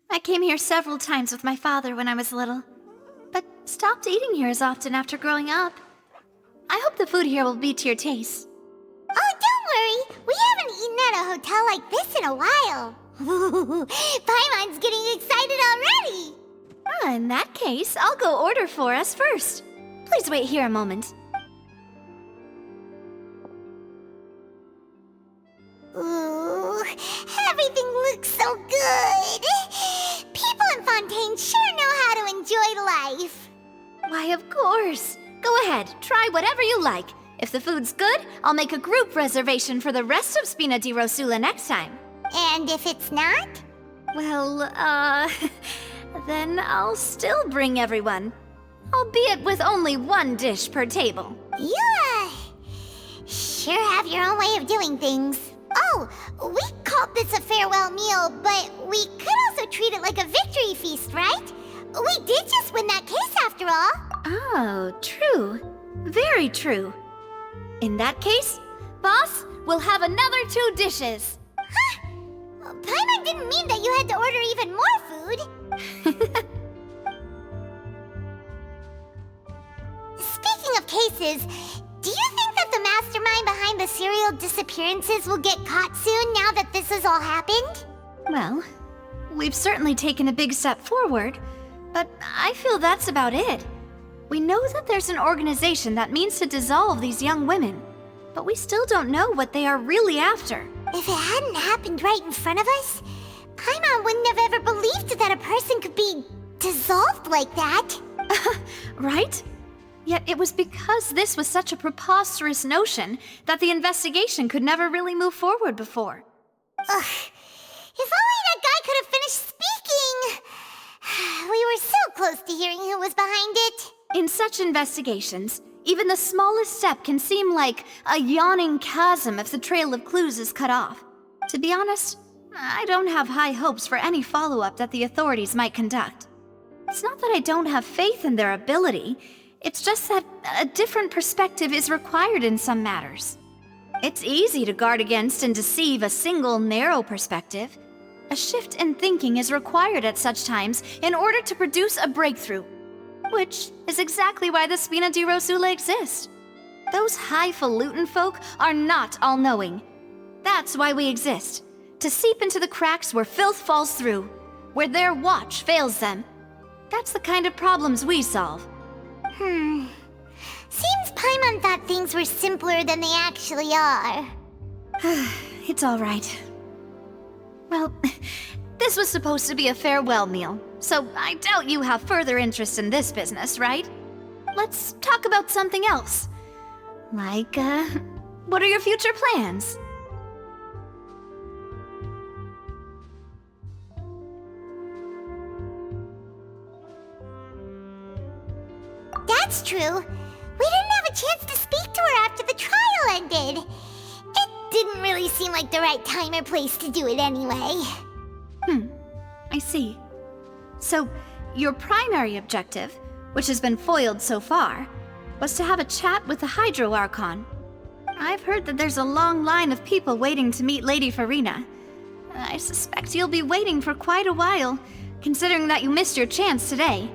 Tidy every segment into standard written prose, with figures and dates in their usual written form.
I came here several times with my father when I was little, but stopped eating here as often after growing up. I hope the food here will be to your taste. Oh, don't worry. We haven't eaten at a hotel like this in a while. Paimon's getting excited already. In that case, I'll go order for us first. Please wait here a moment. Ooh, everything looks so good. People in Fontaine sure know how to enjoy life. Why, of course. Go ahead, try whatever you like. If the food's good, I'll make a group reservation for the rest of Spina di Rosula next time. And if it's not? Well, then I'll still bring everyone. Albeit with only one dish per table. You, sure have your own way of doing things. Oh, we called this a farewell meal, but we could also treat it like a victory feast, right? We did just win that case after all. Oh, true. Very true. In that case, boss, we'll have another 2 dishes. Huh? Paimon didn't mean that you had to order even more food. Speaking of cases, do you think that the mastermind behind the serial disappearances will get caught soon now that this has all happened? Well, we've certainly taken a big step forward, but I feel that's about it. We know that there's an organization that means to dissolve these young women, but we still don't know what they are really after. If it hadn't happened right in front of us, Paimon wouldn't have ever believed that a person could be dissolved like that. Right? Yet it was because this was such a preposterous notion that the investigation could never really move forward before. Ugh. If only that guy could have finished speaking! We were so close to hearing who was behind it. In such investigations, even the smallest step can seem like a yawning chasm if the trail of clues is cut off. To be honest, I don't have high hopes for any follow-up that the authorities might conduct. It's not that I don't have faith in their ability, it's just that a different perspective is required in some matters. It's easy to guard against and deceive a single narrow perspective. A shift in thinking is required at such times in order to produce a breakthrough, which is exactly why the Spina di Rosula exists. Those highfalutin folk are not all-knowing. That's why we exist, to seep into the cracks where filth falls through, where their watch fails them. That's the kind of problems we solve. Seems Paimon thought things were simpler than they actually are. It's all right. Well, this was supposed to be a farewell meal, so I doubt you have further interest in this business, right? Let's talk about something else. Like, what are your future plans? That's true. We didn't have a chance to speak to her after the trial ended. It didn't really seem like the right time or place to do it anyway. I see. So, your primary objective, which has been foiled so far, was to have a chat with the Hydro Archon. I've heard that there's a long line of people waiting to meet Lady Farina. I suspect you'll be waiting for quite a while, considering that you missed your chance today.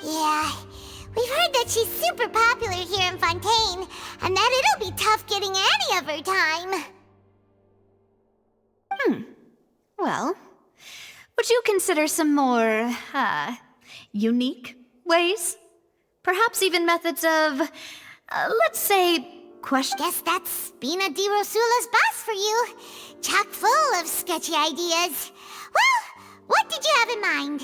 Yeah, we've heard that she's super popular here in Fontaine, and that it'll be tough getting any of her time. Well, would you consider some more, unique ways? Perhaps even methods of, let's say, question. Guess that's Spina di Rosula's boss for you. Chock full of sketchy ideas. Well, what did you have in mind?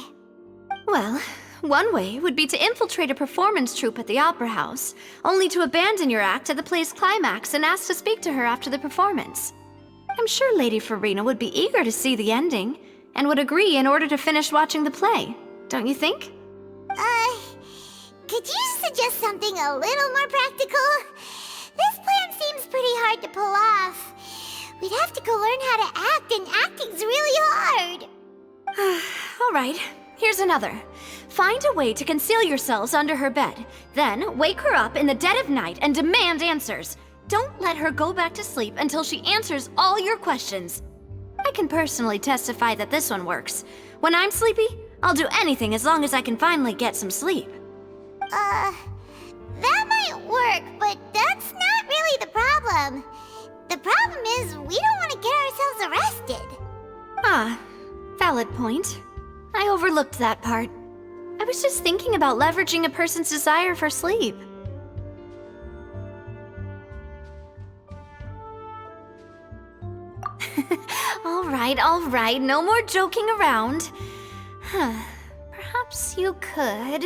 Well, one way would be to infiltrate a performance troupe at the Opera House, only to abandon your act at the play's climax and ask to speak to her after the performance. I'm sure Lady Farina would be eager to see the ending, and would agree in order to finish watching the play, don't you think? Could you suggest something a little more practical? This plan seems pretty hard to pull off. We'd have to go learn how to act, and acting's really hard. All right, here's another. Find a way to conceal yourselves under her bed, then wake her up in the dead of night and demand answers. Don't let her go back to sleep until she answers all your questions. I can personally testify that this one works. When I'm sleepy, I'll do anything as long as I can finally get some sleep. That might work, but that's not really the problem. The problem is we don't want to get ourselves arrested. Ah, valid point. I overlooked that part. I was just thinking about leveraging a person's desire for sleep. All right, no more joking around. Perhaps you could...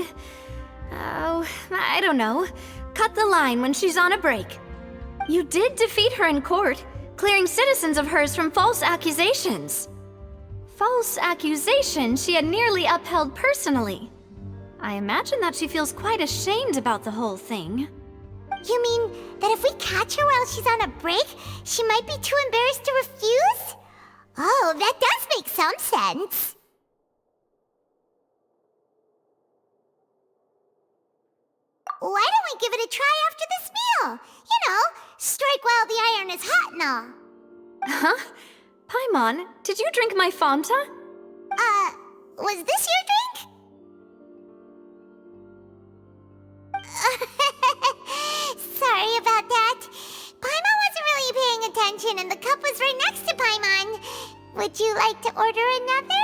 Oh, I don't know. Cut the line when she's on a break. You did defeat her in court, clearing citizens of hers from false accusations. False accusations she had nearly upheld personally. I imagine that she feels quite ashamed about the whole thing. You mean that if we catch her while she's on a break, she might be too embarrassed to refuse? Oh, that does make some sense. Why don't we give it a try after this meal? You know, strike while the iron is hot and all. Huh? Paimon, did you drink my Fanta? Was this your drink? Sorry about that. Paimon wasn't really paying attention and the cup was right next to Paimon. Would you like to order another?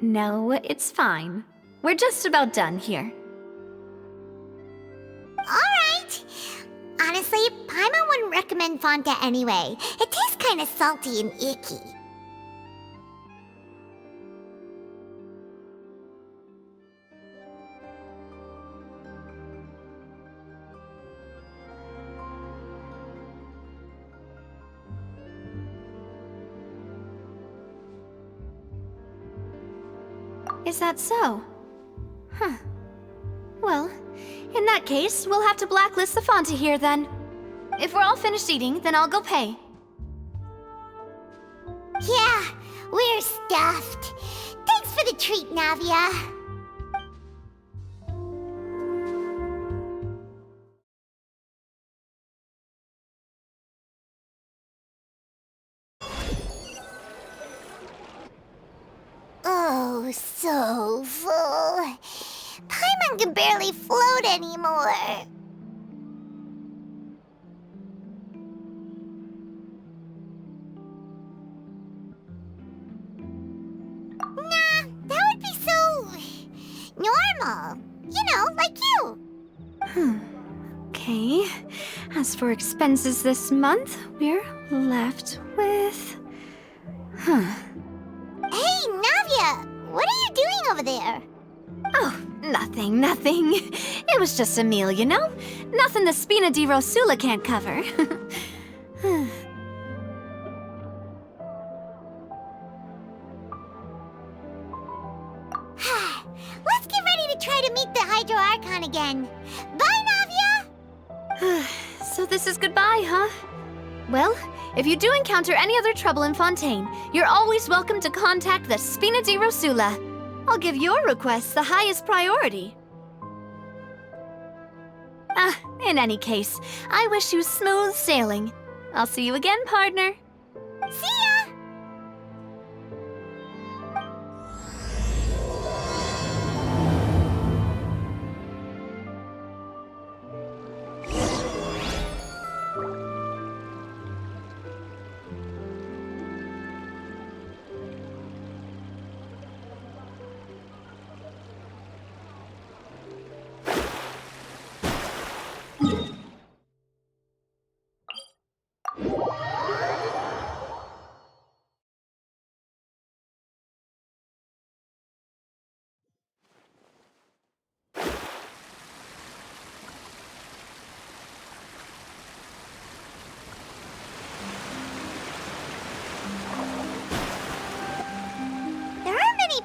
No, it's fine. We're just about done here. Alright. Honestly, Paimon wouldn't recommend Fanta anyway. It tastes kinda salty and icky. Is that so? Huh. Well, in that case, we'll have to blacklist the Fonta here then. If we're all finished eating, then I'll go pay. Yeah, we're stuffed. Thanks for the treat, Navia. Oh, so full. Paimon can barely float anymore. Nah, that would be so normal. You know, like you. Okay. As for expenses this month, we're left with... Hey, Navia, what are you doing over there? Oh, nothing. It was just a meal, you know? Nothing the Spina di Rosula can't cover. Let's get ready to try to meet the Hydro Archon again. Bye, Navia! So this is goodbye, huh? Well, if you do encounter any other trouble in Fontaine, you're always welcome to contact the Spina di Rosula. I'll give your requests the highest priority. In any case, I wish you smooth sailing. I'll see you again, partner. See ya!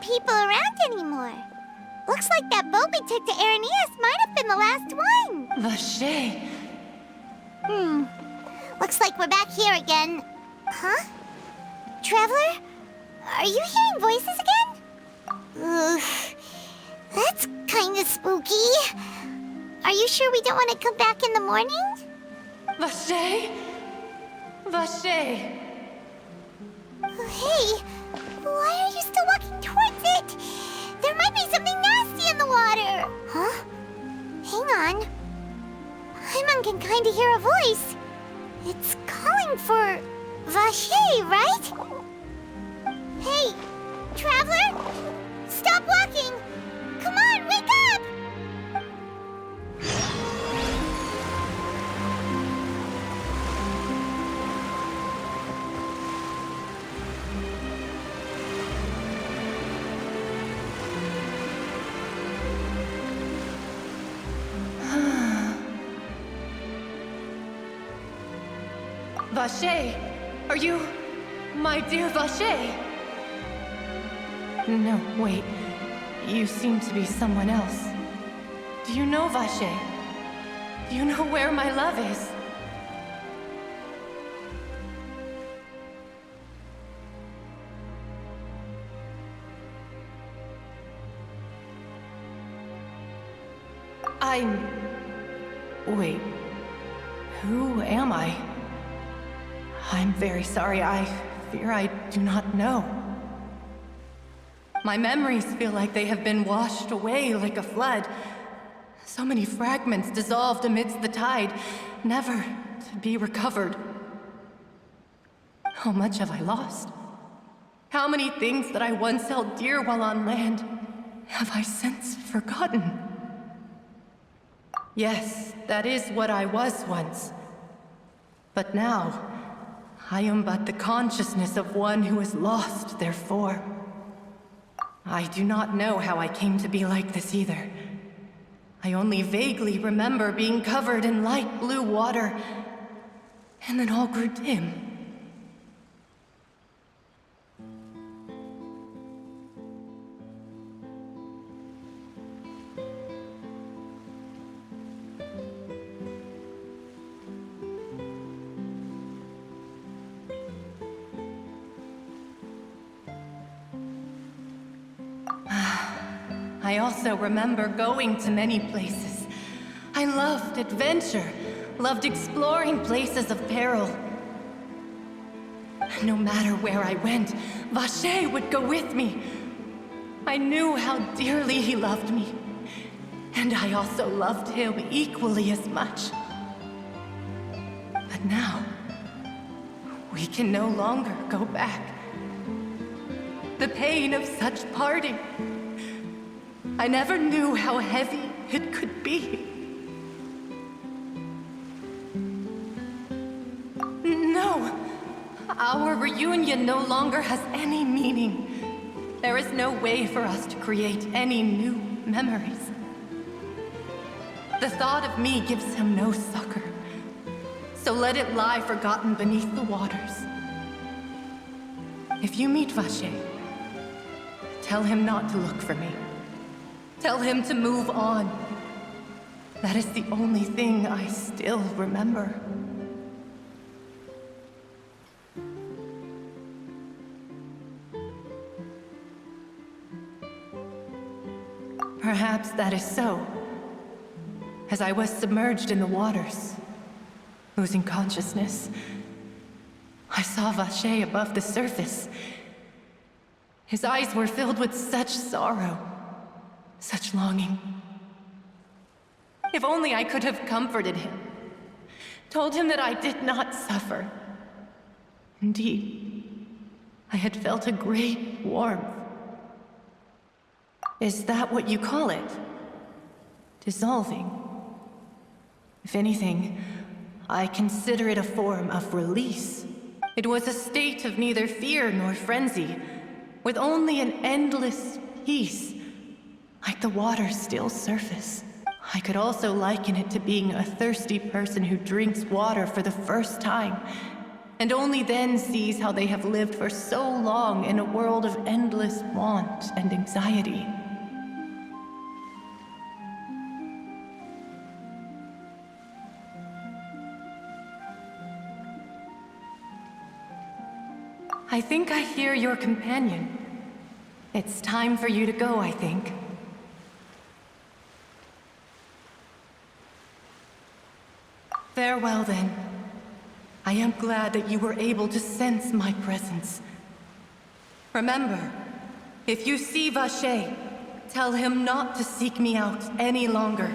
People around anymore. Looks like that boat we took to Araneas might have been the last one. Vache. Looks like we're back here again. Huh? Traveler? Are you hearing voices again? Ugh. That's kinda spooky. Are you sure we don't want to come back in the morning? Vache? Vache. Hey, why are you still walking towards it? There might be something nasty in the water. Huh? Hang on. Paimon can kinda hear a voice. It's calling for Vache, right? Hey, Traveler? Stop walking! Come on, wake up! Vache, are you my dear Vache? No, wait. You seem to be someone else. Do you know Vache? Do you know where my love is? Wait. Who am I? I'm very sorry. I fear I do not know. My memories feel like they have been washed away like a flood. So many fragments dissolved amidst the tide, never to be recovered. How much have I lost? How many things that I once held dear while on land have I since forgotten? Yes, that is what I was once. But now, I am but the consciousness of one who is lost, therefore. I do not know how I came to be like this either. I only vaguely remember being covered in light blue water, and then all grew dim. I also remember going to many places. I loved adventure, loved exploring places of peril. No matter where I went, Vacher would go with me. I knew how dearly he loved me, and I also loved him equally as much. But now, we can no longer go back. The pain of such parting, I never knew how heavy it could be. No, our reunion no longer has any meaning. There is no way for us to create any new memories. The thought of me gives him no succor, so let it lie forgotten beneath the waters. If you meet Vacher, tell him not to look for me. Tell him to move on. That is the only thing I still remember. Perhaps that is so. As I was submerged in the waters, losing consciousness, I saw Vacher above the surface. His eyes were filled with such sorrow, such longing. If only I could have comforted him, told him that I did not suffer. Indeed, I had felt a great warmth. Is that what you call it? Dissolving? If anything, I consider it a form of release. It was a state of neither fear nor frenzy, with only an endless peace, like the water's still surface. I could also liken it to being a thirsty person who drinks water for the first time, and only then sees how they have lived for so long in a world of endless want and anxiety. I think I hear your companion. It's time for you to go, I think. Farewell, then. I am glad that you were able to sense my presence. Remember, if you see Vacher, tell him not to seek me out any longer.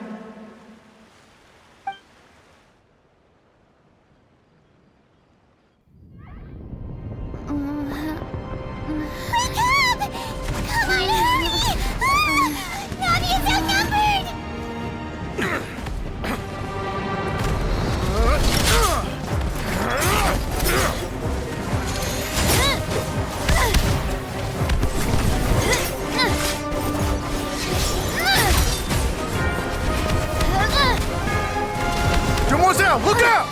Look out!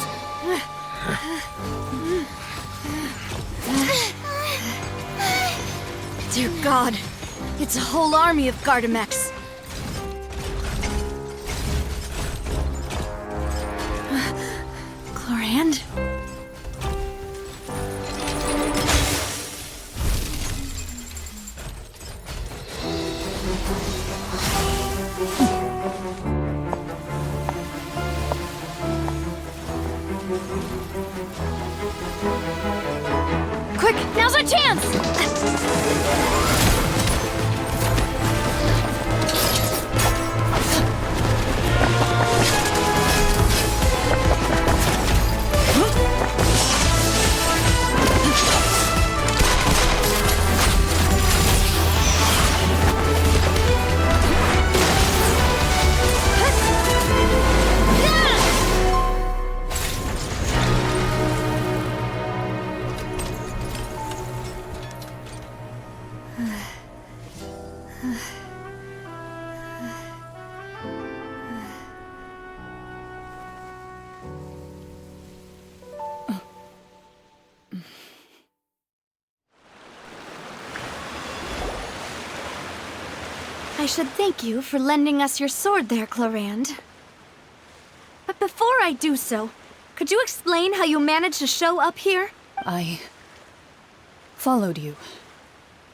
Dear God, it's a whole army of Gardamex. Clorand? Quick, now's our chance! I should thank you for lending us your sword there, Clorand. But before I do so, could you explain how you managed to show up here? I followed you.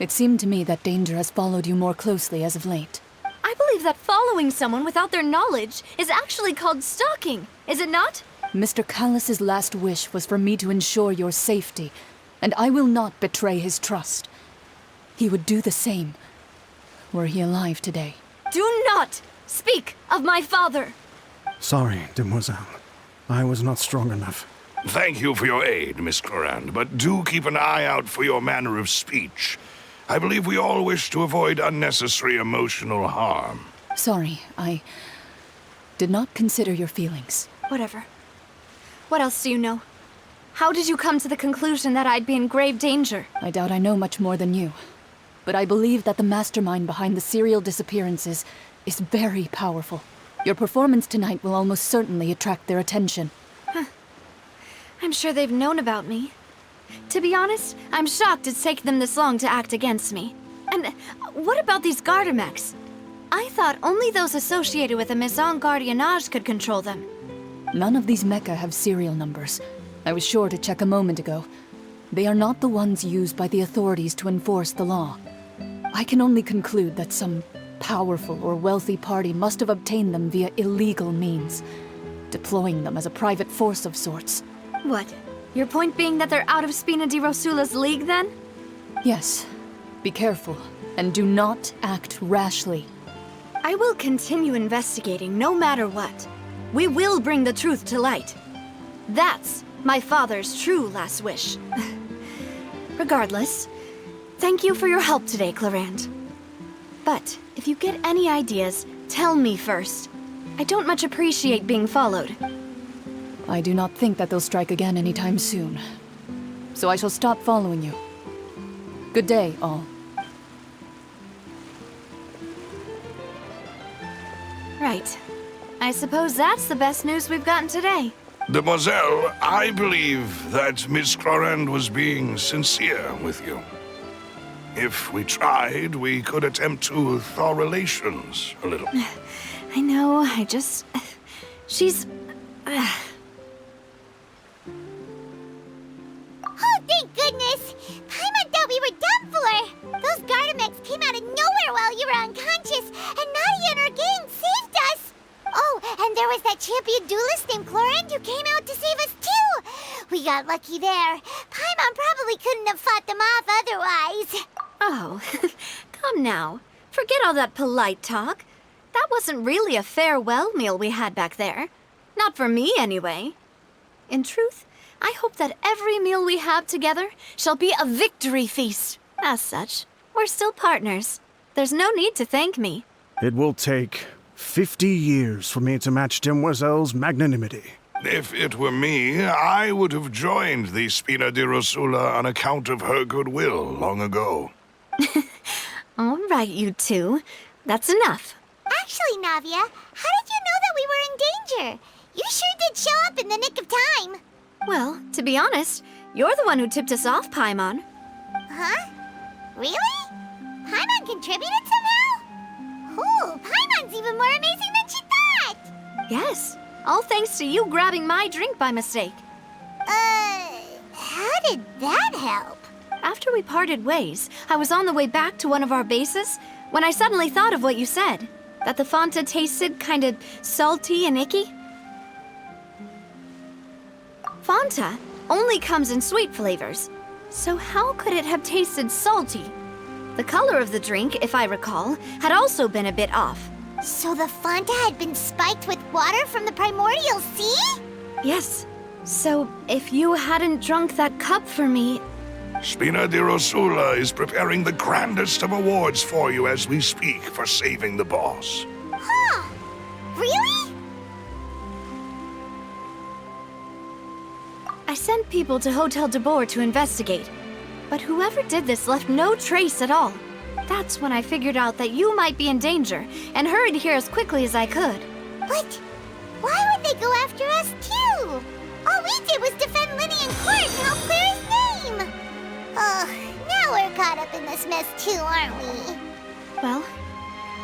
It seemed to me that danger has followed you more closely as of late. I I believe that following someone without their knowledge is actually called stalking, is it not? Mr. Callus's last wish was for me to ensure your safety, and I will not betray his trust. He would do the same, were he alive today. Do not speak of my father! Sorry, demoiselle. I was not strong enough. Thank you for your aid, Miss Clorand, but do keep an eye out for your manner of speech. I believe we all wish to avoid unnecessary emotional harm. Sorry, I did not consider your feelings. Whatever. What else do you know? How did you come to the conclusion that I'd be in grave danger? I doubt I know much more than you. But I believe that the mastermind behind the serial disappearances is very powerful. Your performance tonight will almost certainly attract their attention. I'm sure they've known about me. To be honest, I'm shocked it's taken them this long to act against me. And what about these Gardamex? I thought only those associated with the Maison Gardiennage could control them. None of these mecha have serial numbers. I was sure to check a moment ago. They are not the ones used by the authorities to enforce the law. I can only conclude that some powerful or wealthy party must have obtained them via illegal means, deploying them as a private force of sorts. What? Your point being that they're out of Spina di Rosula's league, then? Yes. Be careful, and do not act rashly. I will continue investigating no matter what. We will bring the truth to light. That's my father's true last wish. Regardless, thank you for your help today, Clorand. But if you get any ideas, tell me first. I don't much appreciate being followed. I do not think that they'll strike again anytime soon. So I shall stop following you. Good day, all. Right. I suppose that's the best news we've gotten today. Demoiselle, I believe that Miss Clorand was being sincere with you. If we tried, we could attempt to thaw relations a little. I know, she's... Oh, thank goodness! Paimon thought we were done for! Those Gardamex came out of nowhere while you were unconscious, and Nadia and her gang saved us! Oh, and there was that champion duelist named Clorand who came out to save us too! We got lucky there. Paimon probably couldn't have fought them off otherwise. Oh, come now. Forget all that polite talk. That wasn't really a farewell meal we had back there. Not for me, anyway. In truth, I hope that every meal we have together shall be a victory feast. As such, we're still partners. There's no need to thank me. It will take 50 years for me to match Demoiselle's magnanimity. If it were me, I would have joined the Spina di Rosula on account of her goodwill long ago. All right, you two. That's enough. Actually, Navia, how did you know that we were in danger? You sure did show up in the nick of time. Well, to be honest, you're the one who tipped us off, Paimon. Huh? Really? Paimon contributed somehow? Ooh, Paimon's even more amazing than she thought! Yes, all thanks to you grabbing my drink by mistake. How did that help? After we parted ways, I was on the way back to one of our bases when I suddenly thought of what you said. That the Fanta tasted kind of salty and icky. Fanta only comes in sweet flavors, so how could it have tasted salty? The color of the drink, if I recall, had also been a bit off. So the Fanta had been spiked with water from the primordial sea? Yes. So if you hadn't drunk that cup for me... Spina di Rosula is preparing the grandest of awards for you as we speak for saving the boss. Huh. Really? I sent people to Hotel de Boer to investigate, but whoever did this left no trace at all. That's when I figured out that you might be in danger and hurried here as quickly as I could. But why would they go after us too? All we did was defend Linny in court and help clear his name. Ugh, now we're caught up in this mess too, aren't we? Well,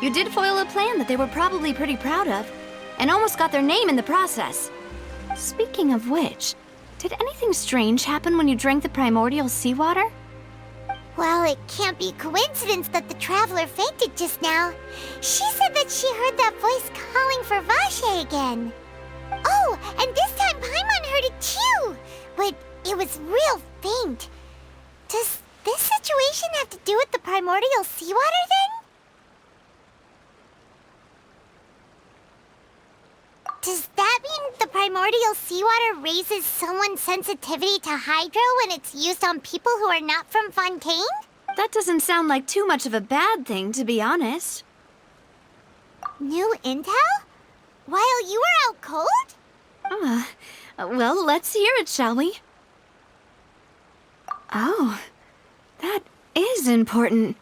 you did foil a plan that they were probably pretty proud of, and almost got their name in the process. Speaking of which, did anything strange happen when you drank the primordial seawater? Well, it can't be a coincidence that the traveler fainted just now. She said that she heard that voice calling for Vache again. Oh, and this time Paimon heard it too, but it was real faint. Does this situation have to do with the primordial seawater then? Does that mean the primordial seawater raises someone's sensitivity to hydro when it's used on people who are not from Fontaine? That doesn't sound like too much of a bad thing, to be honest. New intel? While you were out cold? Well, let's hear it, shall we? Oh, that is important.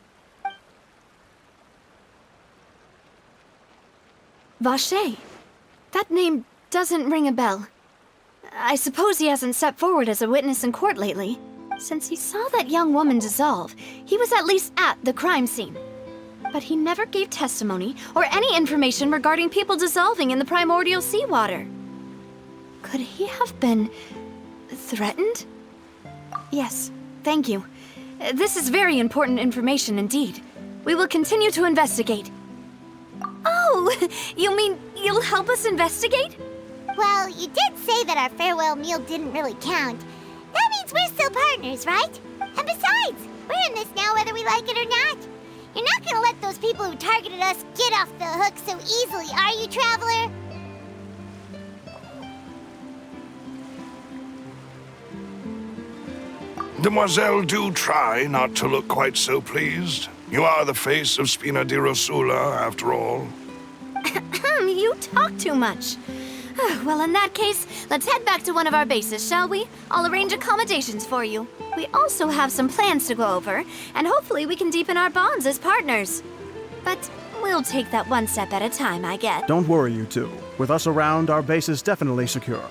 Vache. That name doesn't ring a bell. I suppose he hasn't stepped forward as a witness in court lately. Since he saw that young woman dissolve, he was at least at the crime scene. But he never gave testimony or any information regarding people dissolving in the primordial seawater. Could he have been threatened? Yes, thank you. This is very important information indeed. We will continue to investigate. Oh, you mean you'll help us investigate? Well, you did say that our farewell meal didn't really count. That means we're still partners, right? And besides, we're in this now whether we like it or not. You're not gonna let those people who targeted us get off the hook so easily, are you, Traveler? Demoiselle, do try not to look quite so pleased. You are the face of Spina di Rosula, after all. You talk too much. Well, in that case, let's head back to one of our bases, shall we? I'll arrange accommodations for you. We also have some plans to go over, and hopefully we can deepen our bonds as partners. But we'll take that one step at a time, I guess. Don't worry, you two. With us around, our base is definitely secure.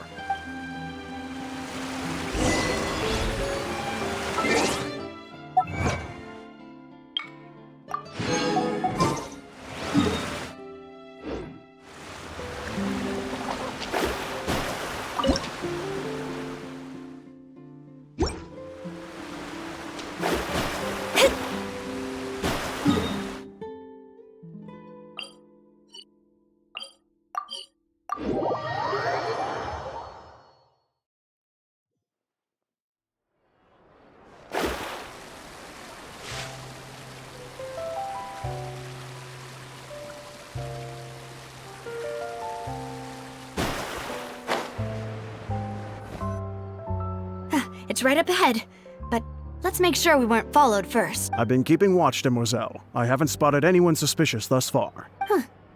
It's right up ahead, but let's make sure we weren't followed first. I've been keeping watch, Demoiselle. I haven't spotted anyone suspicious thus far.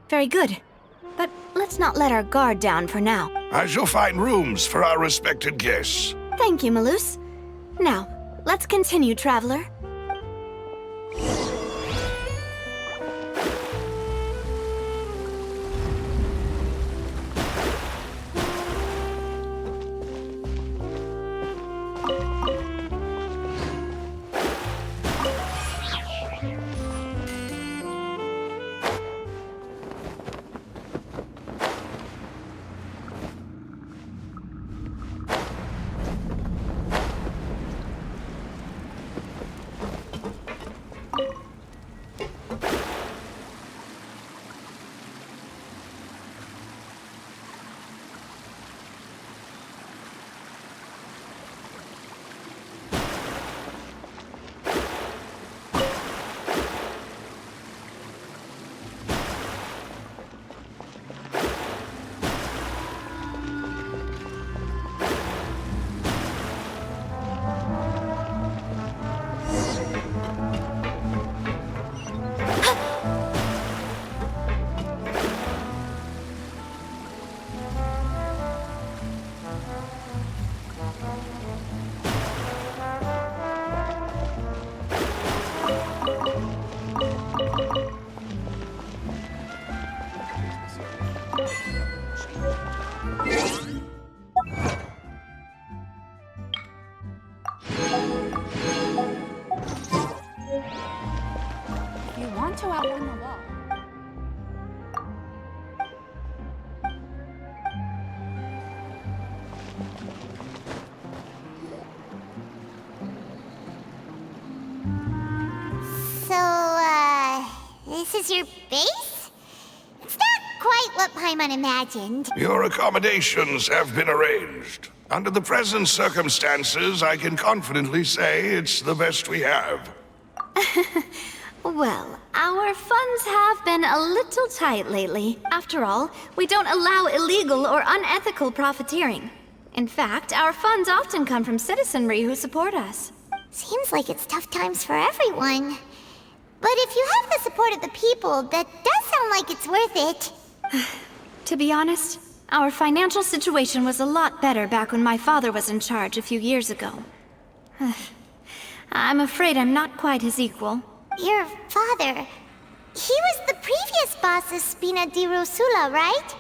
Very good. But let's not let our guard down for now. I shall find rooms for our respected guests. Thank you, Malus. Now, let's continue, Traveler. To outrun the law. is your base? It's not quite what Paimon imagined. Your accommodations have been arranged. Under the present circumstances, I can confidently say it's the best we have. Well, our funds have been a little tight lately. After all, we don't allow illegal or unethical profiteering. In fact, our funds often come from citizenry who support us. Seems like it's tough times for everyone. But if you have the support of the people, that does sound like it's worth it. To be honest, our financial situation was a lot better back when my father was in charge a few years ago. I'm afraid I'm not quite his equal. Your father... He was the previous boss of Spina di Rosula, right?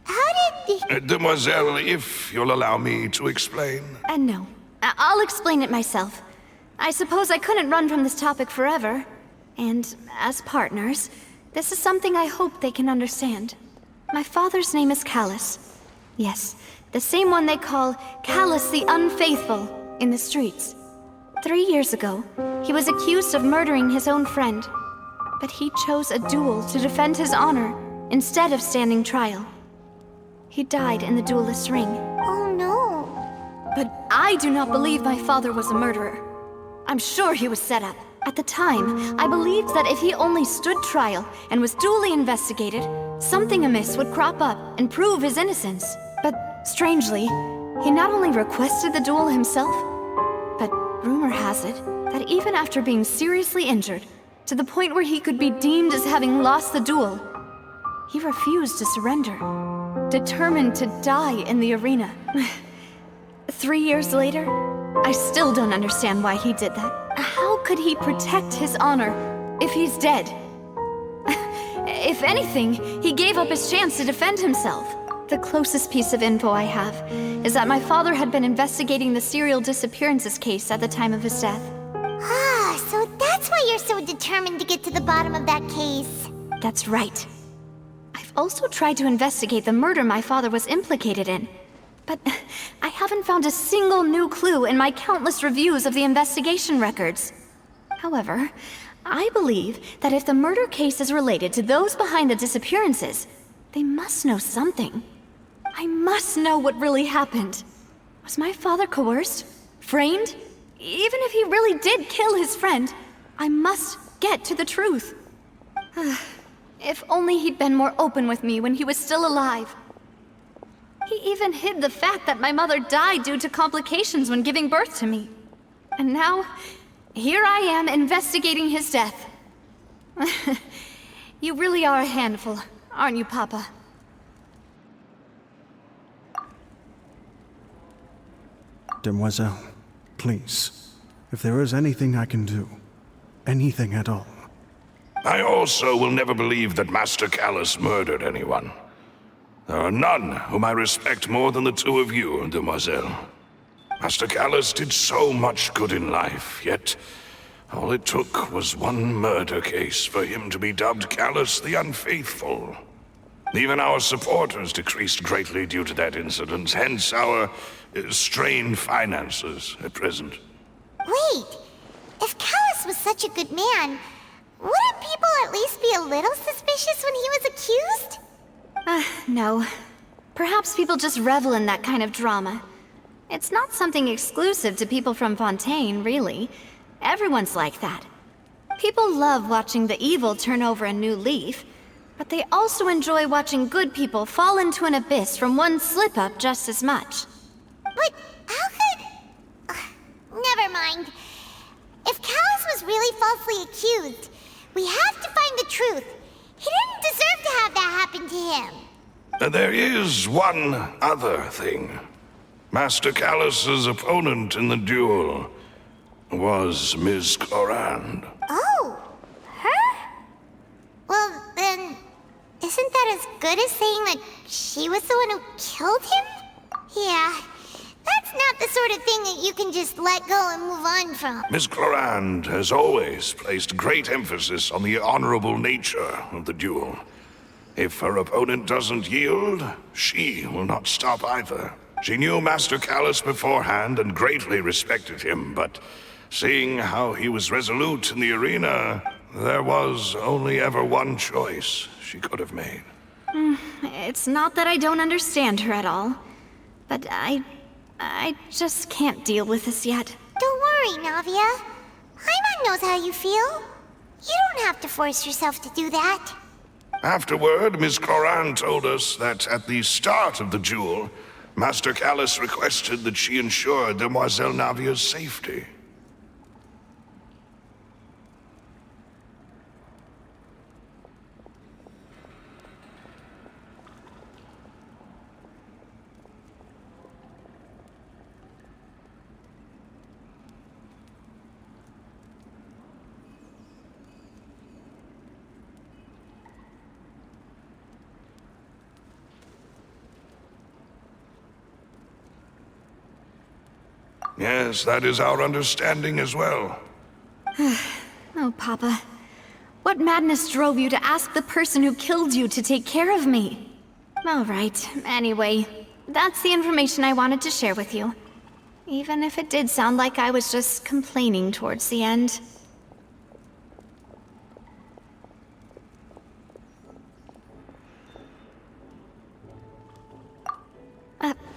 How did... Demoiselle, if you'll allow me to explain. No. I'll explain it myself. I suppose I couldn't run from this topic forever. And as partners, this is something I hope they can understand. My father's name is Callus. Yes, the same one they call Callus the Unfaithful in the streets. 3 years ago, he was accused of murdering his own friend. But he chose a duel to defend his honor instead of standing trial. He died in the duelist's ring. Oh no. But I do not believe my father was a murderer. I'm sure he was set up. At the time, I believed that if he only stood trial and was duly investigated, something amiss would crop up and prove his innocence. But strangely, he not only requested the duel himself, but rumor has it that even after being seriously injured, to the point where he could be deemed as having lost the duel, he refused to surrender, determined to die in the arena. 3 years later, I still don't understand why he did that. How could he protect his honor if he's dead? If anything, he gave up his chance to defend himself. The closest piece of info I have is that my father had been investigating the serial disappearances case at the time of his death. Ah, so that's why you're so determined to get to the bottom of that case. That's right. I've also tried to investigate the murder my father was implicated in, but I haven't found a single new clue in my countless reviews of the investigation records. However, I believe that if the murder case is related to those behind the disappearances, they must know something. I must know what really happened. Was my father coerced? Framed? Even if he really did kill his friend, I must get to the truth. If only he'd been more open with me when he was still alive. He even hid the fact that my mother died due to complications when giving birth to me. And now, here I am investigating his death. You really are a handful, aren't you, Papa? Demoiselle, please, if there is anything I can do, anything at all. I also will never believe that Master Callus murdered anyone. There are none whom I respect more than the two of you, Demoiselle. Master Callus did so much good in life, yet all it took was one murder case for him to be dubbed Callus the Unfaithful. Even our supporters decreased greatly due to that incident, hence our strained finances at present. Wait, if Callus was such a good man, wouldn't people at least be a little suspicious when he was accused? No. Perhaps people just revel in that kind of drama. It's not something exclusive to people from Fontaine, really. Everyone's like that. People love watching the evil turn over a new leaf, but they also enjoy watching good people fall into an abyss from one slip-up just as much. But how could... Never mind. If Callus was really falsely accused, we have to find the truth. He didn't deserve to have that happen to him. There is one other thing. Master Callus's opponent in the duel was Ms. Clorand. Oh, her? Well, then, isn't that as good as saying that she was the one who killed him? Yeah, that's not the sort of thing that you can just let go and move on from. Ms. Clorand has always placed great emphasis on the honorable nature of the duel. If her opponent doesn't yield, she will not stop either. She knew Master Callus beforehand and greatly respected him, but seeing how he was resolute in the arena, There was only ever one choice she could have made. It's not that I don't understand her at all, but I just can't deal with this yet. Don't worry, Navia. Paimon knows how you feel. You don't have to force yourself to do that. Afterward, Ms. Cloran told us that at the start of the duel, Master Callus requested that she ensure Demoiselle Navia's safety. Yes, that is our understanding as well. Oh, Papa. What madness drove you to ask the person who killed you to take care of me? All right, anyway, that's the information I wanted to share with you. Even if it did sound like I was just complaining towards the end.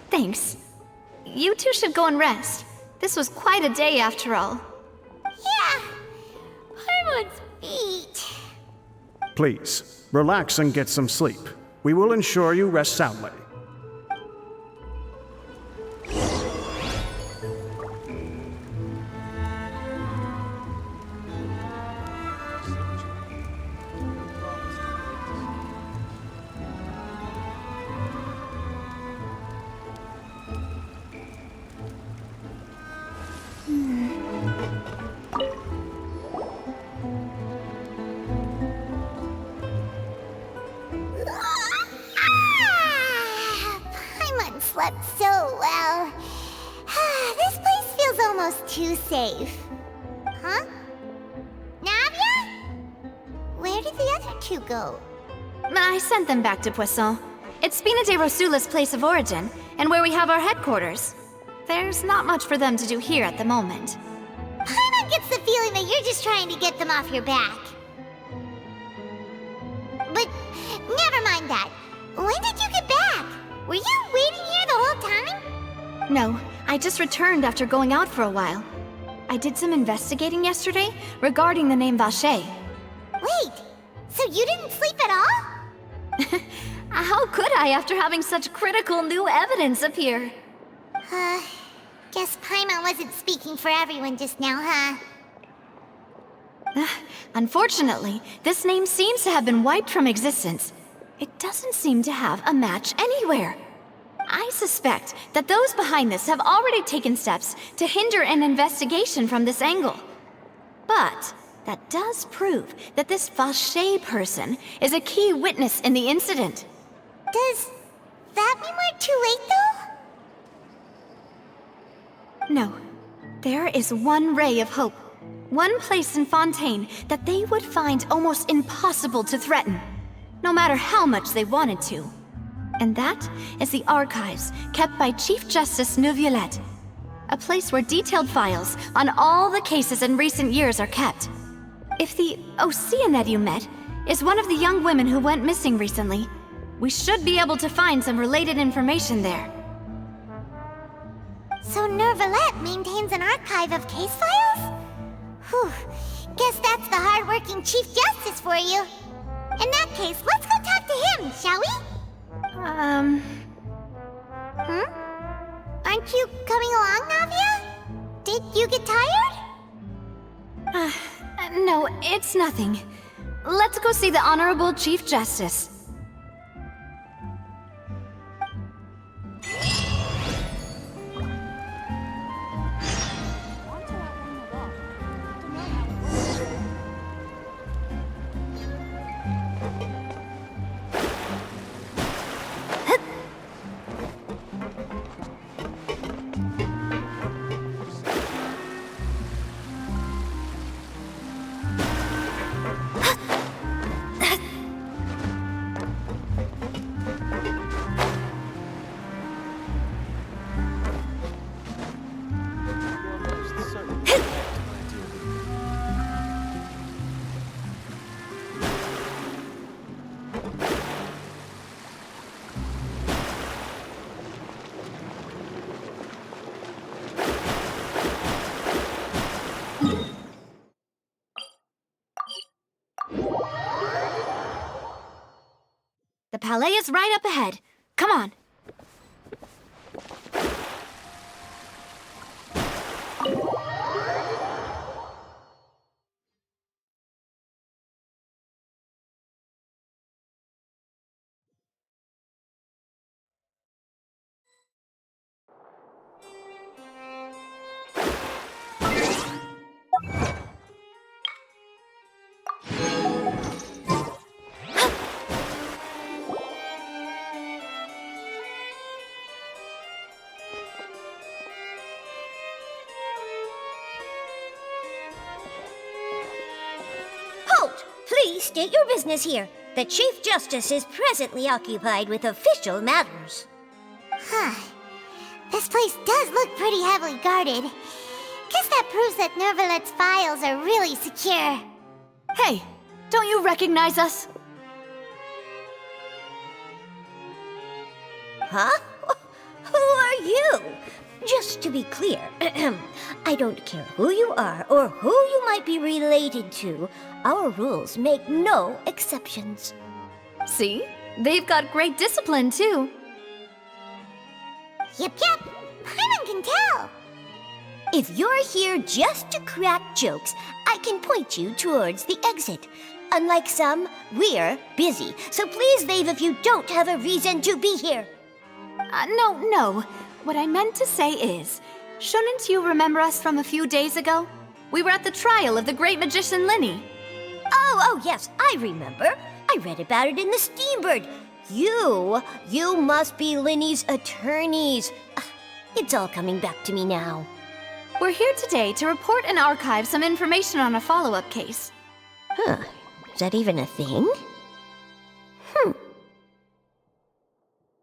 Thanks. You two should go and rest. This was quite a day after all. Yeah, Paimon's feet. Please, relax and get some sleep. We will ensure you rest soundly. Paimon slept so well. This place feels almost too safe. Huh? Navia? Where did the other two go? I sent them back to Poisson. It's Spina de Rosula's place of origin, and where we have our headquarters. There's not much for them to do here at the moment. Paimon gets the feeling that you're just trying to get them off your back. But never mind that. When did you get back? Were you waiting here the whole time? No, I just returned after going out for a while. I did some investigating yesterday regarding the name Vacher. Wait, so you didn't sleep at all? How could I after having such critical new evidence appear? Guess Paimon wasn't speaking for everyone just now, huh? Unfortunately, this name seems to have been wiped from existence. It doesn't seem to have a match anywhere. I suspect that those behind this have already taken steps to hinder an investigation from this angle. But that does prove that this Vacher person is a key witness in the incident. Does that mean we're too late, though? No. There is one ray of hope. One place in Fontaine that they would find almost impossible to threaten, no matter how much they wanted to. And that is the archives kept by Chief Justice Neuvillette. A place where detailed files on all the cases in recent years are kept. If the Oceanette you met is one of the young women who went missing recently, we should be able to find some related information there. So Neuvillette maintains an archive of case files? Whew, guess that's the hard-working Chief Justice for you. In that case, let's go talk to him, shall we? Aren't you coming along, Navia? Did you get tired? No, it's nothing. Let's go see the Honorable Chief Justice. Palais is right up ahead. Come on. Halt! Please state your business here. The Chief Justice is presently occupied with official matters. Huh. This place does look pretty heavily guarded. Guess that proves that Nervalet's files are really secure. Hey, don't you recognize us? Huh? Who are you? Just to be clear, I don't care who you are or who you might be related to. Our rules make no exceptions. See? They've got great discipline, too. Yep. Paimon can tell. If you're here just to crack jokes, I can point you towards the exit. Unlike some, we're busy, so please leave if you don't have a reason to be here. No. What I meant to say is, shouldn't you remember us from a few days ago? We were at the trial of the great magician Linny. Oh, yes, I remember. I read about it in the Steambird. You must be Linny's attorneys. It's all coming back to me now. We're here today to report and archive some information on a follow-up case. Huh, is that even a thing?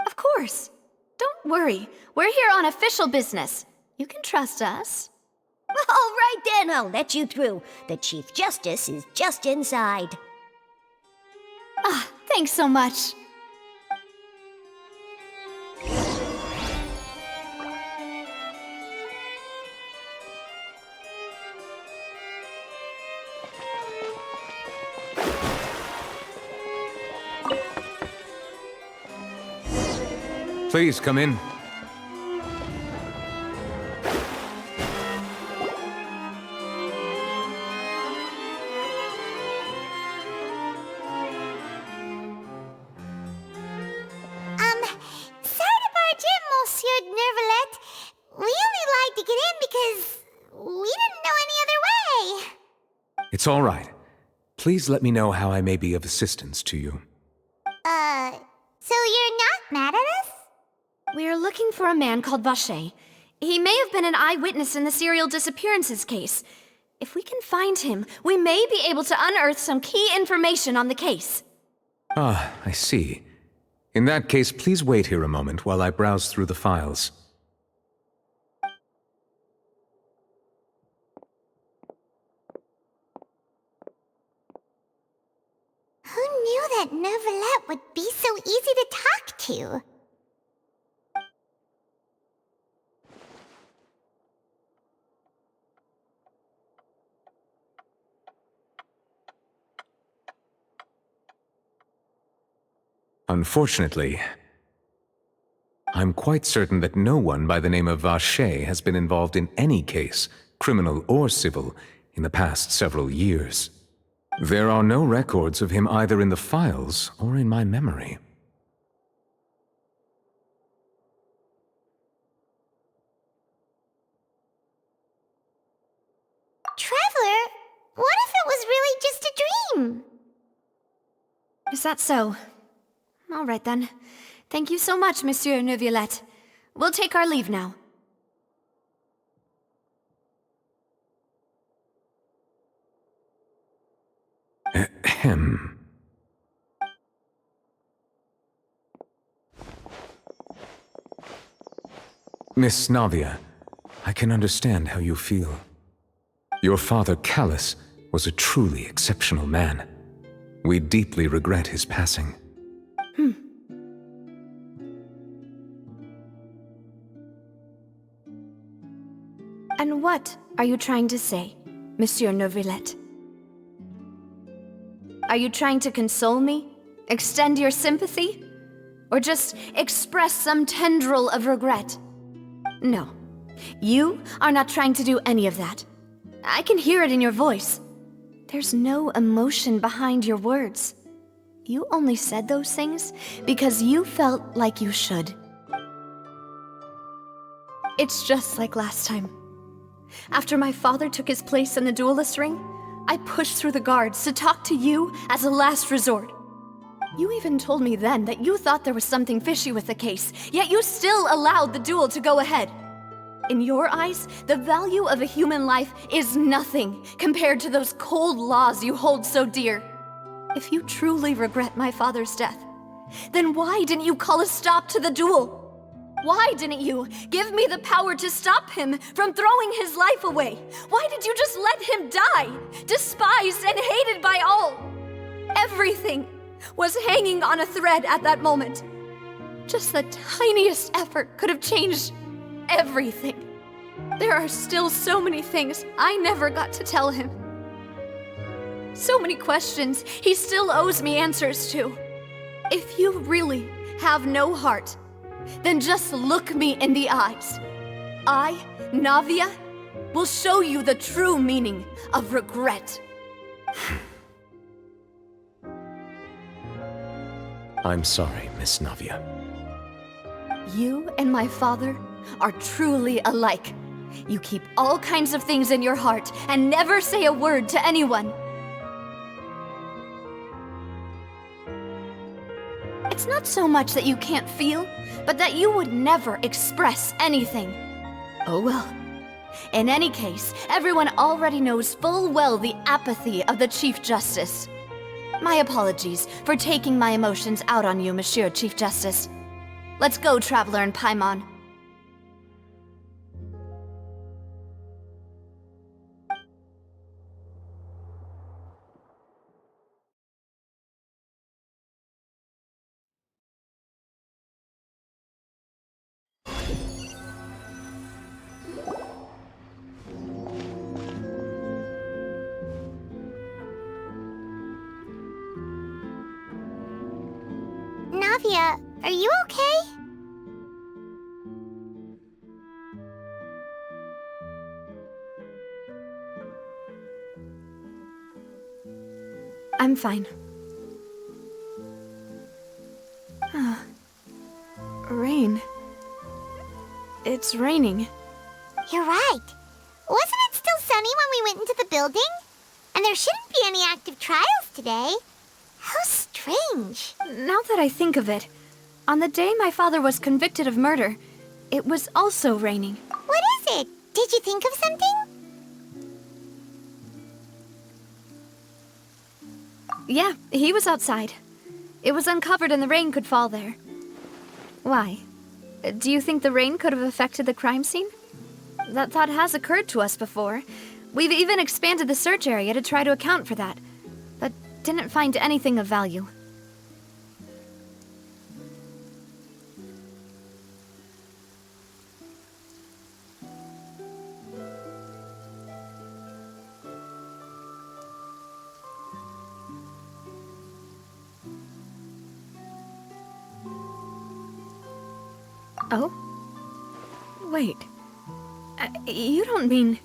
Of course. Don't worry. We're here on official business. You can trust us. All right then, I'll let you through. The Chief Justice is just inside. Thanks so much. Please come in. Sorry to barge in, Monsieur Nervalet. We only lied to get in because we didn't know any other way. It's all right. Please let me know how I may be of assistance to you. So you're not mad at us? We're looking for a man called Vacher. He may have been an eyewitness in the serial disappearances case. If we can find him, we may be able to unearth some key information on the case. Ah, I see. In that case, please wait here a moment while I browse through the files. Who knew that Nervalet would be so easy to talk to? Unfortunately, I'm quite certain that no one by the name of Vacher has been involved in any case, criminal or civil, in the past several years. There are no records of him either in the files or in my memory. Traveler, what if it was really just a dream? Is that so? All right then. Thank you so much, Monsieur Neuvillette. We'll take our leave now. Ahem. Miss Navia, I can understand how you feel. Your father, Callus, was a truly exceptional man. We deeply regret his passing. And what are you trying to say, Monsieur Neuvillette? Are you trying to console me? Extend your sympathy? Or just express some tendril of regret. No, you are not trying to do any of that. I can hear it in your voice. There's no emotion behind your words. You only said those things because you felt like you should. It's just like last time. After my father took his place in the duelist ring, I pushed through the guards to talk to you as a last resort. You even told me then that you thought there was something fishy with the case, yet you still allowed the duel to go ahead. In your eyes, the value of a human life is nothing compared to those cold laws you hold so dear. If you truly regret my father's death, then why didn't you call a stop to the duel? Why didn't you give me the power to stop him from throwing his life away? Why did you just let him die, despised and hated by all? Everything was hanging on a thread at that moment. Just the tiniest effort could have changed everything. There are still so many things I never got to tell him. So many questions he still owes me answers to. If you really have no heart, then just look me in the eyes. I, Navia, will show you the true meaning of regret. I'm sorry, Miss Navia. You and my father are truly alike. You keep all kinds of things in your heart and never say a word to anyone. It's not so much that you can't feel, but that you would never express anything. Oh well. In any case, everyone already knows full well the apathy of the Chief Justice. My apologies for taking my emotions out on you, Monsieur Chief Justice. Let's go, Traveler and Paimon. Navia, are you okay? I'm fine. Rain. It's raining. You're right. Wasn't it still sunny when we went into the building? And there shouldn't be any active trials today. How strange. Now that I think of it, on the day my father was convicted of murder, it was also raining. What is it? Did you think of something? Yeah, he was outside. It was uncovered and the rain could fall there. Why? Do you think the rain could have affected the crime scene? That thought has occurred to us before. We've even expanded the search area to try to account for that, but didn't find anything of value. Oh? Wait. You don't mean...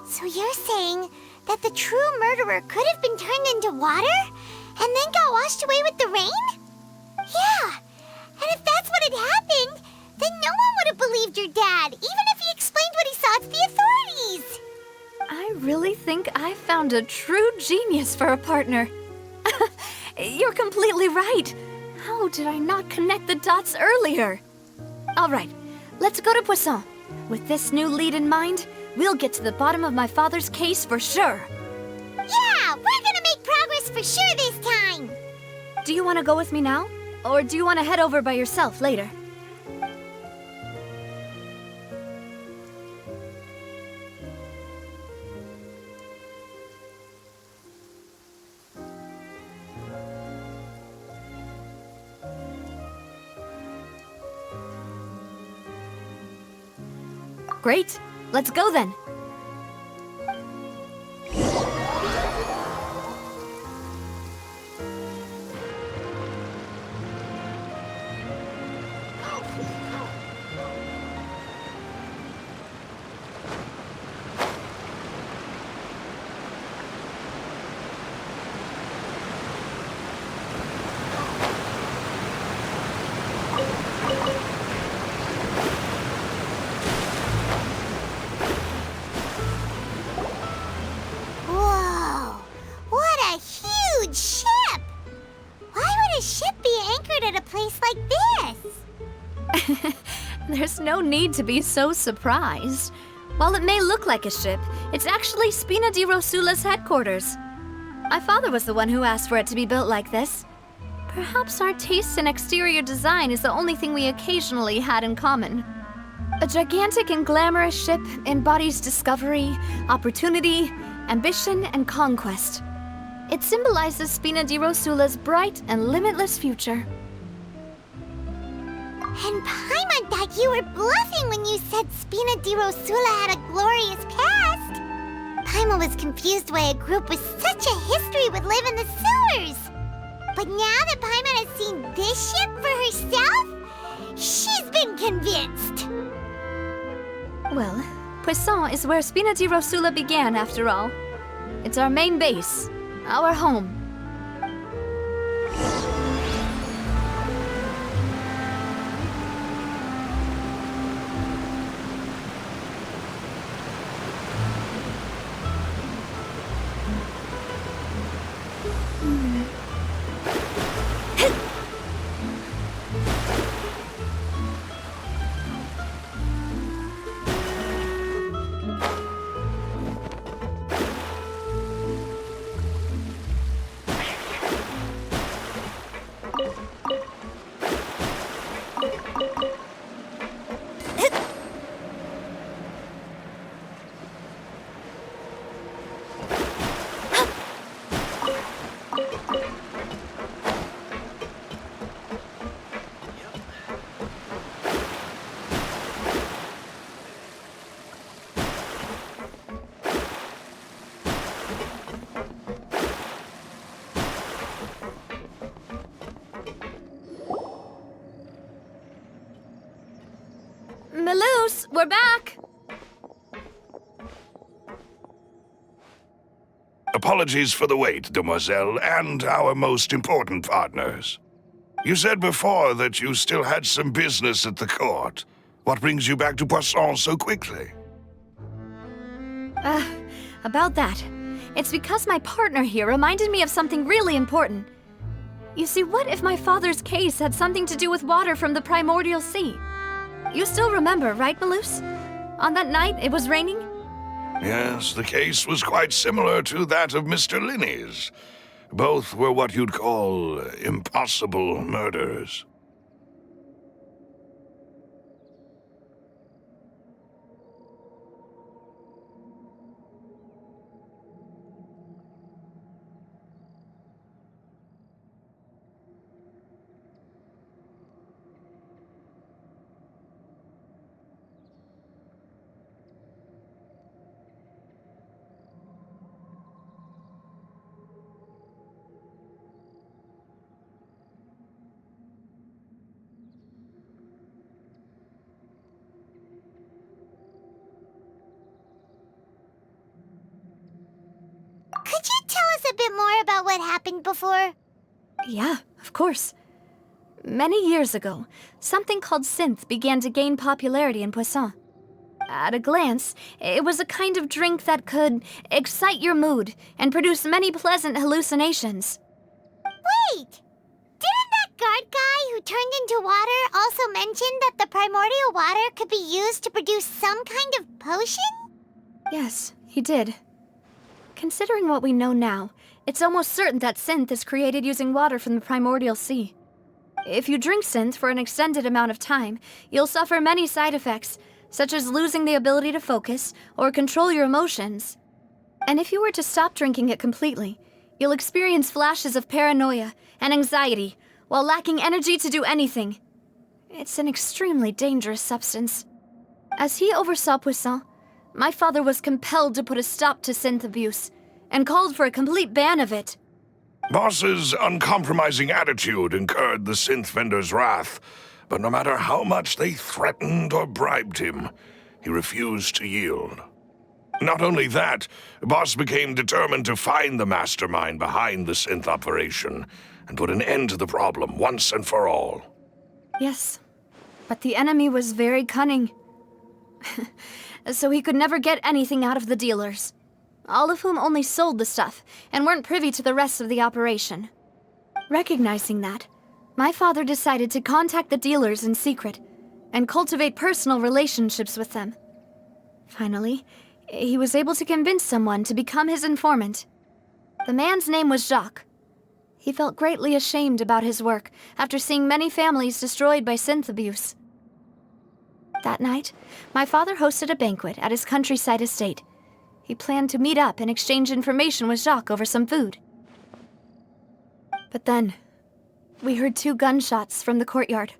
So you're saying that the true murderer could have been turned into water and then got washed away with the rain? Yeah, and if that's what had happened, then no one would have believed your dad, even if he explained what he saw to the authorities. I really think I found a true genius for a partner. You're completely right. How did I not connect the dots earlier? All right, let's go to Poisson. With this new lead in mind, we'll get to the bottom of my father's case for sure. Yeah, we're gonna make progress for sure this time. Do you want to go with me now? Or do you want to head over by yourself later? Great. Let's go then. There's no need to be so surprised. While it may look like a ship, it's actually Spina di Rosula's headquarters. My father was the one who asked for it to be built like this. Perhaps our taste in exterior design is the only thing we occasionally had in common. A gigantic and glamorous ship embodies discovery, opportunity, ambition, and conquest. It symbolizes Spina di Rosula's bright and limitless future. And Paimon thought you were bluffing when you said Spina di Rosula had a glorious past. Paimon was confused why a group with such a history would live in the sewers. But now that Paimon has seen this ship for herself, she's been convinced. Well, Poisson is where Spina di Rosula began, after all. It's our main base, our home. Melus, we're back! Apologies for the wait, demoiselle, and our most important partners. You said before that you still had some business at the court. What brings you back to Poisson so quickly? About that. It's because my partner here reminded me of something really important. You see, what if my father's case had something to do with water from the primordial sea? You still remember, right, Melus? On that night, it was raining? Yes, the case was quite similar to that of Mr. Linney's. Both were what you'd call impossible murders. Could you tell us a bit more about what happened before? Yeah, of course. Many years ago, something called synth began to gain popularity in Poisson. At a glance, it was a kind of drink that could excite your mood and produce many pleasant hallucinations. Wait! Didn't that guard guy who turned into water also mention that the primordial water could be used to produce some kind of potion? Yes, he did. Considering what we know now, it's almost certain that synth is created using water from the primordial sea. If you drink synth for an extended amount of time, you'll suffer many side effects, such as losing the ability to focus or control your emotions. And if you were to stop drinking it completely, you'll experience flashes of paranoia and anxiety while lacking energy to do anything. It's an extremely dangerous substance. As he oversaw Poisson, my father was compelled to put a stop to synth abuse and called for a complete ban of it. Boss's uncompromising attitude incurred the synth vendor's wrath, but no matter how much they threatened or bribed him, he refused to yield. Not only that, Boss became determined to find the mastermind behind the synth operation and put an end to the problem once and for all. Yes, but the enemy was very cunning. So he could never get anything out of the dealers, all of whom only sold the stuff and weren't privy to the rest of the operation. Recognizing that, my father decided to contact the dealers in secret and cultivate personal relationships with them. Finally, he was able to convince someone to become his informant. The man's name was Jacques. He felt greatly ashamed about his work after seeing many families destroyed by synth abuse. That night, my father hosted a banquet at his countryside estate. He planned to meet up and exchange information with Jacques over some food. But then, we heard 2 gunshots from the courtyard.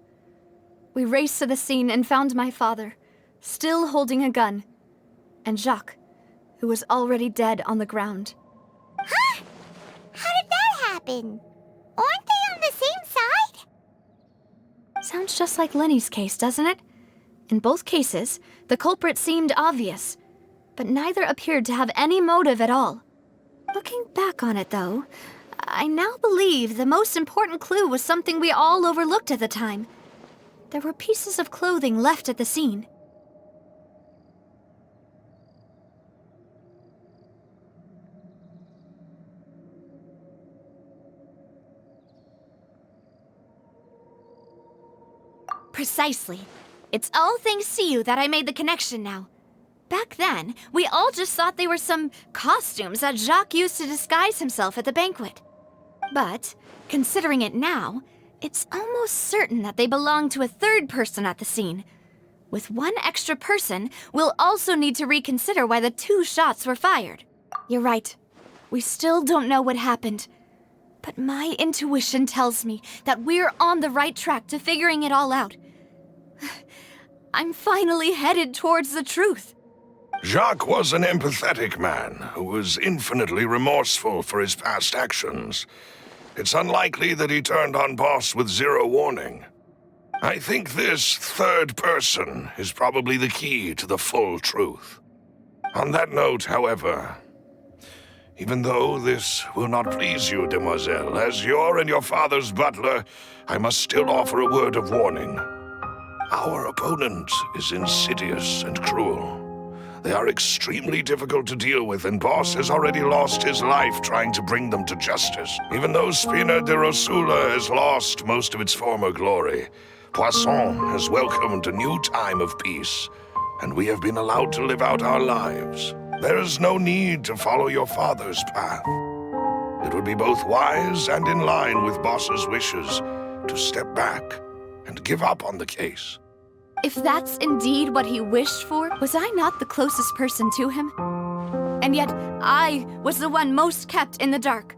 We raced to the scene and found my father, still holding a gun, and Jacques, who was already dead on the ground. Huh? How did that happen? Aren't they on the same side? Sounds just like Lenny's case, doesn't it? In both cases, the culprit seemed obvious, but neither appeared to have any motive at all. Looking back on it, though, I now believe the most important clue was something we all overlooked at the time. There were pieces of clothing left at the scene. Precisely. It's all thanks to you that I made the connection now. Back then, we all just thought they were some costumes that Jacques used to disguise himself at the banquet. But, considering it now, it's almost certain that they belong to a third person at the scene. With one extra person, we'll also need to reconsider why the 2 shots were fired. You're right. We still don't know what happened. But my intuition tells me that we're on the right track to figuring it all out. I'm finally headed towards the truth. Jacques was an empathetic man who was infinitely remorseful for his past actions. It's unlikely that he turned on Boss with 0 warning. I think this third person is probably the key to the full truth. On that note, however, even though this will not please you, demoiselle, as your and your father's butler, I must still offer a word of warning. Our opponent is insidious and cruel. They are extremely difficult to deal with, and Boss has already lost his life trying to bring them to justice. Even though Spina de Rosula has lost most of its former glory, Poisson has welcomed a new time of peace, and we have been allowed to live out our lives. There is no need to follow your father's path. It would be both wise and in line with Boss's wishes to step back and give up on the case. If that's indeed what he wished for, was I not the closest person to him? And yet, I was the one most kept in the dark.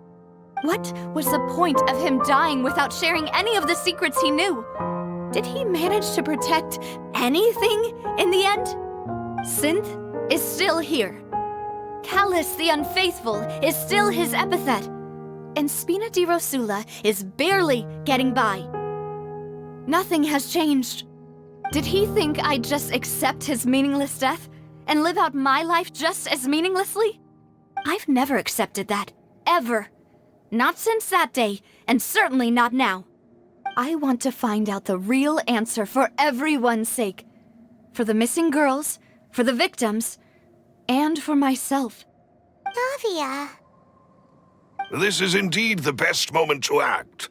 What was the point of him dying without sharing any of the secrets he knew? Did he manage to protect anything in the end? Synth is still here. Callus the Unfaithful is still his epithet. And Spina di Rosula is barely getting by. Nothing has changed. Did he think I'd just accept his meaningless death and live out my life just as meaninglessly? I've never accepted that, ever. Not since that day, and certainly not now. I want to find out the real answer for everyone's sake. For the missing girls, for the victims, and for myself. Navia. This is indeed the best moment to act.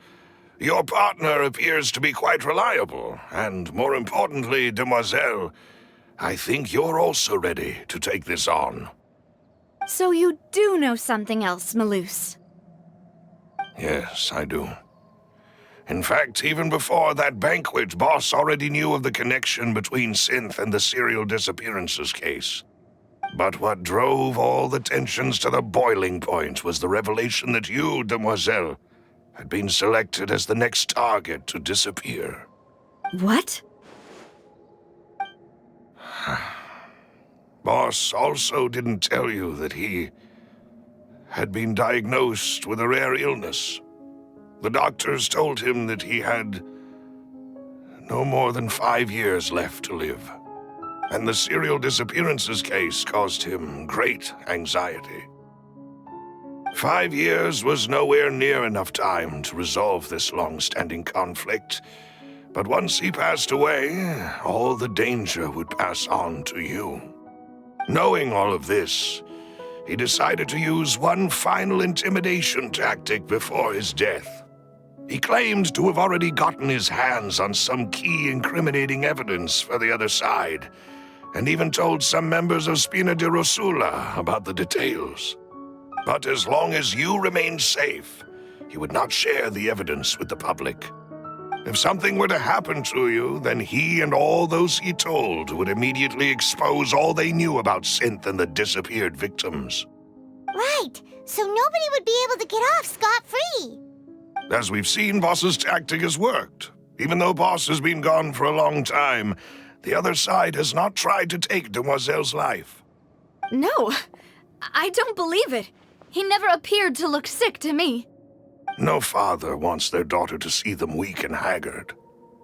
Your partner appears to be quite reliable, and more importantly, demoiselle, I think you're also ready to take this on. So you do know something else, Malus? Yes, I do. In fact, even before that banquet, Boss already knew of the connection between Synth and the serial disappearances case. But what drove all the tensions to the boiling point was the revelation that you, demoiselle, had been selected as the next target to disappear. What? Boss also didn't tell you that he had been diagnosed with a rare illness. The doctors told him that he had no more than 5 years left to live, and the serial disappearances case caused him great anxiety. 5 years was nowhere near enough time to resolve this long-standing conflict, but once he passed away, all the danger would pass on to you. Knowing all of this, he decided to use one final intimidation tactic before his death. He claimed to have already gotten his hands on some key incriminating evidence for the other side, and even told some members of Spina di Rosula about the details. But as long as you remained safe, he would not share the evidence with the public. If something were to happen to you, then he and all those he told would immediately expose all they knew about Synth and the disappeared victims. Right, so nobody would be able to get off scot-free. As we've seen, Boss's tactic has worked. Even though Boss has been gone for a long time, the other side has not tried to take Demoiselle's life. No, I don't believe it. He never appeared to look sick to me. No father wants their daughter to see them weak and haggard,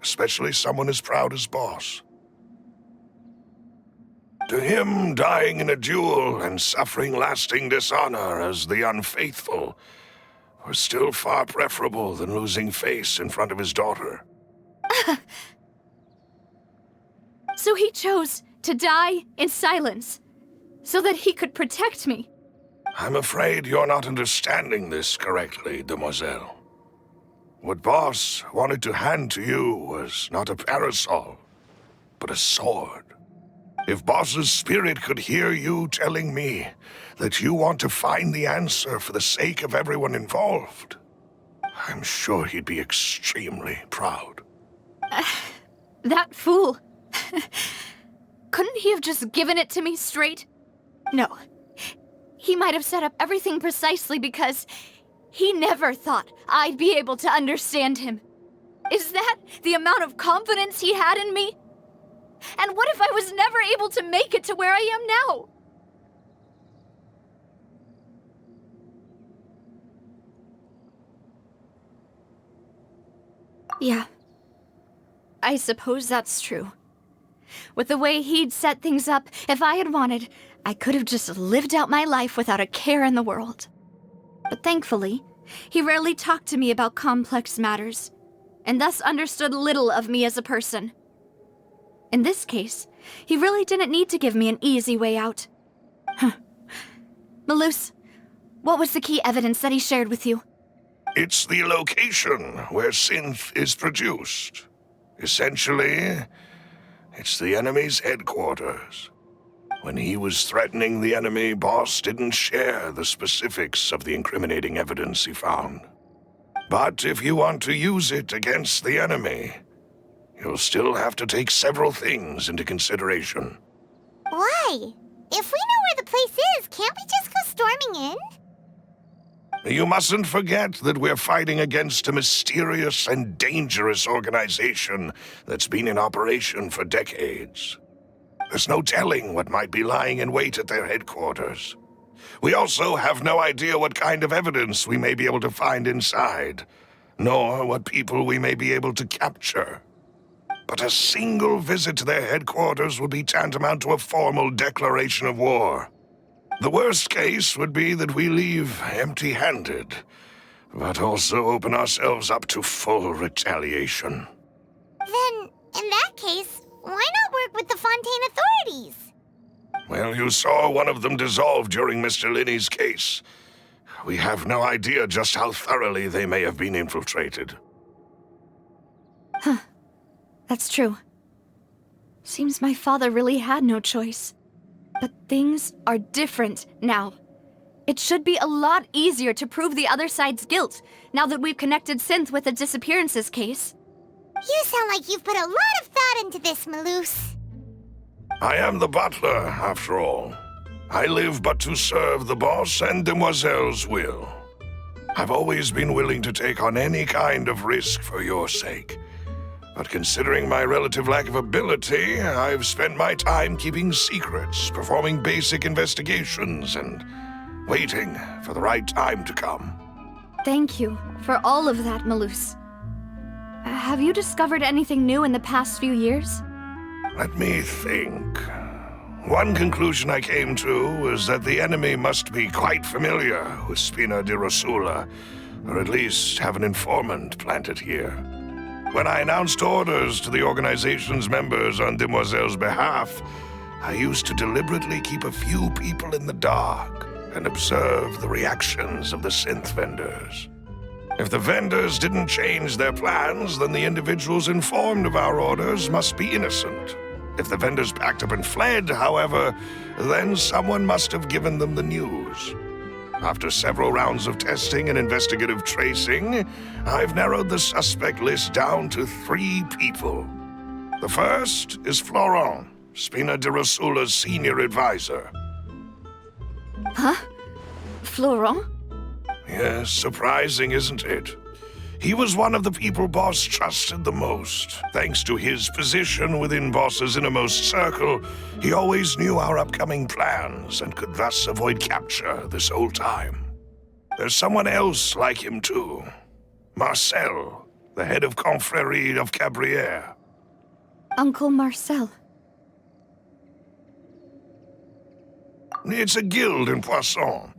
especially someone as proud as Boss. To him, dying in a duel and suffering lasting dishonor as the unfaithful was still far preferable than losing face in front of his daughter. So he chose to die in silence, so that he could protect me. I'm afraid you're not understanding this correctly, Demoiselle. What Boss wanted to hand to you was not a parasol, but a sword. If Boss's spirit could hear you telling me that you want to find the answer for the sake of everyone involved, I'm sure he'd be extremely proud. That fool. Couldn't he have just given it to me straight? No. He might have set up everything precisely because he never thought I'd be able to understand him. Is that the amount of confidence he had in me? And what if I was never able to make it to where I am now? Yeah. I suppose that's true. With the way he'd set things up, if I had wanted, I could have just lived out my life without a care in the world. But thankfully, he rarely talked to me about complex matters, and thus understood little of me as a person. In this case, he really didn't need to give me an easy way out. Malus, what was the key evidence that he shared with you? It's the location where Synth is produced. Essentially, it's the enemy's headquarters. When he was threatening the enemy, Boss didn't share the specifics of the incriminating evidence he found. But if you want to use it against the enemy, you'll still have to take several things into consideration. Why? If we know where the place is, can't we just go storming in? You mustn't forget that we're fighting against a mysterious and dangerous organization that's been in operation for decades. There's no telling what might be lying in wait at their headquarters. We also have no idea what kind of evidence we may be able to find inside, nor what people we may be able to capture. But a single visit to their headquarters would be tantamount to a formal declaration of war. The worst case would be that we leave empty-handed, but also open ourselves up to full retaliation. Then, in that case, why not work with the Fontaine authorities? Well, you saw one of them dissolve during Mr. Linney's case. We have no idea just how thoroughly they may have been infiltrated. That's true. Seems my father really had no choice. But things are different now. It should be a lot easier to prove the other side's guilt, now that we've connected Synth with the disappearances case. You sound like you've put a lot of thought into this, Malus. I am the butler, after all. I live but to serve the boss and Demoiselle's will. I've always been willing to take on any kind of risk for your sake. But considering my relative lack of ability, I've spent my time keeping secrets, performing basic investigations, and waiting for the right time to come. Thank you for all of that, Malus. Have you discovered anything new in the past few years? Let me think. One conclusion I came to was that the enemy must be quite familiar with Spina di Rosula, or at least have an informant planted here. When I announced orders to the organization's members on Demoiselle's behalf, I used to deliberately keep a few people in the dark and observe the reactions of the synth vendors. If the vendors didn't change their plans, then the individuals informed of our orders must be innocent. If the vendors packed up and fled, however, then someone must have given them the news. After several rounds of testing and investigative tracing, I've narrowed the suspect list down to 3 people. The first is Florent, Spina di Rosula's senior advisor. Huh? Florent? Yes, surprising, isn't it? He was one of the people Boss trusted the most. Thanks to his position within Boss's innermost circle, he always knew our upcoming plans and could thus avoid capture this whole time. There's someone else like him too. Marcel, the head of Confrérie of Cabrières. Uncle Marcel. It's a guild in Poisson.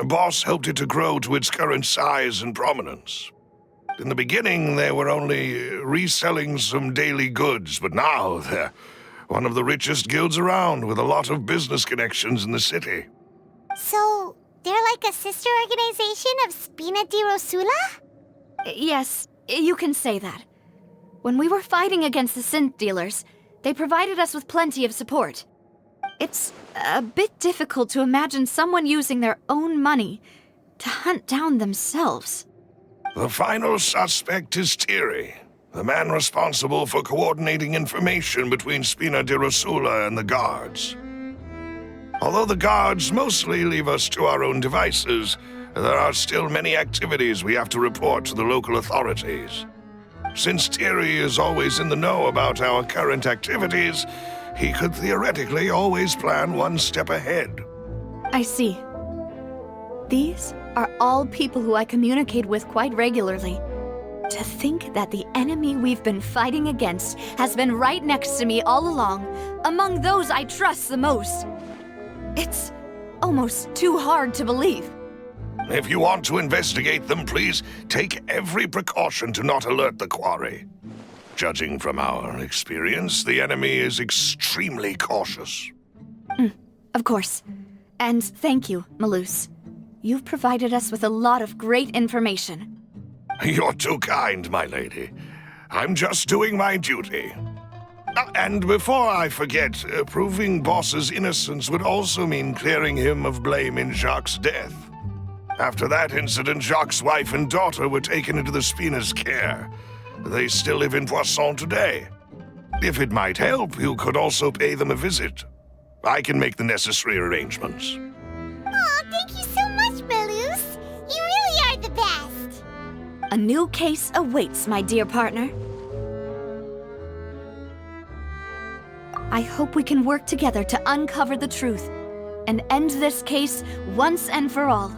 Boss helped it to grow to its current size and prominence. In the beginning, they were only reselling some daily goods, but now they're one of the richest guilds around with a lot of business connections in the city. So, they're like a sister organization of Spina di Rosula? Yes, you can say that. When we were fighting against the synth dealers, they provided us with plenty of support. It's a bit difficult to imagine someone using their own money to hunt down themselves. The final suspect is Thierry, the man responsible for coordinating information between Spina di Rosula and the guards. Although the guards mostly leave us to our own devices, there are still many activities we have to report to the local authorities. Since Thierry is always in the know about our current activities, he could theoretically always plan one step ahead. I see. These are all people who I communicate with quite regularly. To think that the enemy we've been fighting against has been right next to me all along, among those I trust the most. It's almost too hard to believe. If you want to investigate them, please take every precaution to not alert the quarry. Judging from our experience, the enemy is extremely cautious. Of course. And thank you, Malus. You've provided us with a lot of great information. You're too kind, my lady. I'm just doing my duty. And before I forget, proving Boss's innocence would also mean clearing him of blame in Jacques' death. After that incident, Jacques' wife and daughter were taken into the Spina's care. They still live in Poisson today. If it might help, you could also pay them a visit. I can make the necessary arrangements. Aw, thank you so much, Malus. You really are the best. A new case awaits, my dear partner. I hope we can work together to uncover the truth and end this case once and for all.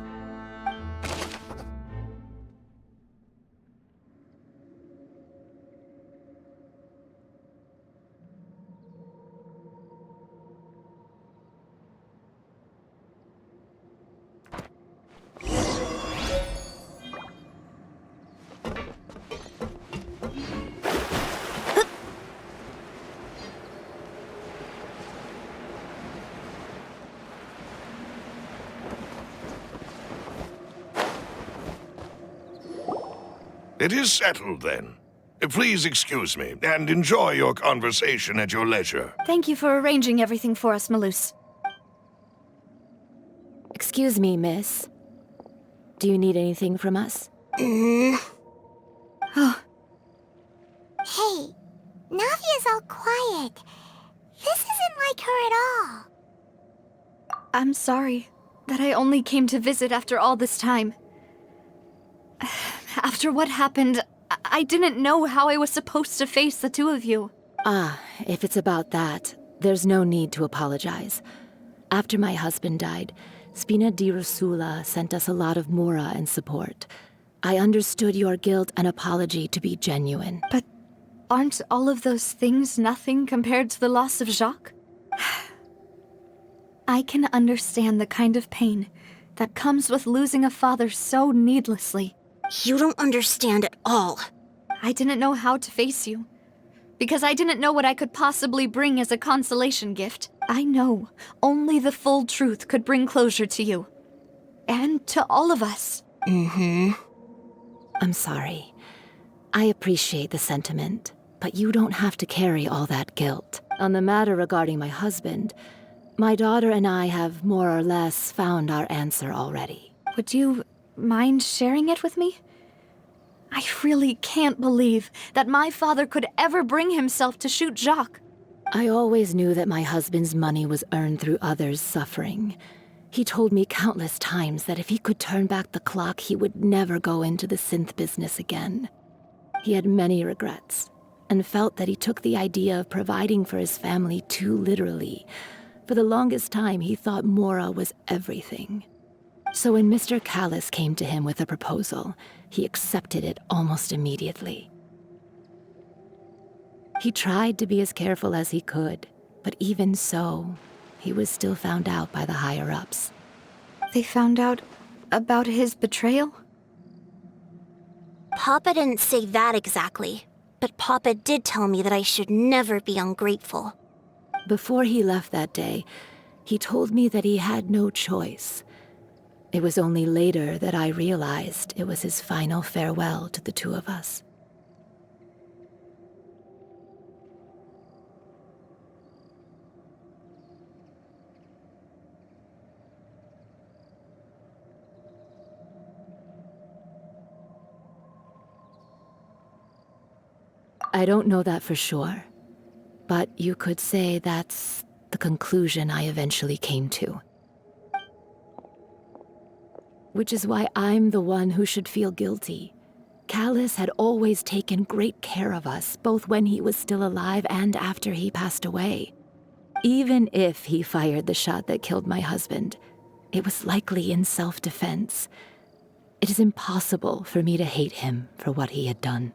It is settled, then. Please excuse me, and enjoy your conversation at your leisure. Thank you for arranging everything for us, Malus. Excuse me, miss. Do you need anything from us? Oh, Hey, Navia's all quiet. This isn't like her at all. I'm sorry that I only came to visit after all this time. After what happened, I didn't know how I was supposed to face the two of you. Ah, if it's about that, there's no need to apologize. After my husband died, Spina di Rosula sent us a lot of mora and support. I understood your guilt and apology to be genuine. But aren't all of those things nothing compared to the loss of Jacques? I can understand the kind of pain that comes with losing a father so needlessly. You don't understand at all. I didn't know how to face you, because I didn't know what I could possibly bring as a consolation gift. I know only the full truth could bring closure to you. And to all of us. I'm sorry. I appreciate the sentiment, but you don't have to carry all that guilt. On the matter regarding my husband, my daughter and I have more or less found our answer already. Would you mind sharing it with me? I really can't believe that my father could ever bring himself to shoot Jacques. I always knew that my husband's money was earned through others' suffering. He told me countless times that if he could turn back the clock, he would never go into the synth business again. He had many regrets, and felt that he took the idea of providing for his family too literally. For the longest time, he thought Mora was everything. So when Mr. Callis came to him with a proposal, he accepted it almost immediately. He tried to be as careful as he could, but even so, he was still found out by the higher-ups. They found out about his betrayal? Papa didn't say that exactly, but Papa did tell me that I should never be ungrateful. Before he left that day, he told me that he had no choice. It was only later that I realized it was his final farewell to the two of us. I don't know that for sure, but you could say that's the conclusion I eventually came to. Which is why I'm the one who should feel guilty. Callis had always taken great care of us, both when he was still alive and after he passed away. Even if he fired the shot that killed my husband, it was likely in self-defense. It is impossible for me to hate him for what he had done.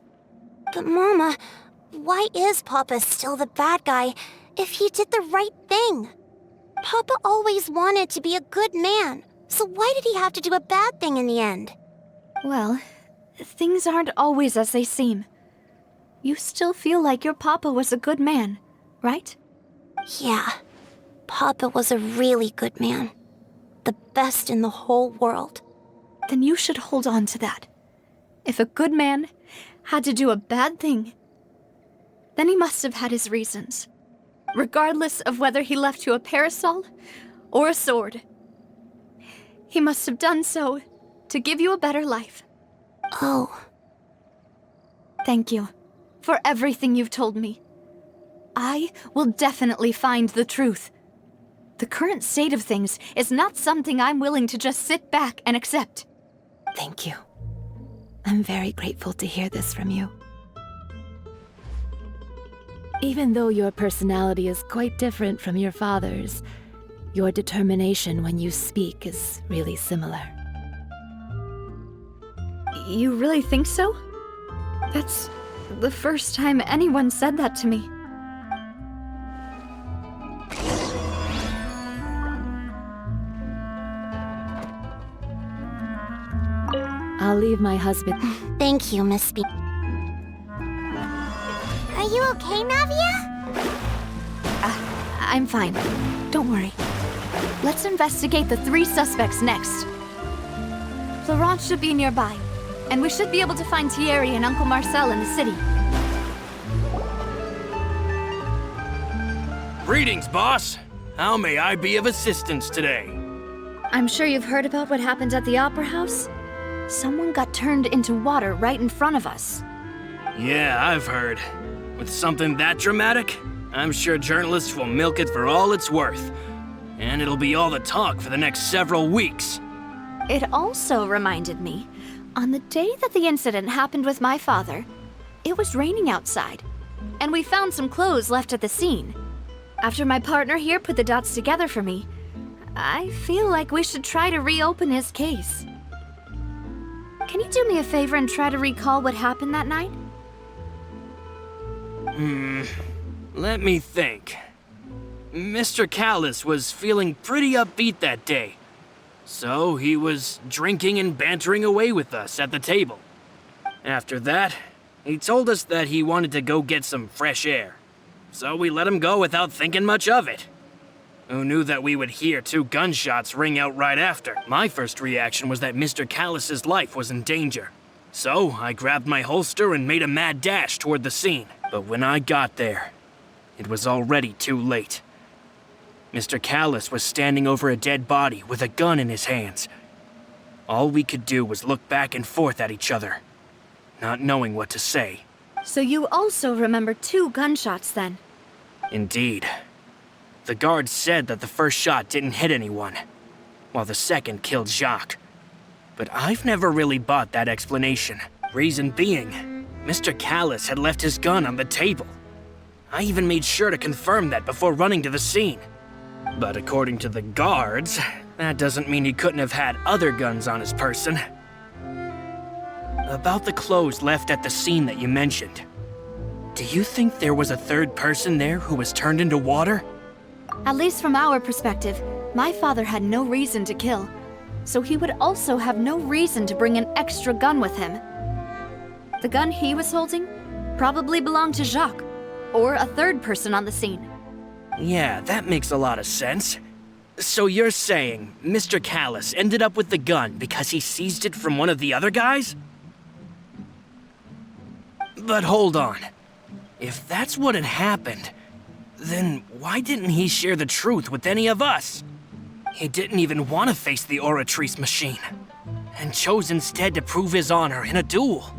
But Mama, why is Papa still the bad guy if he did the right thing? Papa always wanted to be a good man, so why did he have to do a bad thing in the end? Well, things aren't always as they seem. You still feel like your papa was a good man, right? Yeah, Papa was a really good man. The best in the whole world. Then you should hold on to that. If a good man had to do a bad thing, then he must have had his reasons. Regardless of whether he left you a parasol or a sword. He must have done so to give you a better life. Oh. Thank you for everything you've told me. I will definitely find the truth. The current state of things is not something I'm willing to just sit back and accept. Thank you. I'm very grateful to hear this from you. Even though your personality is quite different from your father's, your determination when you speak is really similar. You really think so? That's the first time anyone said that to me. I'll leave my husband. Thank you, Miss B. Are you okay, Navia? I'm fine. Don't worry. Let's investigate the 3 suspects next. Florence should be nearby, and we should be able to find Thierry and Uncle Marcel in the city. Greetings, boss. How may I be of assistance today? I'm sure you've heard about what happened at the Opera House. Someone got turned into water right in front of us. Yeah, I've heard. With something that dramatic, I'm sure journalists will milk it for all it's worth. And it'll be all the talk for the next several weeks. It also reminded me, on the day that the incident happened with my father, it was raining outside, and we found some clothes left at the scene. After my partner here put the dots together for me, I feel like we should try to reopen his case. Can you do me a favor and try to recall what happened that night? Let me think. Mr. Callis was feeling pretty upbeat that day. So he was drinking and bantering away with us at the table. After that, he told us that he wanted to go get some fresh air. So we let him go without thinking much of it. Who knew that we would hear 2 gunshots ring out right after? My first reaction was that Mr. Callis's life was in danger. So I grabbed my holster and made a mad dash toward the scene. But when I got there, it was already too late. Mr. Callis was standing over a dead body with a gun in his hands. All we could do was look back and forth at each other, not knowing what to say. So you also remember 2 gunshots then? Indeed. The guard said that the first shot didn't hit anyone, while the second killed Jacques. But I've never really bought that explanation. Reason being, Mr. Callis had left his gun on the table. I even made sure to confirm that before running to the scene. But according to the guards, that doesn't mean he couldn't have had other guns on his person. About the clothes left at the scene that you mentioned, do you think there was a third person there who was turned into water? At least from our perspective, my father had no reason to kill, so he would also have no reason to bring an extra gun with him. The gun he was holding probably belonged to Jacques, or a third person on the scene. Yeah, that makes a lot of sense. So you're saying Mr. Callis ended up with the gun because he seized it from one of the other guys? But hold on. If that's what had happened, then why didn't he share the truth with any of us? He didn't even want to face the Oratrice machine, and chose instead to prove his honor in a duel.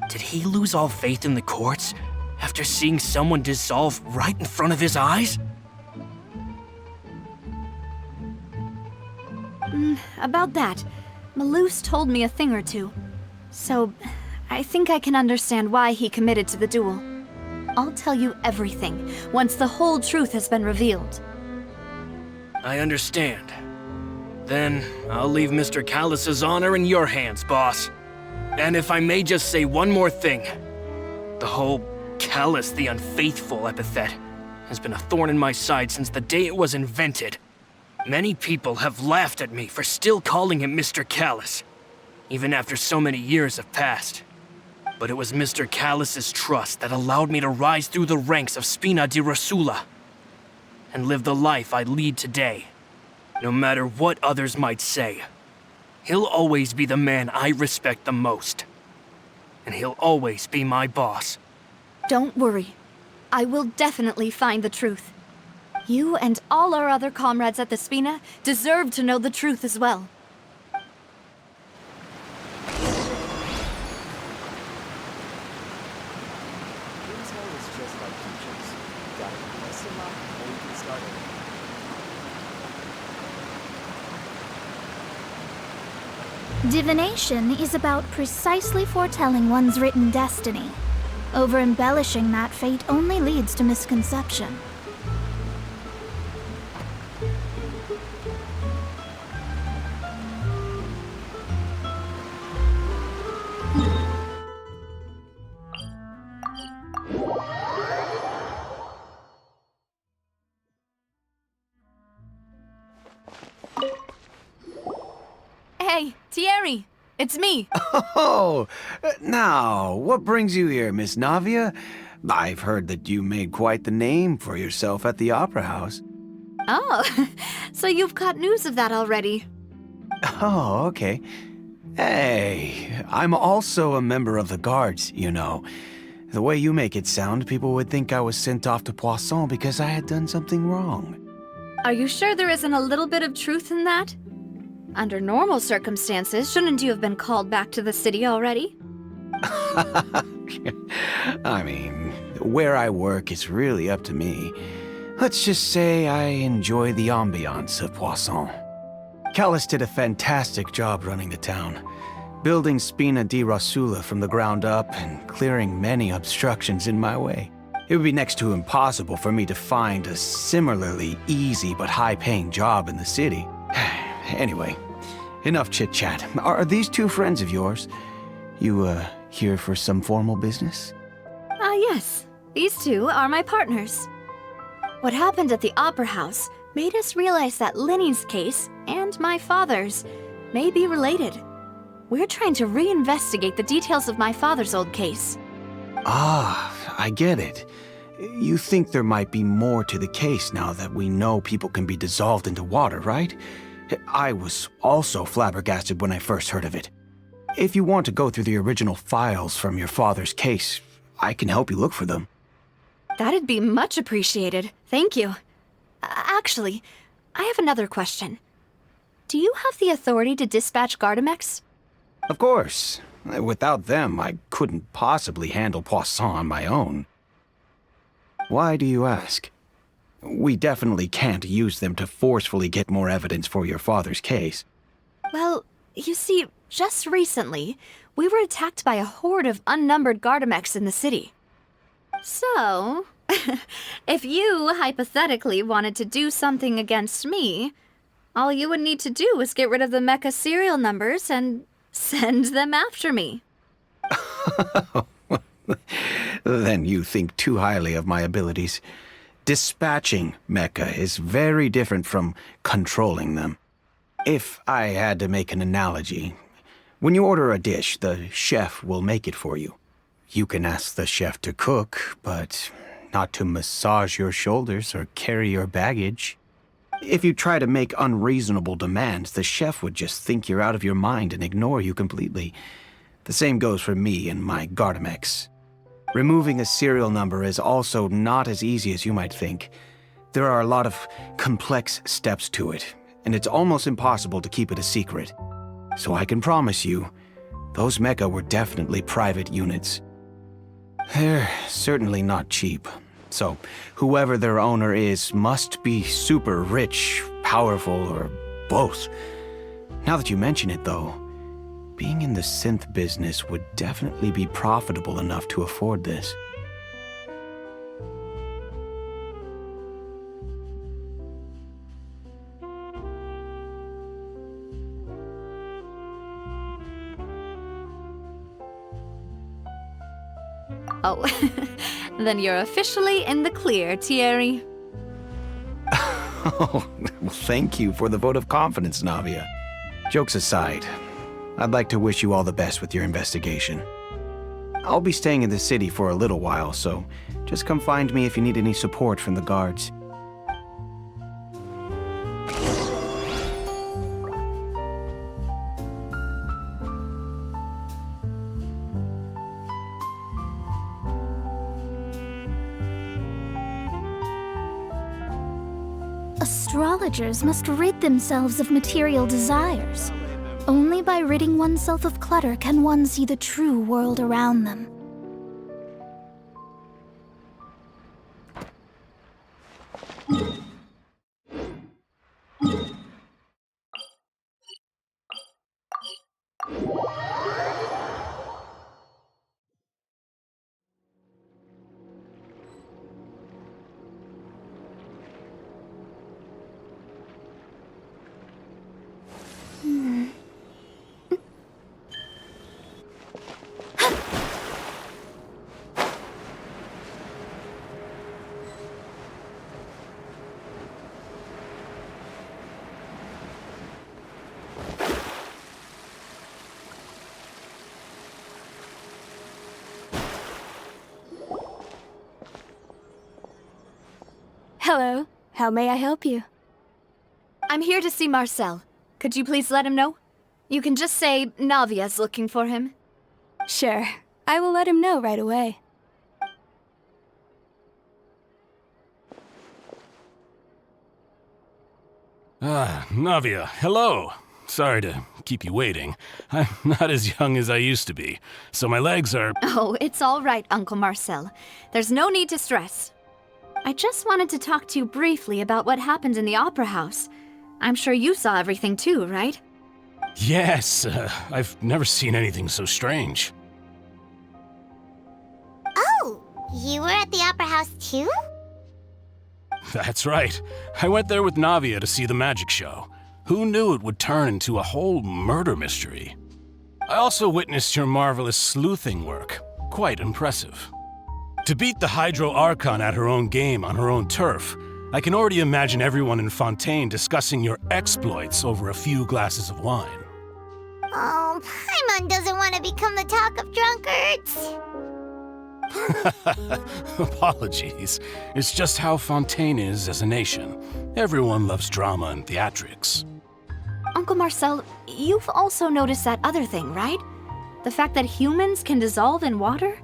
Did he lose all faith in the courts after seeing someone dissolve right in front of his eyes? About that, Malus told me a thing or two. So, I think I can understand why he committed to the duel. I'll tell you everything, once the whole truth has been revealed. I understand. Then, I'll leave Mr. Callis's honor in your hands, boss. And if I may just say one more thing. The whole Callis the Unfaithful epithet has been a thorn in my side since the day it was invented. Many people have laughed at me for still calling him Mr. Callis, even after so many years have passed. But it was Mr. Callis's trust that allowed me to rise through the ranks of Spina di Rosula and live the life I lead today. No matter what others might say, he'll always be the man I respect the most. And he'll always be my boss. Don't worry. I will definitely find the truth. You and all our other comrades at the Spina deserve to know the truth as well. Divination is about precisely foretelling one's written destiny. Over-embellishing that fate only leads to misconception. Hey, Thierry! It's me! Oh, now, what brings you here, Miss Navia? I've heard that you made quite the name for yourself at the Opera House. Oh, so you've caught news of that already. Oh, okay. Hey, I'm also a member of the Guards, you know. The way you make it sound, people would think I was sent off to Poisson because I had done something wrong. Are you sure there isn't a little bit of truth in that? Under normal circumstances, shouldn't you have been called back to the city already? I mean, where I work is really up to me. Let's just say I enjoy the ambiance of Poisson. Callis did a fantastic job running the town, building Spina di Rosula from the ground up and clearing many obstructions in my way. It would be next to impossible for me to find a similarly easy but high-paying job in the city. Anyway, enough chit-chat. Are these two friends of yours? You, here for some formal business? Yes. These two are my partners. What happened at the Opera House made us realize that Linny's case and my father's may be related. We're trying to reinvestigate the details of my father's old case. Ah, I get it. You think there might be more to the case now that we know people can be dissolved into water, right? I was also flabbergasted when I first heard of it. If you want to go through the original files from your father's case, I can help you look for them. That'd be much appreciated. Thank you. Actually, I have another question. Do you have the authority to dispatch Gardamex? Of course. Without them, I couldn't possibly handle Poisson on my own. Why do you ask? We definitely can't use them to forcefully get more evidence for your father's case. Well, you see, just recently, we were attacked by a horde of unnumbered Gardamex in the city. So, if you hypothetically wanted to do something against me, all you would need to do is get rid of the mecha serial numbers and send them after me. Then you think too highly of my abilities. Dispatching mecha is very different from controlling them. If I had to make an analogy, when you order a dish, the chef will make it for you. You can ask the chef to cook, but not to massage your shoulders or carry your baggage. If you try to make unreasonable demands, the chef would just think you're out of your mind and ignore you completely. The same goes for me and my Gardamex. Removing a serial number is also not as easy as you might think. There are a lot of complex steps to it, and it's almost impossible to keep it a secret. So I can promise you, those mecha were definitely private units. They're certainly not cheap. So, whoever their owner is must be super rich, powerful, or both. Now that you mention it, though, being in the synth business would definitely be profitable enough to afford this. Oh, then you're officially in the clear, Thierry. Oh, well, thank you for the vote of confidence, Navia. Jokes aside, I'd like to wish you all the best with your investigation. I'll be staying in the city for a little while, so just come find me if you need any support from the guards. Astrologers must rid themselves of material desires. Only by ridding oneself of clutter can one see the true world around them. Hello. How may I help you? I'm here to see Marcel. Could you please let him know? You can just say Navia's looking for him. Sure. I will let him know right away. Navia, hello. Sorry to keep you waiting. I'm not as young as I used to be, so my legs are... Oh, it's all right, Uncle Marcel. There's no need to stress. I just wanted to talk to you briefly about what happened in the Opera House. I'm sure you saw everything too, right? Yes, I've never seen anything so strange. Oh, you were at the Opera House too? That's right. I went there with Navia to see the magic show. Who knew it would turn into a whole murder mystery? I also witnessed your marvelous sleuthing work. Quite impressive. To beat the Hydro Archon at her own game on her own turf, I can already imagine everyone in Fontaine discussing your exploits over a few glasses of wine. Oh, Paimon doesn't want to become the talk of drunkards. Apologies. It's just how Fontaine is as a nation. Everyone loves drama and theatrics. Uncle Marcel, you've also noticed that other thing, right? The fact that humans can dissolve in water?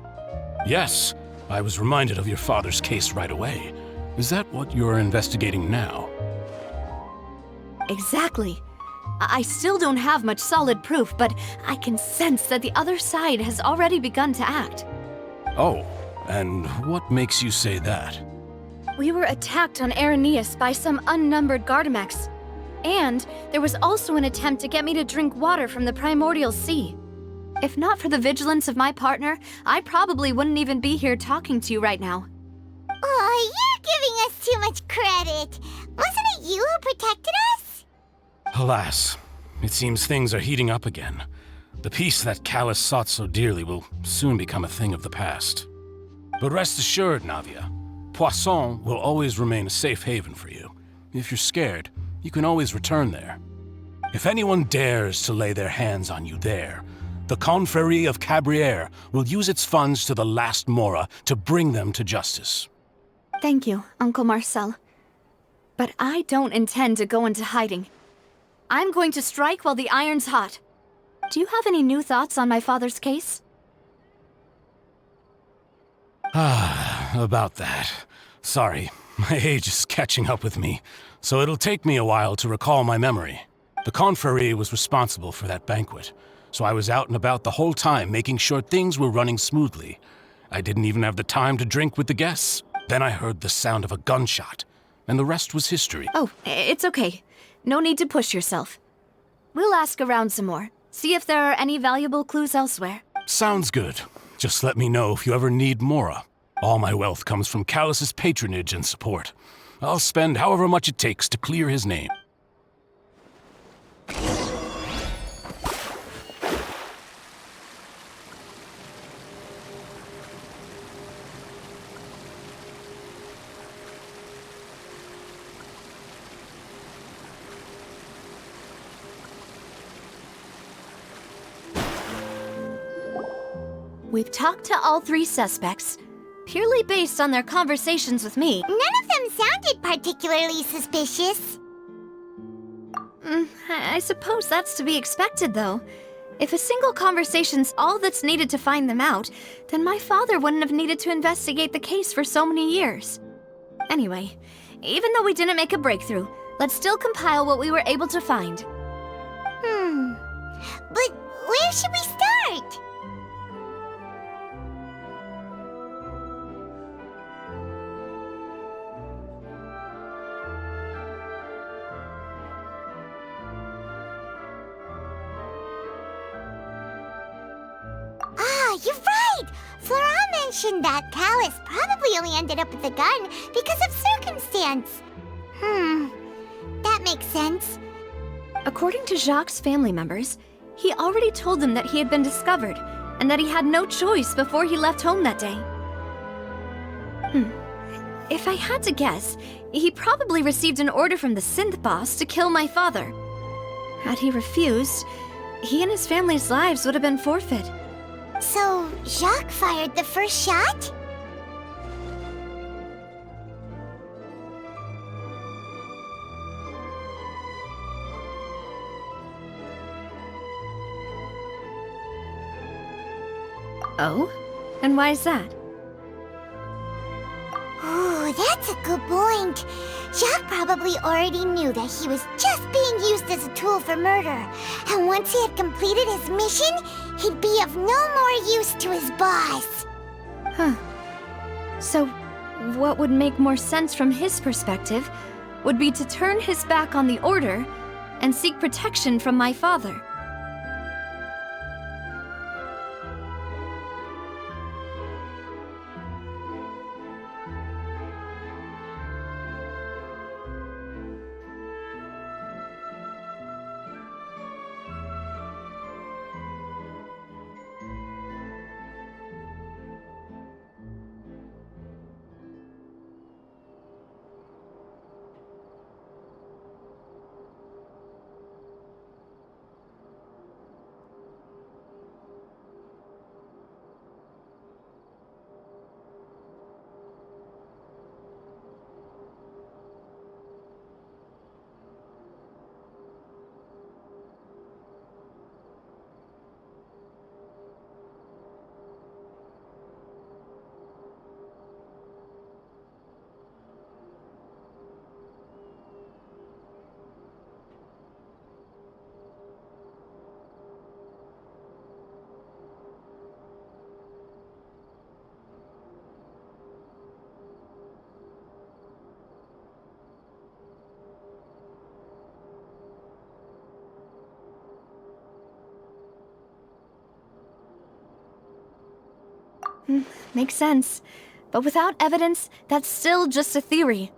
Yes, I was reminded of your father's case right away. Is that what you're investigating now? Exactly. I still don't have much solid proof, but I can sense that the other side has already begun to act. Oh, and what makes you say that? We were attacked on Araneus by some unnumbered Gardamex. And there was also an attempt to get me to drink water from the primordial sea. If not for the vigilance of my partner, I probably wouldn't even be here talking to you right now. Oh, you're giving us too much credit. Wasn't it you who protected us? Alas, it seems things are heating up again. The peace that Callus sought so dearly will soon become a thing of the past. But rest assured, Navia, Poisson will always remain a safe haven for you. If you're scared, you can always return there. If anyone dares to lay their hands on you there, the Confrérie of Cabrières will use its funds to the last Mora to bring them to justice. Thank you, Uncle Marcel. But I don't intend to go into hiding. I'm going to strike while the iron's hot. Do you have any new thoughts on my father's case? About that. Sorry, my age is catching up with me, so it'll take me a while to recall my memory. The Confrérie was responsible for that banquet, so I was out and about the whole time making sure things were running smoothly. I didn't even have the time to drink with the guests. Then I heard the sound of a gunshot, and the rest was history. Oh, it's okay. No need to push yourself. We'll ask around some more, see if there are any valuable clues elsewhere. Sounds good. Just let me know if you ever need Mora. All my wealth comes from Callus's patronage and support. I'll spend however much it takes to clear his name. We've talked to all three suspects, purely based on their conversations with me. None of them sounded particularly suspicious. I suppose that's to be expected, though. If a single conversation's all that's needed to find them out, then my father wouldn't have needed to investigate the case for so many years. Anyway, even though we didn't make a breakthrough, let's still compile what we were able to find. But where should we start? You're right! Flora mentioned that Callus probably only ended up with the gun because of circumstance. That makes sense. According to Jacques' family members, he already told them that he had been discovered, and that he had no choice before he left home that day. If I had to guess, he probably received an order from the synth boss to kill my father. Had he refused, he and his family's lives would have been forfeit. So, Jacques fired the first shot? Oh? And why is that? Ooh, that's a good point. Jacques probably already knew that he was just being used as a tool for murder. And once he had completed his mission, he'd be of no more use to his boss. So, what would make more sense from his perspective would be to turn his back on the Order and seek protection from my father. Makes sense. But without evidence, that's still just a theory.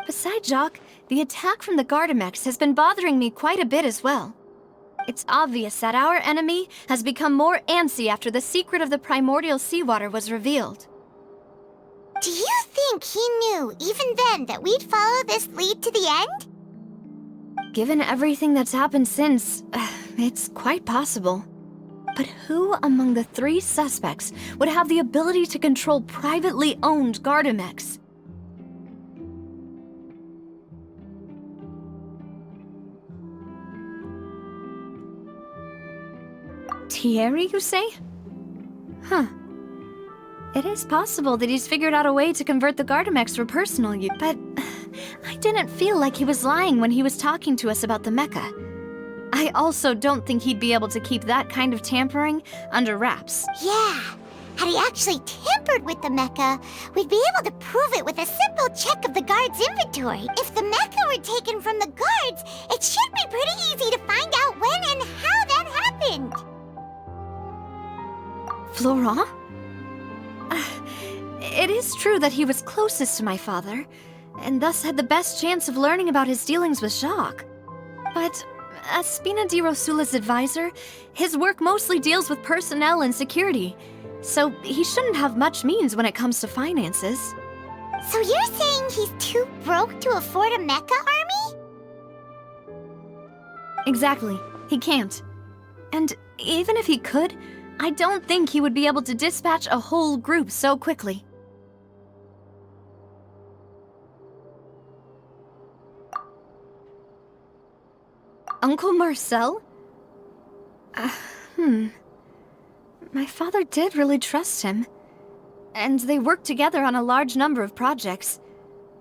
Besides Jacques, the attack from the Gardamex has been bothering me quite a bit as well. It's obvious that our enemy has become more antsy after the secret of the primordial seawater was revealed. Do you think he knew, even then, that we'd follow this lead to the end? Given everything that's happened since, it's quite possible. But who among the 3 suspects would have the ability to control privately owned Gardamex? Thierry, you say? Huh. It is possible that he's figured out a way to convert the Gardamex for personal use, but I didn't feel like he was lying when he was talking to us about the mecha. I also don't think he'd be able to keep that kind of tampering under wraps. Yeah. Had he actually tampered with the mecha, we'd be able to prove it with a simple check of the guard's inventory. If the mecha were taken from the guards, it should be pretty easy to find out when and how that happened. Florent? It is true that he was closest to my father, and thus had the best chance of learning about his dealings with Jacques. But as Spina di Rosula's advisor, his work mostly deals with personnel and security, so he shouldn't have much means when it comes to finances. So you're saying he's too broke to afford a mecha army? Exactly. He can't. And even if he could, I don't think he would be able to dispatch a whole group so quickly. Uncle Marcel? My father did really trust him. And they worked together on a large number of projects.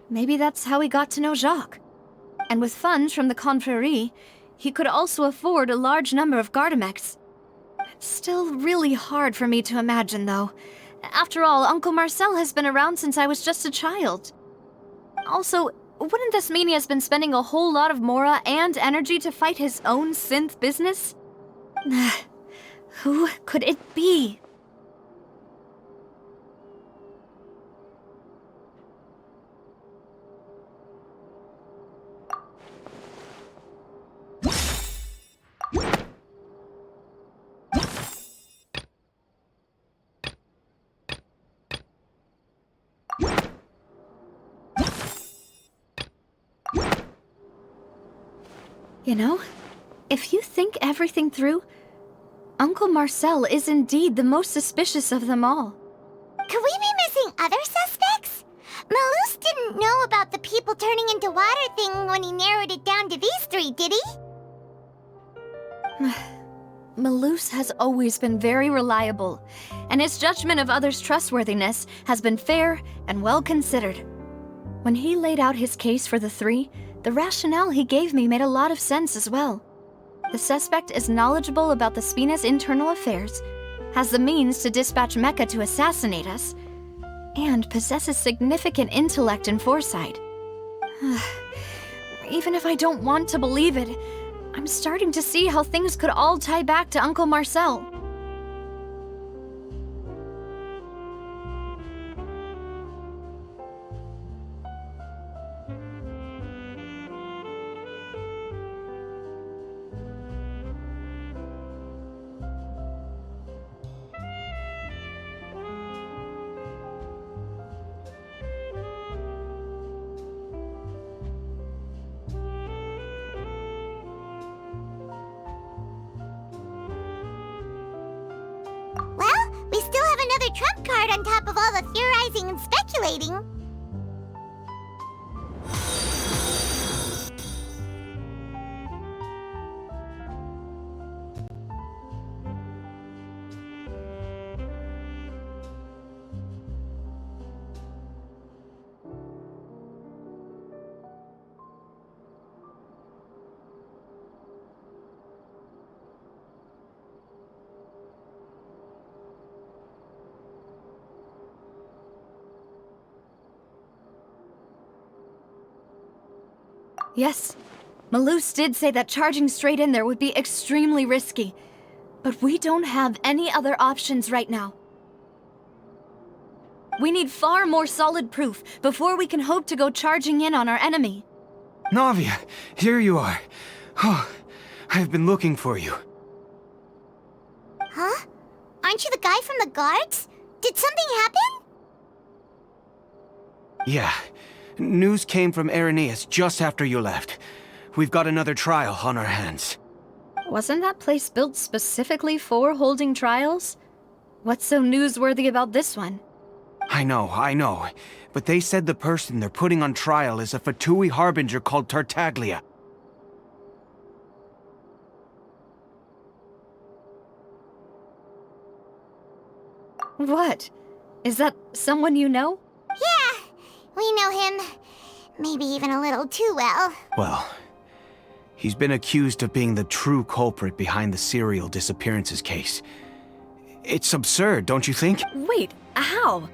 Maybe that's how he got to know Jacques. And with funds from the Confrérie, he could also afford a large number of Gardamex. It's still really hard for me to imagine, though. After all, Uncle Marcel has been around since I was just a child. Also, wouldn't this mean he has been spending a whole lot of mora and energy to fight his own synth business? Who could it be? You know, if you think everything through, Uncle Marcel is indeed the most suspicious of them all. Could we be missing other suspects? Malus didn't know about the people turning into water thing when he narrowed it down to these 3, did he? Malus has always been very reliable, and his judgment of others' trustworthiness has been fair and well considered. When he laid out his case for the 3, the rationale he gave me made a lot of sense as well. The suspect is knowledgeable about the Spina's internal affairs, has the means to dispatch Mecha to assassinate us, and possesses significant intellect and foresight. Even if I don't want to believe it, I'm starting to see how things could all tie back to Uncle Marcel. Trump card on top of all the theorizing and speculating. Yes, Malus did say that charging straight in there would be extremely risky. But we don't have any other options right now. We need far more solid proof before we can hope to go charging in on our enemy. Navia, here you are. Oh, I've been looking for you. Huh? Aren't you the guy from the guards? Did something happen? Yeah. News came from Irenaeus just after you left. We've got another trial on our hands. Wasn't that place built specifically for holding trials? What's so newsworthy about this one? I know. But they said the person they're putting on trial is a Fatui harbinger called Tartaglia. What? Is that someone you know? Yeah, we know him. Maybe even a little too well. Well, he's been accused of being the true culprit behind the serial disappearances case. It's absurd, don't you think? Wait, how?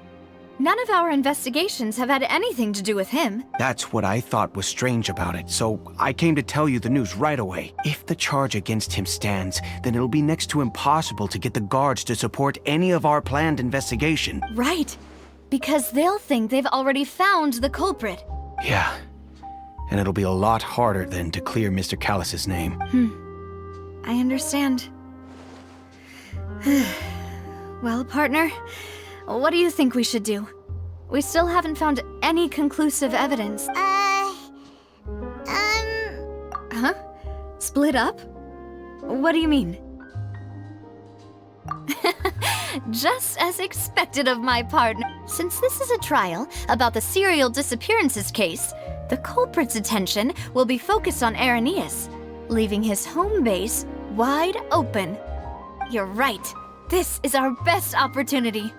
None of our investigations have had anything to do with him. That's what I thought was strange about it, so I came to tell you the news right away. If the charge against him stands, then it'll be next to impossible to get the guards to support any of our planned investigation. Right, because they'll think they've already found the culprit. Yeah, and it'll be a lot harder then to clear Mr. Callus's name. I understand. Well, partner, what do you think we should do? We still haven't found any conclusive evidence. Huh? Split up? What do you mean? Just as expected of my partner. Since this is a trial about the serial disappearances case, the culprit's attention will be focused on Irenaeus, leaving his home base wide open. You're right. This is our best opportunity.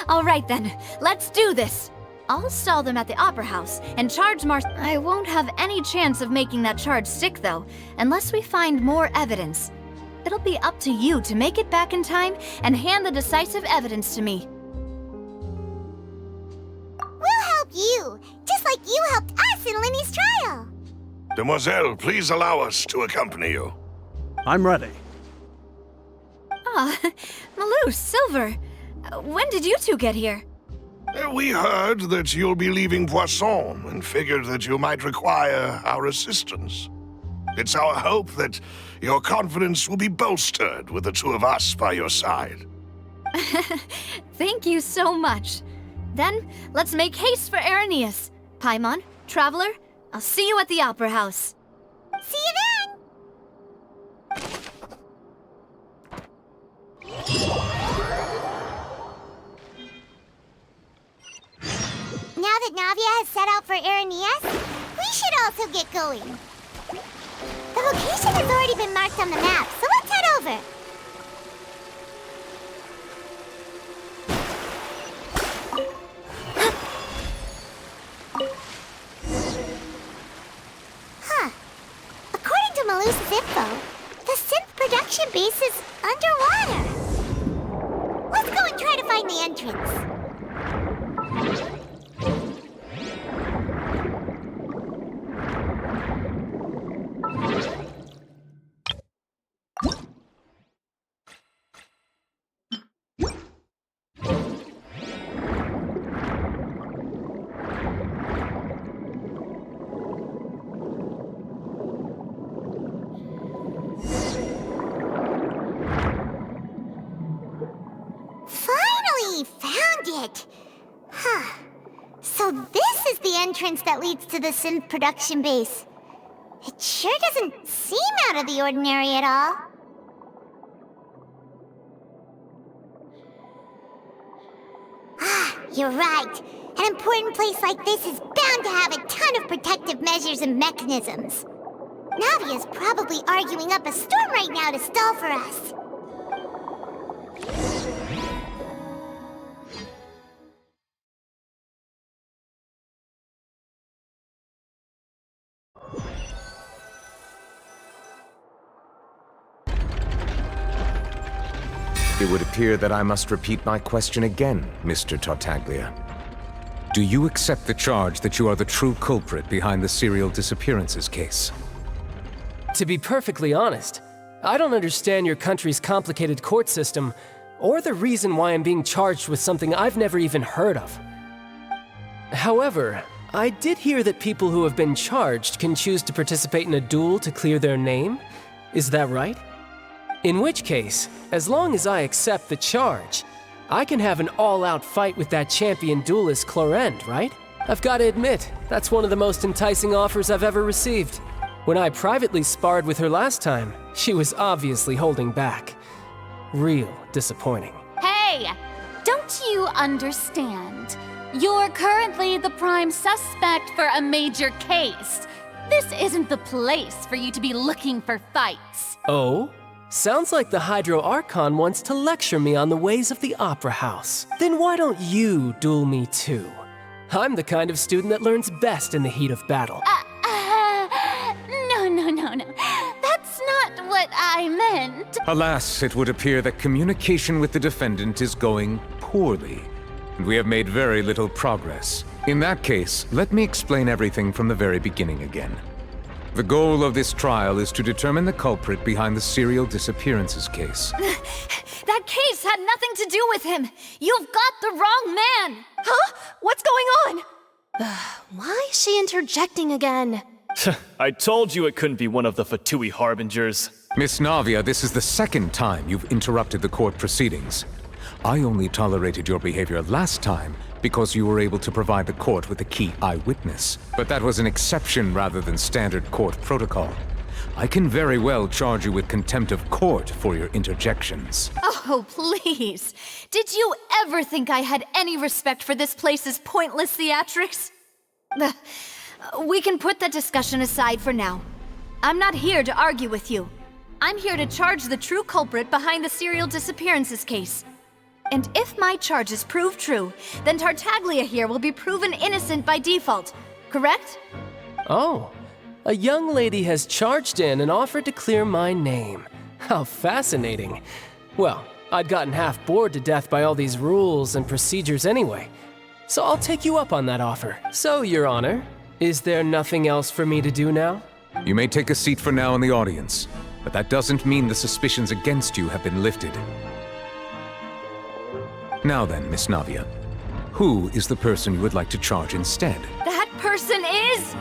All right then, let's do this. I'll stall them at the Opera House and charge I won't have any chance of making that charge stick though, unless we find more evidence. It'll be up to you to make it back in time and hand the decisive evidence to me. We'll help you, just like you helped us in Linny's trial. Demoiselle, please allow us to accompany you. I'm ready. Ah, Malou, Silver, when did you two get here? We heard that you'll be leaving Poisson and figured that you might require our assistance. It's our hope that your confidence will be bolstered with the two of us by your side. Thank you so much. Then, let's make haste for Irenaeus. Paimon, Traveler, I'll see you at the Opera House. See you then! Now that Navia has set out for Irenaeus, we should also get going. The location has already been marked on the map, so let's head over. Huh. According to Malou's info, the synth production base is underwater. Let's go and try to find the entrance. So this is the entrance that leads to the synth production base. It sure doesn't seem out of the ordinary at all. You're right. An important place like this is bound to have a ton of protective measures and mechanisms. Navia's probably arguing up a storm right now to stall for us. It would appear that I must repeat my question again, Mr. Tartaglia. Do you accept the charge that you are the true culprit behind the serial disappearances case? To be perfectly honest, I don't understand your country's complicated court system, or the reason why I'm being charged with something I've never even heard of. However, I did hear that people who have been charged can choose to participate in a duel to clear their name. Is that right? In which case, as long as I accept the charge, I can have an all-out fight with that champion duelist Clorend, right? I've got to admit, that's one of the most enticing offers I've ever received. When I privately sparred with her last time, she was obviously holding back. Real disappointing. Hey! Don't you understand? You're currently the prime suspect for a major case. This isn't the place for you to be looking for fights. Oh? Sounds like the Hydro Archon wants to lecture me on the ways of the Opera House. Then why don't you duel me too? I'm the kind of student that learns best in the heat of battle. No. That's not what I meant. Alas, it would appear that communication with the defendant is going poorly, and we have made very little progress. In that case, let me explain everything from the very beginning again. The goal of this trial is to determine the culprit behind the serial disappearances case. That case had nothing to do with him. You've got the wrong man. Huh? What's going on? Why is she interjecting again? I told you it couldn't be one of the Fatui harbingers. Miss Navia, this is the second time you've interrupted the court proceedings. I only tolerated your behavior last time because you were able to provide the court with a key eyewitness. But that was an exception rather than standard court protocol. I can very well charge you with contempt of court for your interjections. Oh, please. Did you ever think I had any respect for this place's pointless theatrics? We can put that discussion aside for now. I'm not here to argue with you. I'm here to charge the true culprit behind the serial disappearances case. And if my charges prove true, then Tartaglia here will be proven innocent by default, correct? Oh, a young lady has charged in and offered to clear my name. How fascinating. Well, I'd gotten half bored to death by all these rules and procedures anyway. So I'll take you up on that offer. So, Your Honor, is there nothing else for me to do now? You may take a seat for now in the audience, but that doesn't mean the suspicions against you have been lifted. Now then, Miss Navia, who is the person you would like to charge instead? That person is...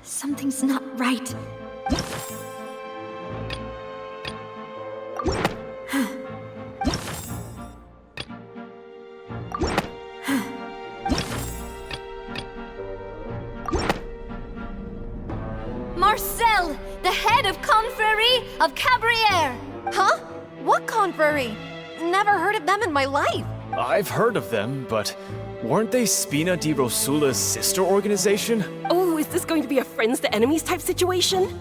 Something's not right. Marcel, the head of Confrérie of Cabrières! Huh? What confrérie? Never heard of them in my life. I've heard of them, but weren't they Spina di Rosula's sister organization? Oh, is this going to be a friends to enemies type situation?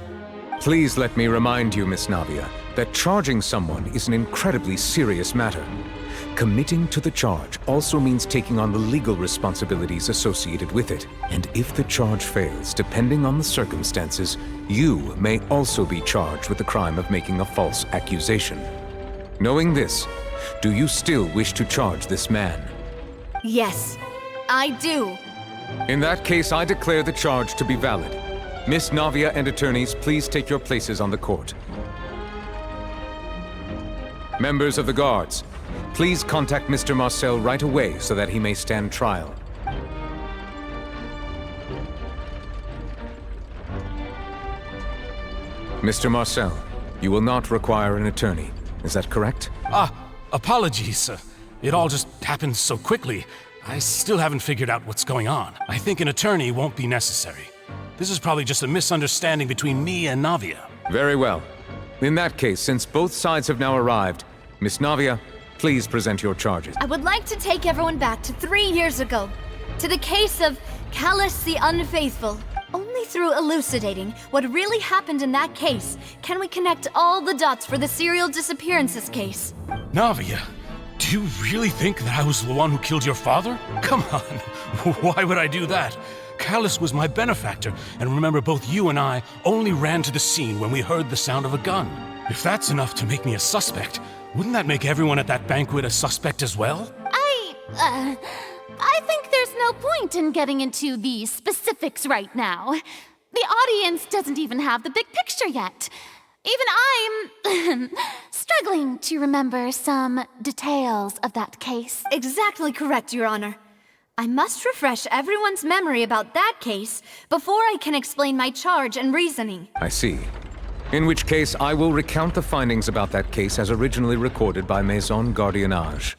Please let me remind you, Miss Navia, that charging someone is an incredibly serious matter. Committing to the charge also means taking on the legal responsibilities associated with it. And if the charge fails, depending on the circumstances, you may also be charged with the crime of making a false accusation. Knowing this, do you still wish to charge this man? Yes, I do. In that case, I declare the charge to be valid. Miss Navia and attorneys, please take your places on the court. Members of the guards, please contact Mr. Marcel right away so that he may stand trial. Mr. Marcel, you will not require an attorney. Is that correct? Apologies. It all just happened so quickly. I still haven't figured out what's going on. I think an attorney won't be necessary. This is probably just a misunderstanding between me and Navia. Very well. In that case, since both sides have now arrived, Miss Navia, please present your charges. I would like to take everyone back to 3 years ago, to the case of Callus the Unfaithful. Only through elucidating what really happened in that case can we connect all the dots for the serial disappearances case. Navia, do you really think that I was the one who killed your father? Come on, why would I do that? Callus was my benefactor, and remember both you and I only ran to the scene when we heard the sound of a gun. If that's enough to make me a suspect, wouldn't that make everyone at that banquet a suspect as well? I think there's no point in getting into the specifics right now. The audience doesn't even have the big picture yet. Even I'm struggling to remember some details of that case. Exactly correct, Your Honor. I must refresh everyone's memory about that case before I can explain my charge and reasoning. I see. In which case, I will recount the findings about that case as originally recorded by Maison Gardiennage.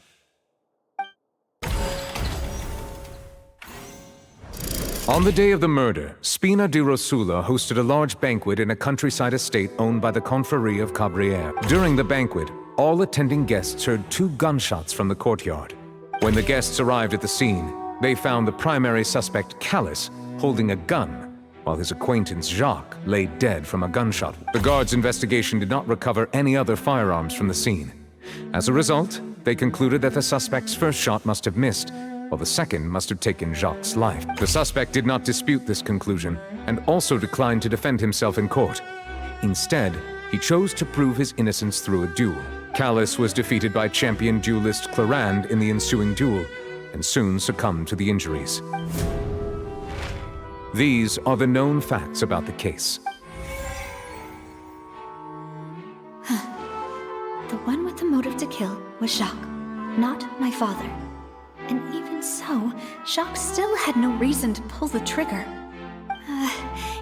On the day of the murder, Spina di Rosula hosted a large banquet in a countryside estate owned by the Confrérie of Cabrières. During the banquet, all attending guests heard 2 gunshots from the courtyard. When the guests arrived at the scene, they found the primary suspect, Callus, holding a gun, while his acquaintance, Jacques, lay dead from a gunshot. The guards' investigation did not recover any other firearms from the scene. As a result, they concluded that the suspect's first shot must have missed, while the second must have taken Jacques' life. The suspect did not dispute this conclusion, and also declined to defend himself in court. Instead, he chose to prove his innocence through a duel. Callus was defeated by champion duelist Clarande in the ensuing duel, and soon succumbed to the injuries. These are the known facts about the case. The one with the motive to kill was Jacques, not my father. And even so, Jacques still had no reason to pull the trigger.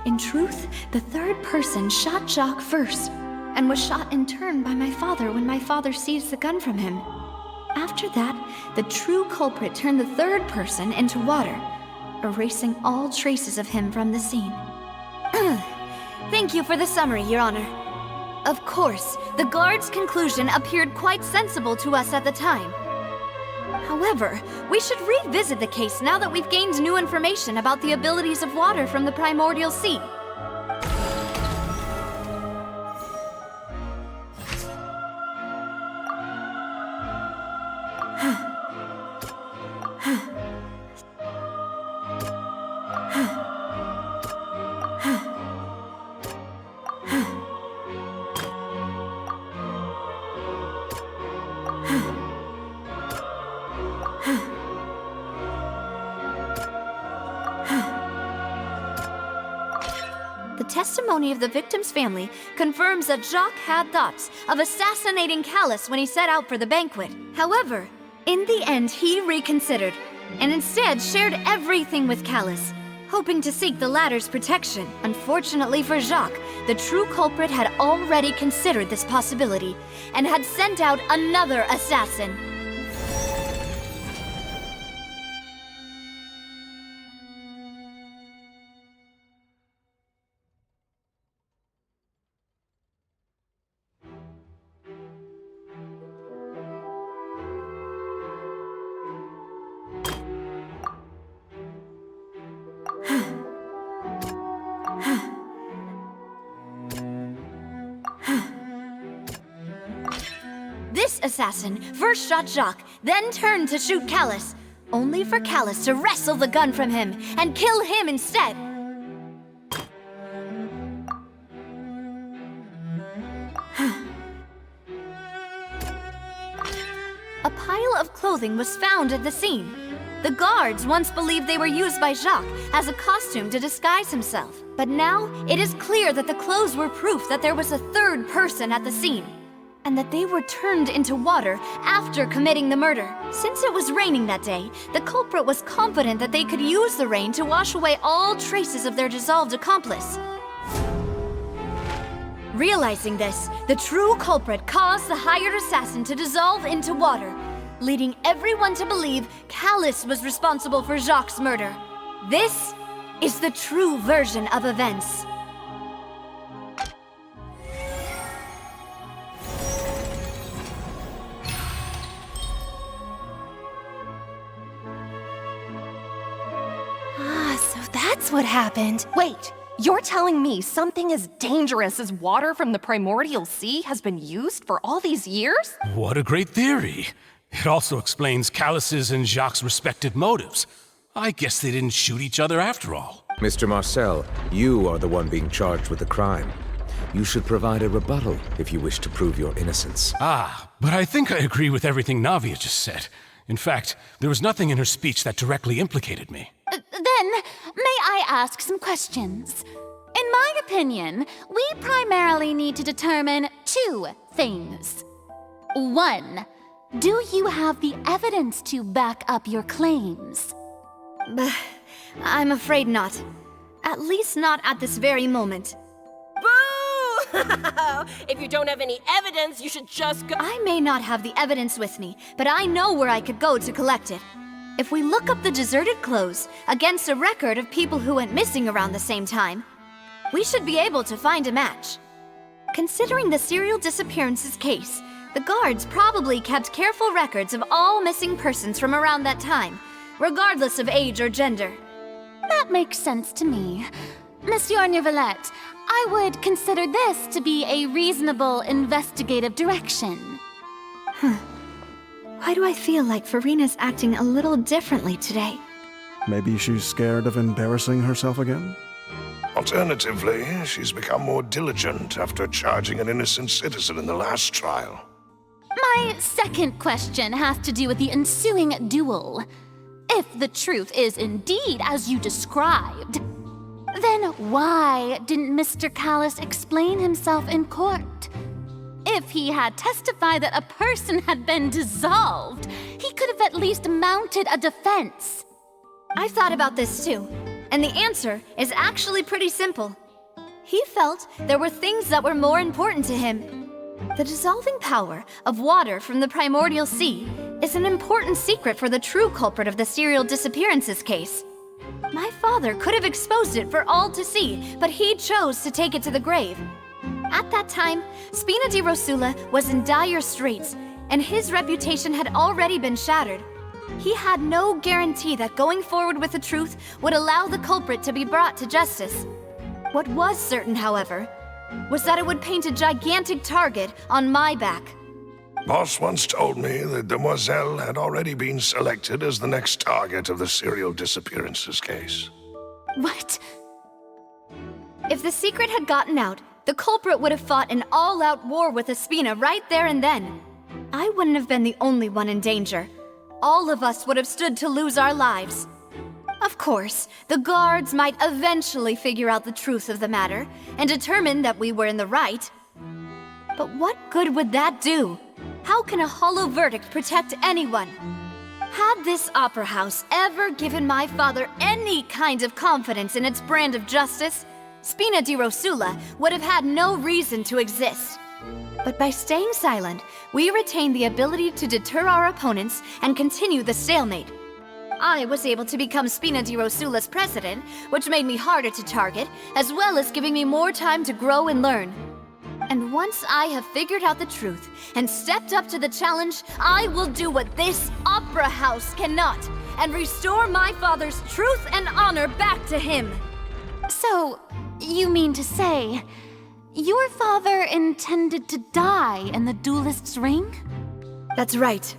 In truth, the third person shot Jacques first, and was shot in turn by my father when my father seized the gun from him. After that, the true culprit turned the third person into water, erasing all traces of him from the scene. Thank you for the summary, Your Honor. Of course, the guard's conclusion appeared quite sensible to us at the time. However, we should revisit the case now that we've gained new information about the abilities of water from the primordial sea. The testimony of the victim's family confirms that Jacques had thoughts of assassinating Callus when he set out for the banquet. However, in the end, he reconsidered, and instead shared everything with Callus, hoping to seek the latter's protection. Unfortunately for Jacques, the true culprit had already considered this possibility, and had sent out another assassin. This assassin first shot Jacques, then turned to shoot Callus, only for Callus to wrestle the gun from him and kill him instead. A pile of clothing was found at the scene. The guards once believed they were used by Jacques as a costume to disguise himself. But now, it is clear that the clothes were proof that there was a third person at the scene, and that they were turned into water after committing the murder. Since it was raining that day, the culprit was confident that they could use the rain to wash away all traces of their dissolved accomplice. Realizing this, the true culprit caused the hired assassin to dissolve into water, leading everyone to believe Callus was responsible for Jacques' murder. This is the true version of events. So that's what happened. Wait, you're telling me something as dangerous as water from the primordial sea has been used for all these years? What a great theory. It also explains Callus's and Jacques' respective motives. I guess they didn't shoot each other after all. Mr. Marcel, you are the one being charged with the crime. You should provide a rebuttal if you wish to prove your innocence. But I think I agree with everything Navia just said. In fact, there was nothing in her speech that directly implicated me. Then, may I ask some questions? my opinion, we primarily need to determine two things. One, do you have the evidence to back up your claims? I'm afraid not. At least not at this very moment. Boo! If you don't have any evidence, you should just go— I may not have the evidence with me, but I know where I could go to collect it. If we look up the deserted clothes against a record of people who went missing around the same time, we should be able to find a match. Considering the serial disappearances case, the guards probably kept careful records of all missing persons from around that time, regardless of age or gender. That makes sense to me. Monsieur Neuvillette, I would consider this to be a reasonable investigative direction. Why do I feel like Farina's acting a little differently today? Maybe she's scared of embarrassing herself again? Alternatively, she's become more diligent after charging an innocent citizen in the last trial. My second question has to do with the ensuing duel. If the truth is indeed as you described, then why didn't Mr. Callis explain himself in court? If he had testified that a person had been dissolved, he could have at least mounted a defense. I've thought about this too, and the answer is actually pretty simple. He felt there were things that were more important to him. The dissolving power of water from the primordial sea is an important secret for the true culprit of the serial disappearances case. My father could have exposed it for all to see, but he chose to take it to the grave. At that time, Spina di Rosula was in dire straits, and his reputation had already been shattered. He had no guarantee that going forward with the truth would allow the culprit to be brought to justice. What was certain, however, was that it would paint a gigantic target on my back. Boss once told me that Demoiselle had already been selected as the next target of the serial disappearances case. What? If the secret had gotten out, the culprit would have fought an all-out war with Espina right there and then. I wouldn't have been the only one in danger. All of us would have stood to lose our lives. Of course, the guards might eventually figure out the truth of the matter and determine that we were in the right. But what good would that do? How can a hollow verdict protect anyone? Had this opera house ever given my father any kind of confidence in its brand of justice, Spina di Rosula would have had no reason to exist. But by staying silent, we retained the ability to deter our opponents and continue the stalemate. I was able to become Spina di Rosula's president, which made me harder to target, as well as giving me more time to grow and learn. And once I have figured out the truth and stepped up to the challenge, I will do what this opera house cannot, and restore my father's truth and honor back to him. So, you mean to say, your father intended to die in the duelist's ring? That's right.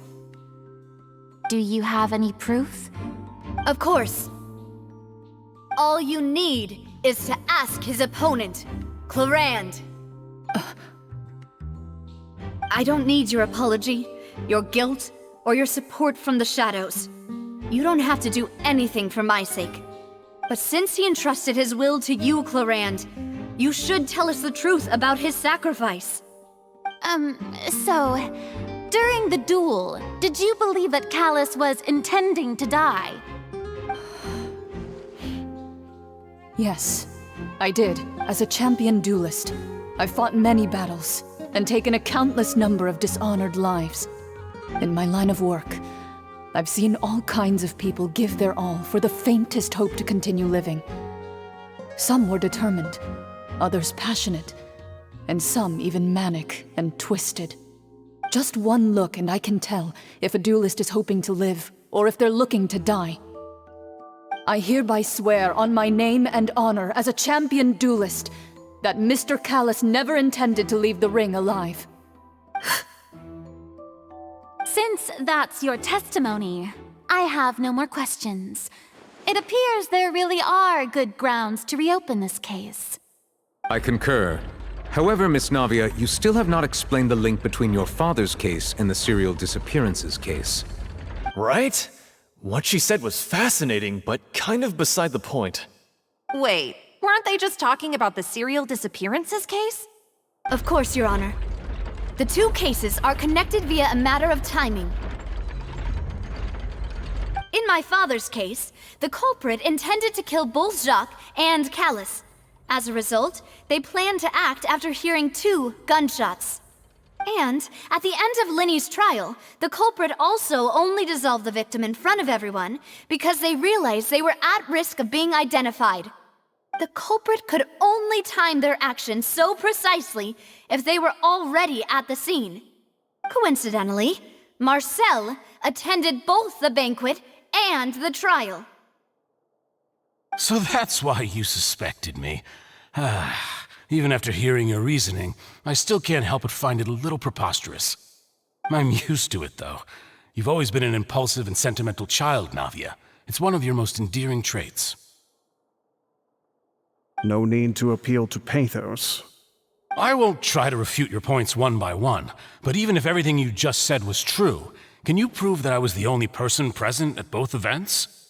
Do you have any proof? Of course. All you need is to ask his opponent, Clarand. I don't need your apology, your guilt, or your support from the shadows. You don't have to do anything for my sake. But since he entrusted his will to you, Clarand, you should tell us the truth about his sacrifice. So, during the duel, did you believe that Callis was intending to die? Yes, I did. As a champion duelist, I've fought many battles and taken a countless number of dishonored lives. In my line of work, I've seen all kinds of people give their all for the faintest hope to continue living. Some were determined, others passionate, and some even manic and twisted. Just one look and I can tell if a duelist is hoping to live or if they're looking to die. I hereby swear on my name and honor as a champion duelist that Mr. Callis never intended to leave the ring alive. Since that's your testimony, I have no more questions. It appears there really are good grounds to reopen this case. I concur. However, Miss Navia, you still have not explained the link between your father's case and the serial disappearances case. Right? What she said was fascinating, but kind of beside the point. Wait, Weren't they just talking about the serial disappearances case? Of course, Your Honor. The two cases are connected via a matter of timing. In my father's case, the culprit intended to kill both Jacques and Callus. As a result, they planned to act after hearing 2 gunshots. And at the end of Linny's trial, the culprit also only dissolved the victim in front of everyone because they realized they were at risk of being identified. The culprit could only time their actions so precisely if they were already at the scene. Coincidentally, Marcel attended both the banquet and the trial. So that's why you suspected me. Even after hearing your reasoning, I still can't help but find it a little preposterous. I'm used to it, though. You've always been an impulsive and sentimental child, Navia. It's one of your most endearing traits. No need to appeal to pathos. I won't try to refute your points one by one, but even if everything you just said was true, can you prove that I was the only person present at both events?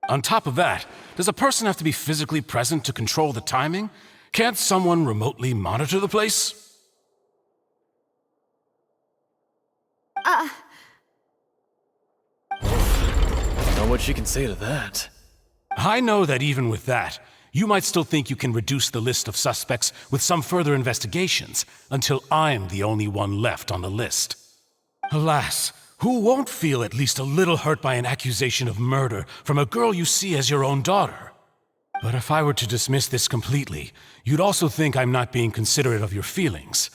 On top of that, does a person have to be physically present to control the timing? Can't someone remotely monitor the place? Not much you can say to that. I know that even with that, you might still think you can reduce the list of suspects with some further investigations, until I'm the only one left on the list. Alas, who won't feel at least a little hurt by an accusation of murder from a girl you see as your own daughter? But if I were to dismiss this completely, you'd also think I'm not being considerate of your feelings.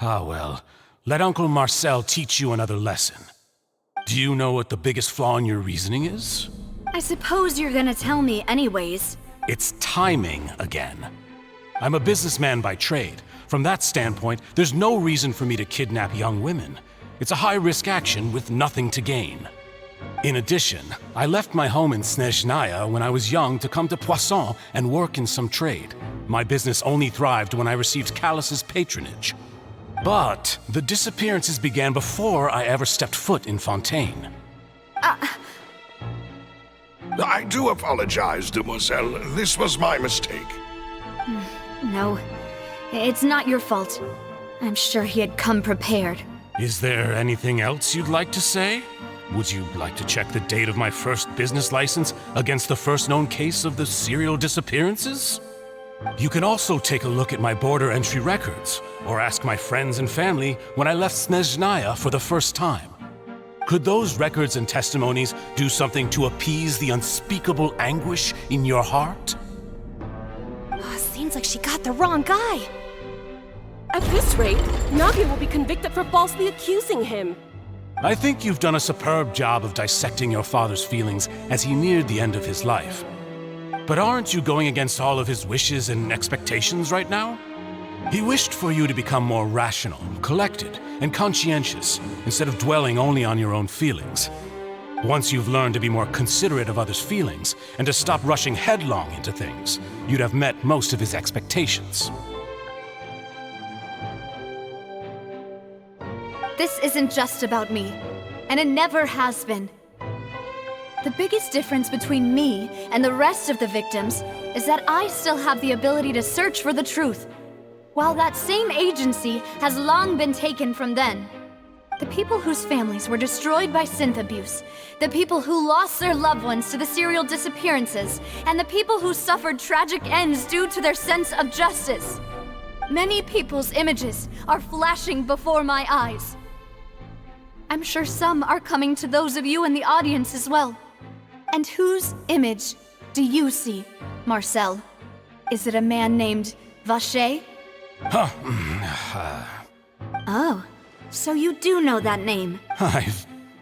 Ah well, let Uncle Marcel teach you another lesson. Do you know what the biggest flaw in your reasoning is? I suppose you're gonna tell me anyways. It's timing again. I'm a businessman by trade. From that standpoint, there's no reason for me to kidnap young women. It's a high-risk action with nothing to gain. In addition, I left my home in Snezhnaya when I was young to come to Poisson and work in some trade. My business only thrived when I received Callus's patronage. But the disappearances began before I ever stepped foot in Fontaine. I do apologize, demoiselle. This was my mistake. No, it's not your fault. I'm sure he had come prepared. Is there anything else you'd like to say? Would you like to check the date of my first business license against the first known case of the serial disappearances? You can also take a look at my border entry records, or ask my friends and family when I left Snezhnaya for the first time. Could those records and testimonies do something to appease the unspeakable anguish in your heart? Seems like she got the wrong guy. At this rate, Navia will be convicted for falsely accusing him. I think you've done a superb job of dissecting your father's feelings as he neared the end of his life. But aren't you going against all of his wishes and expectations right now? He wished for you to become more rational, collected, and conscientious, instead of dwelling only on your own feelings. Once you've learned to be more considerate of others' feelings, and to stop rushing headlong into things, you'd have met most of his expectations. This isn't just about me, and it never has been. The biggest difference between me and the rest of the victims is that I still have the ability to search for the truth, while that same agency has long been taken from them. The people whose families were destroyed by synth abuse, the people who lost their loved ones to the serial disappearances, and the people who suffered tragic ends due to their sense of justice. Many people's images are flashing before my eyes. I'm sure some are coming to those of you in the audience as well. And whose image do you see, Marcel? Is it a man named Vacher? Oh, so you do know that name. I'm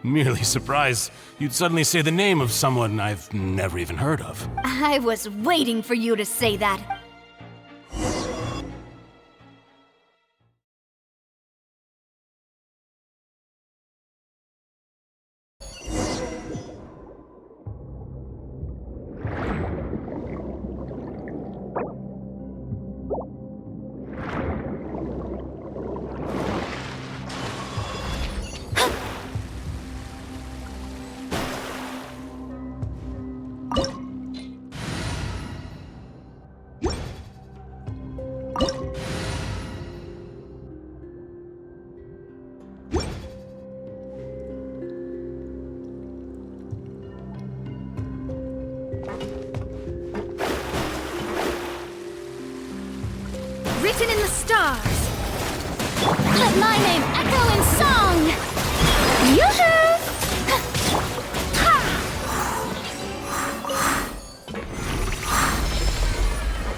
merely surprised you'd suddenly say the name of someone I've never even heard of. I was waiting for you to say that. Written in the stars. Let my name echo in song! Yoo-hoo!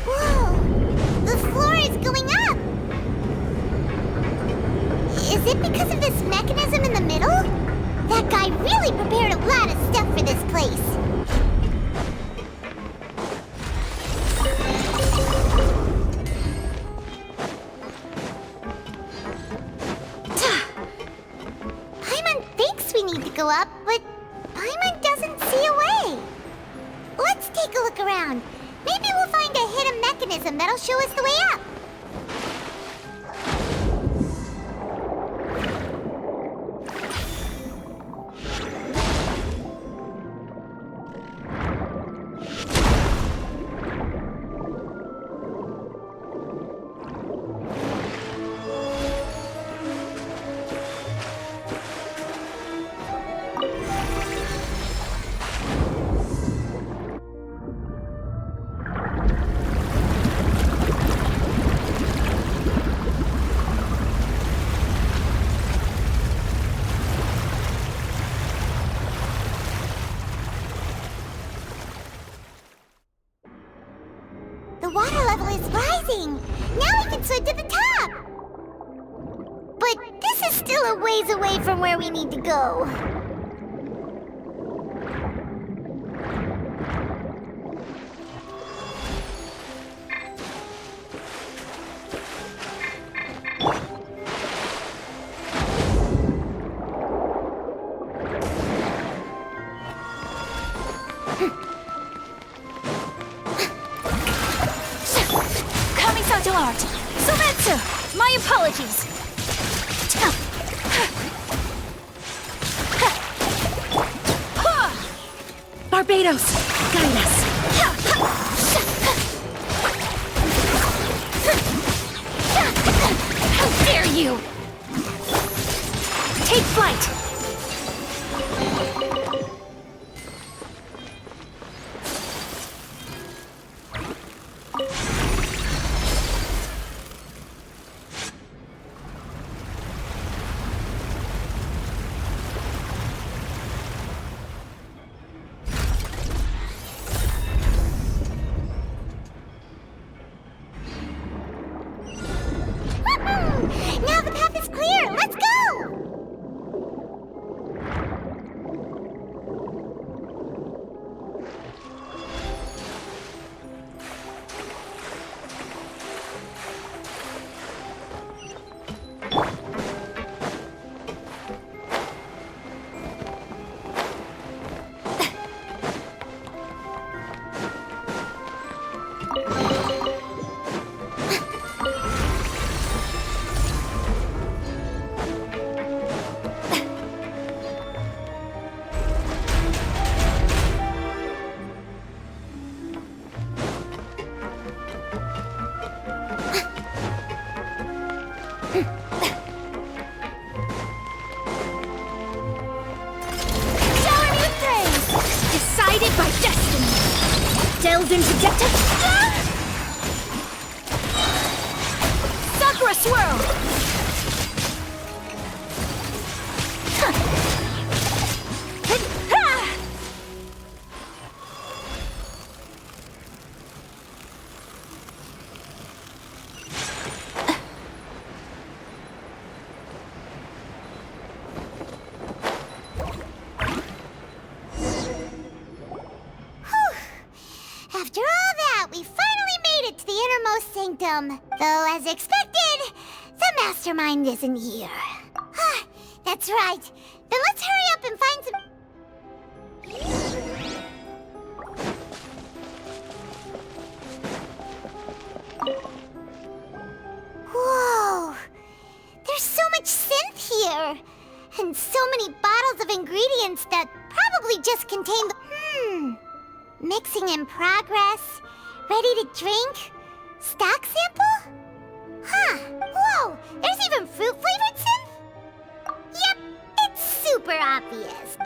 Whoa! The floor is going up! Is it because of this mechanism in the middle? That guy really prepared a lot of stuff for this place. Go up, but Paimon doesn't see a way. Let's take a look around. Maybe we'll find a hidden mechanism that'll show us the way up. The water level is rising! Now we can swim to the top! But this is still a ways away from where we need to go. Art. Soretsu! My apologies! Barbados! Guide us! How dare you! Take flight! Now the path is clear! Let's go! Decided by destiny! Delve into depth. Sakura swirl! After all that, we finally made it to the innermost sanctum. Though, as expected, the mastermind isn't here. That's right. Then let's hurry up and find some... Whoa! There's so much synth here! And so many bottles of ingredients that probably just contain the... Mixing in progress. Ready to drink? Stock sample? Huh. Whoa! There's even fruit-flavored synth? Yep, it's super obvious.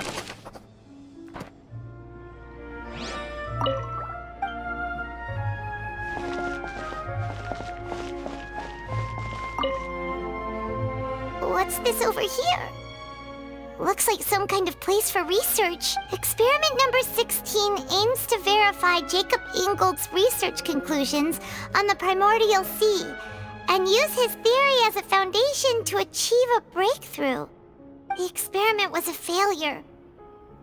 this over here? Looks like some kind of place for research. Experiment number 16 aims to verify Jacob Ingold's research conclusions on the primordial sea and use his theory as a foundation to achieve a breakthrough. The experiment was a failure.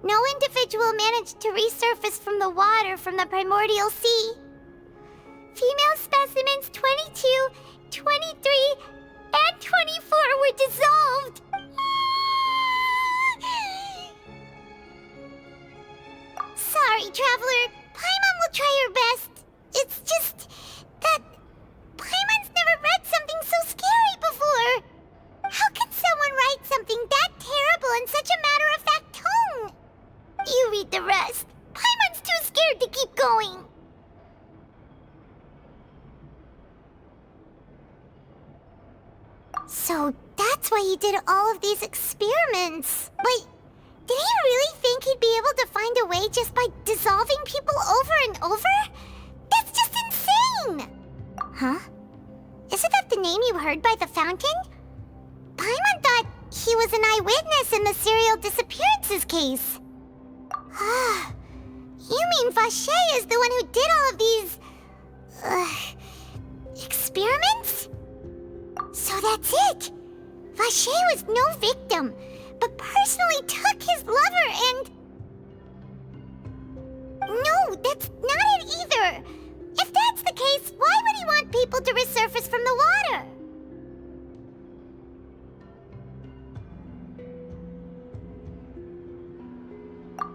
No individual managed to resurface from the water from the primordial sea. Female specimens 22, 23, and 24 were dissolved. Sorry, Traveler. Paimon will try her best. It's just that Paimon's never read something so scary before. How could someone write something that terrible in such a matter-of-fact tone? You read the rest. Paimon's too scared to keep going. So that's why he did all of these experiments. Wait, did he really think he'd be able to find a way just by dissolving people over and over? That's just insane! Huh? Isn't that the name you heard by the fountain? Paimon thought he was an eyewitness in the serial disappearances case. You mean Vacher is the one who did all of these... experiments? So that's it! Vacher was no victim, but personally took his lover and... No, that's not it either! If that's the case, why would he want people to resurface from the water?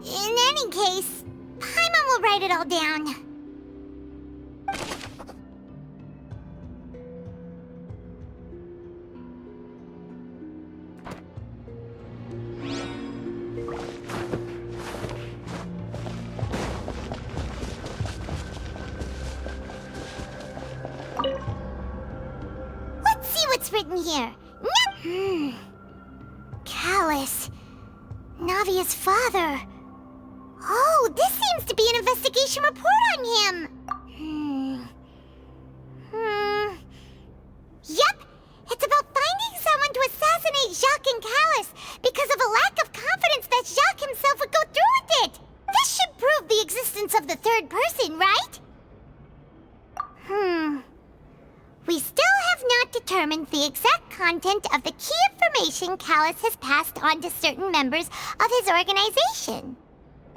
In any case, Paimon will write it all down. Let's see what's written here. Callus. Navia's father. Oh, this seems to be an investigation report on him. Yep, it's about finding someone to assassinate Jacques and Callus because of a lack of confidence that Jacques himself would go through with it. This should prove the existence of the third person, right? We still have not determined the exact content of the key information Callus has passed on to certain members of his organization.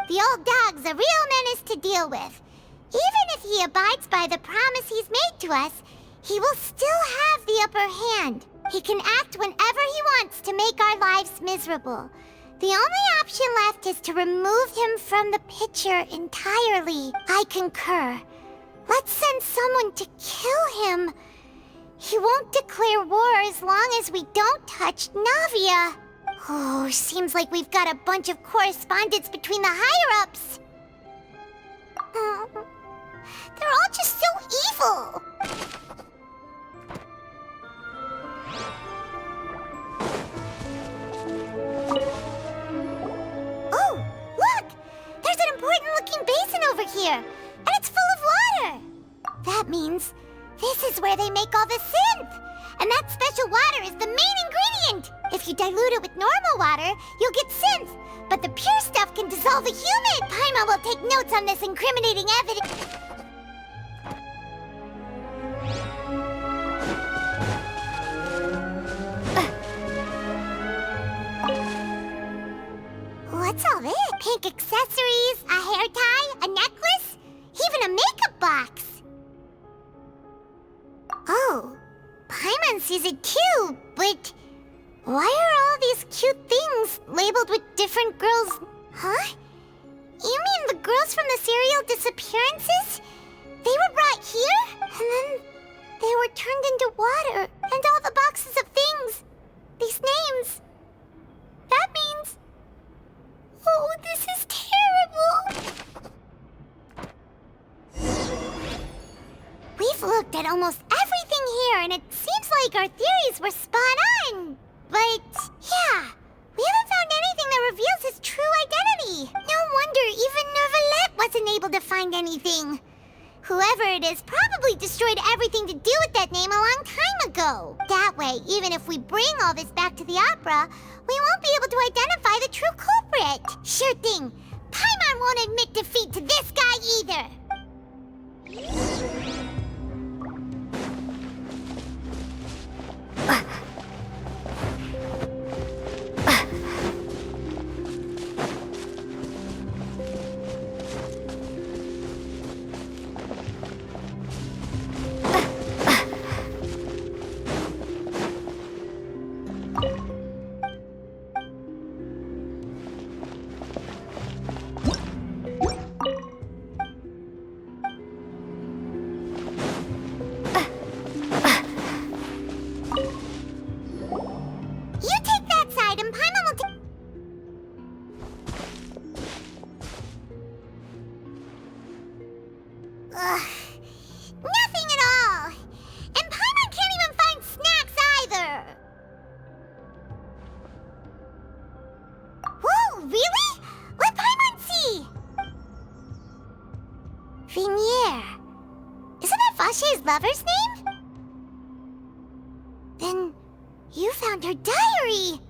The old dog's a real menace to deal with. Even if he abides by the promise he's made to us, he will still have the upper hand. He can act whenever he wants to make our lives miserable. The only option left is to remove him from the picture entirely. I concur. Let's send someone to kill him. He won't declare war as long as we don't touch Navia. Oh, seems like we've got a bunch of correspondence between the higher-ups. They're all just so evil. Oh, look! There's an important-looking basin over here, and it's full of water. That means this is where they make all the synth. And that special water is the main ingredient! If you dilute it with normal water, you'll get synth. But the pure stuff can dissolve a human! Paimon will take notes on this incriminating evidence. What's all this? Pink accessories, a hair tie, a necklace, even a makeup box. Oh. Paimon sees it too, but why are all these cute things labeled with different girls? Huh? You mean the girls from the serial disappearances? They were brought here, and then they were turned into water, and all the boxes of things. These names. That means... Oh, this is terrible! We've looked at almost everything here, and it seems like our theories were spot on. But, yeah, we haven't found anything that reveals his true identity. No wonder even Neuvillette wasn't able to find anything. Whoever it is probably destroyed everything to do with that name a long time ago. That That way, even if we bring all this back to the opera, we won't be able to identify the true culprit. Sure thing. Paimon won't admit defeat to this guy either. Nothing at all! And Paimon can't even find snacks either! Whoa, really? Let Paimon see! Vinier. Isn't that Vache's lover's name? Then you found her diary!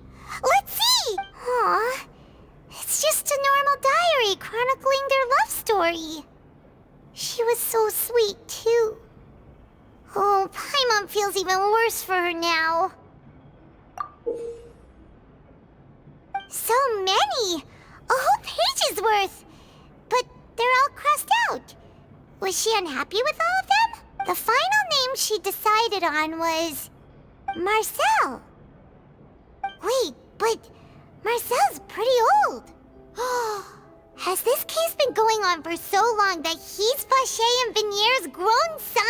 Let's see! Aw, it's just a normal diary chronicling their love story. She was so sweet, too. Oh, Paimon feels even worse for her now. So many! A whole page's worth! But they're all crossed out. Was she unhappy with all of them? The final name she decided on was... Marcel. Wait, but Marcel's pretty old. Has this case been going on for so long that he's Vache and Vinier's grown son?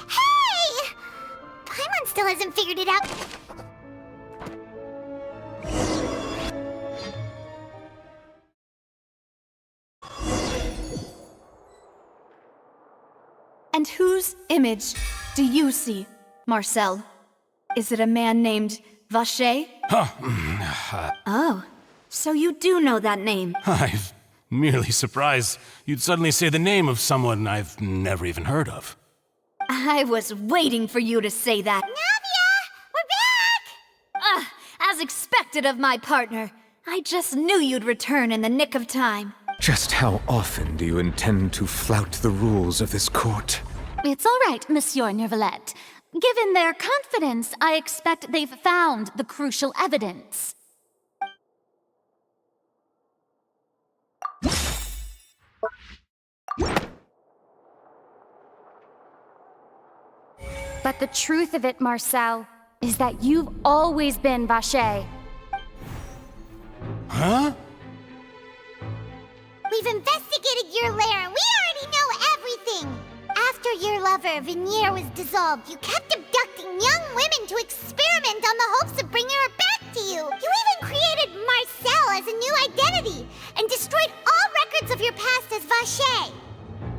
Hey! Paimon still hasn't figured it out. And whose image do you see, Marcel? Is it a man named Vache? Oh, so you do know that name. I'm merely surprised you'd suddenly say the name of someone I've never even heard of. I was waiting for you to say that. Navia! We're back! As expected of my partner. I just knew you'd return in the nick of time. Just how often do you intend to flout the rules of this court? It's all right, Monsieur Neuvillette. Given their confidence, I expect they've found the crucial evidence. But the truth of it, Marcel, is that you've always been Vache. Huh? We've investigated your lair and we already know everything! After your lover, Vinier, was dissolved, you kept abducting young women to experiment on the hopes of bringing her back to you! You even created Marcel as a new identity and destroyed all records of your past as Vache!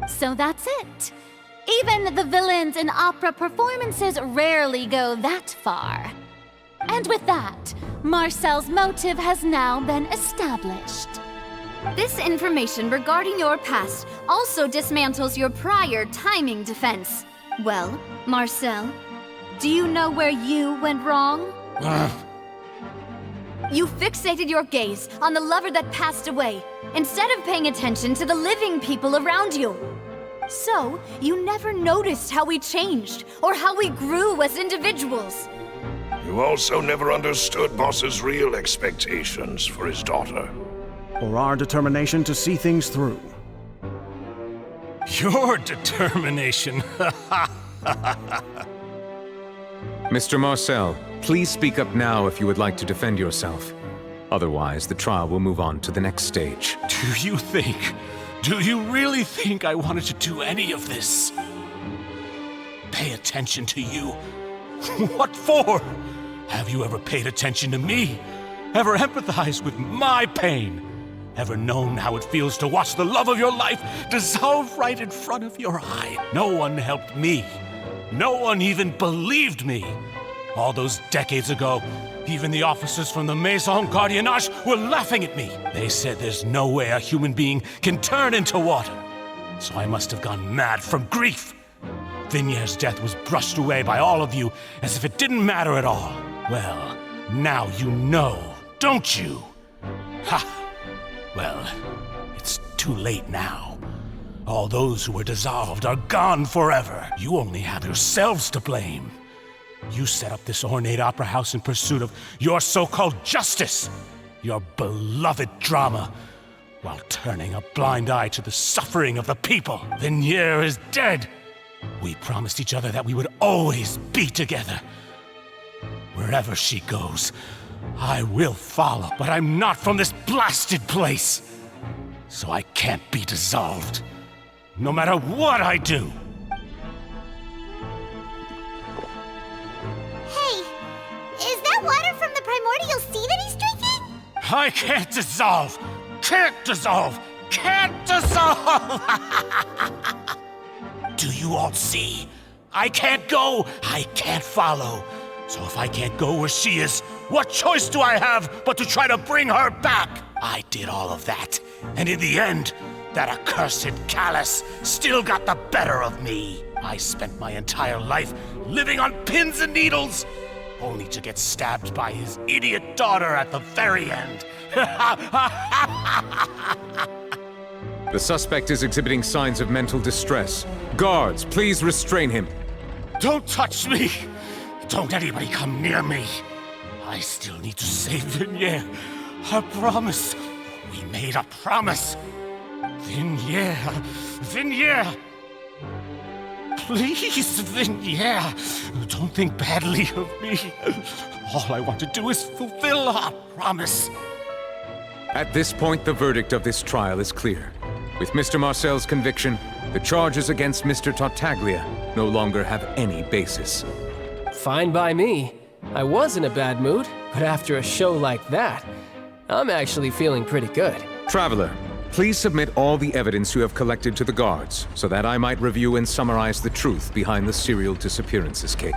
So that's it. Even the villains in opera performances rarely go that far. And with that, Marcel's motive has now been established. This information regarding your past also dismantles your prior timing defense. Well, Marcel, do you know where you went wrong? You fixated your gaze on the lover that passed away, instead of paying attention to the living people around you. So, you never noticed how we changed, or how we grew as individuals. You also never understood Boss's real expectations for his daughter. Or our determination to see things through. Your determination. Mr. Marcel, please speak up now if you would like to defend yourself. Otherwise, the trial will move on to the next stage. Do you really think I wanted to do any of this? Pay attention to you? What for? Have you ever paid attention to me? Ever empathized with my pain? Ever known how it feels to watch the love of your life dissolve right in front of your eye? No one helped me. No one even believed me. All those decades ago, even the officers from the Maison Gardiennage were laughing at me. They said there's no way a human being can turn into water. So I must have gone mad from grief. Vignier's death was brushed away by all of you as if it didn't matter at all. Well, now you know, don't you? Ha! Well, it's too late now. All those who were dissolved are gone forever. You only have yourselves to blame. You set up this ornate opera house in pursuit of your so-called justice, your beloved drama, while turning a blind eye to the suffering of the people. Vignier is dead. We promised each other that we would always be together. Wherever she goes, I will follow, but I'm not from this blasted place. So I can't be dissolved, no matter what I do. Hey, is that water from the primordial sea that he's drinking? I can't dissolve! Can't dissolve! Can't dissolve! Do you all see? I can't go, I can't follow. So if I can't go where she is, what choice do I have but to try to bring her back? I did all of that, and in the end, that accursed Callus still got the better of me. I spent my entire life living on pins and needles, only to get stabbed by his idiot daughter at the very end. The suspect is exhibiting signs of mental distress. Guards, please restrain him. Don't touch me! Don't anybody come near me. I still need to save Vignier. A promise. We made a promise. Vignier. Vignier. Please, Vignier. Don't think badly of me. All I want to do is fulfill our promise. At this point, the verdict of this trial is clear. With Mr. Marcel's conviction, the charges against Mr. Tartaglia no longer have any basis. Fine by me. I was in a bad mood, but after a show like that, I'm actually feeling pretty good. Traveler, please submit all the evidence you have collected to the guards, so that I might review and summarize the truth behind the serial disappearances case.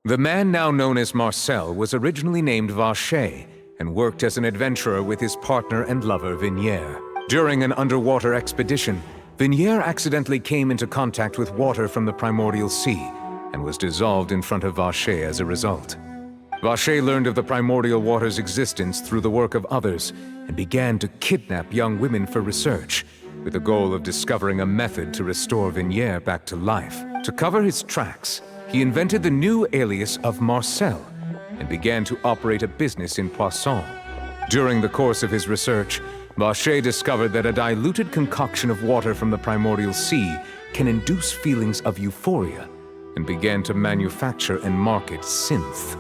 The man now known as Marcel was originally named Vacher and worked as an adventurer with his partner and lover Vignier. During an underwater expedition, Vignier accidentally came into contact with water from the primordial sea and was dissolved in front of Vacher as a result. Vacher learned of the primordial water's existence through the work of others and began to kidnap young women for research, with the goal of discovering a method to restore Vignier back to life. To cover his tracks, he invented the new alias of Marcel and began to operate a business in Poisson. During the course of his research, Vacher discovered that a diluted concoction of water from the primordial sea can induce feelings of euphoria, and began to manufacture and market synth.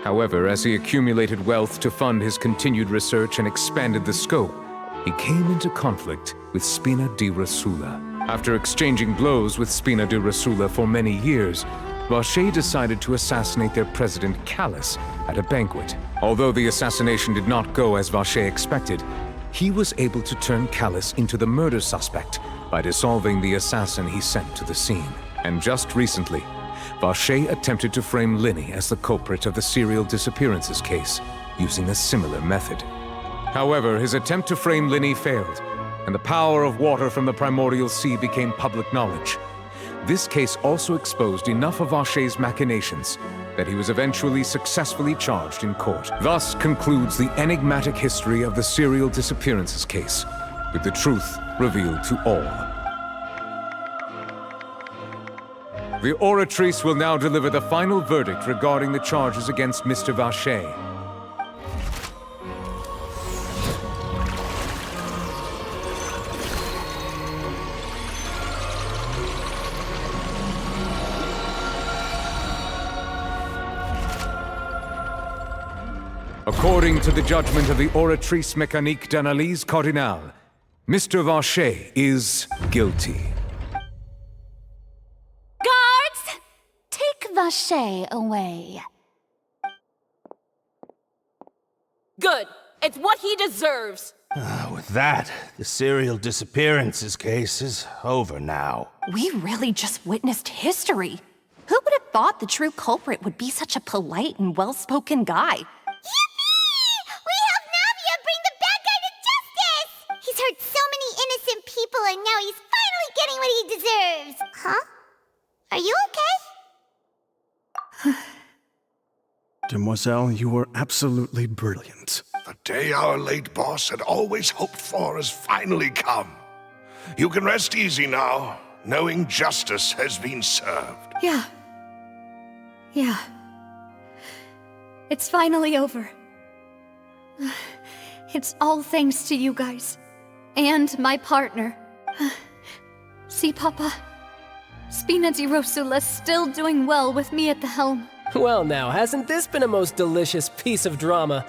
However, as he accumulated wealth to fund his continued research and expanded the scope, he came into conflict with Spina di Rosula. After exchanging blows with Spina di Rosula for many years, Vacher decided to assassinate their president Callus at a banquet. Although the assassination did not go as Vacher expected, he was able to turn Callus into the murder suspect by dissolving the assassin he sent to the scene. And just recently, Vacher attempted to frame Linny as the culprit of the serial disappearances case, using a similar method. However, his attempt to frame Linny failed, and the power of water from the primordial sea became public knowledge. This case also exposed enough of Vacher's machinations that he was eventually successfully charged in court. Thus concludes the enigmatic history of the serial disappearances case, with the truth revealed to all. The Oratrice will now deliver the final verdict regarding the charges against Mr. Vacher. According to the judgment of the Oratrice Mécanique d'Analyse Cardinale, Mr. Vacher is guilty. Guards! Take Vacher away. It's what he deserves! With that, the serial disappearances case is over now. We really just witnessed history. Who would have thought the true culprit would be such a polite and well-spoken guy? Yippee! We helped Navia bring the bad guy to justice! He's hurt so many innocent people and now he's finally getting what he deserves! Huh? Are you okay? Demoiselle, you were absolutely brilliant. The day our late boss had always hoped for has finally come. You can rest easy now, knowing justice has been served. Yeah. It's finally over. It's all thanks to you guys. And my partner. See, Papa? Spina di Rosula's still doing well with me at the helm. Well now, hasn't this been a most delicious piece of drama?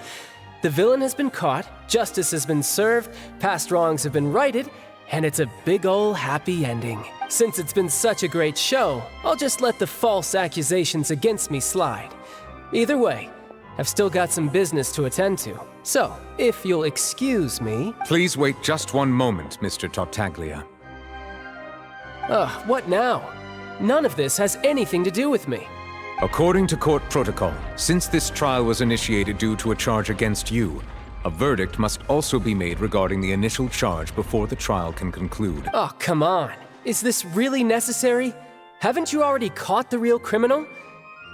The villain has been caught, justice has been served, past wrongs have been righted, and it's a big ol' happy ending. Since it's been such a great show, I'll just let the false accusations against me slide. Either way, I've still got some business to attend to. So, if you'll excuse me... Please wait just one moment, Mr. Tartaglia. Ugh, what now? None of this has anything to do with me. According to court protocol, since this trial was initiated due to a charge against you, a verdict must also be made regarding the initial charge before the trial can conclude. Oh, come on. Is this really necessary? Haven't you already caught the real criminal?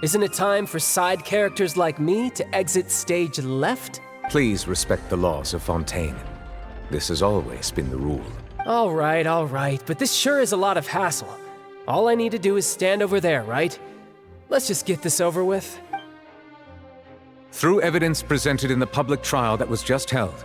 Isn't it time for side characters like me to exit stage left? Please respect the laws of Fontaine. This has always been the rule. All right, but this sure is a lot of hassle. All I need to do is stand over there, right? Let's just get this over with. Through evidence presented in the public trial that was just held,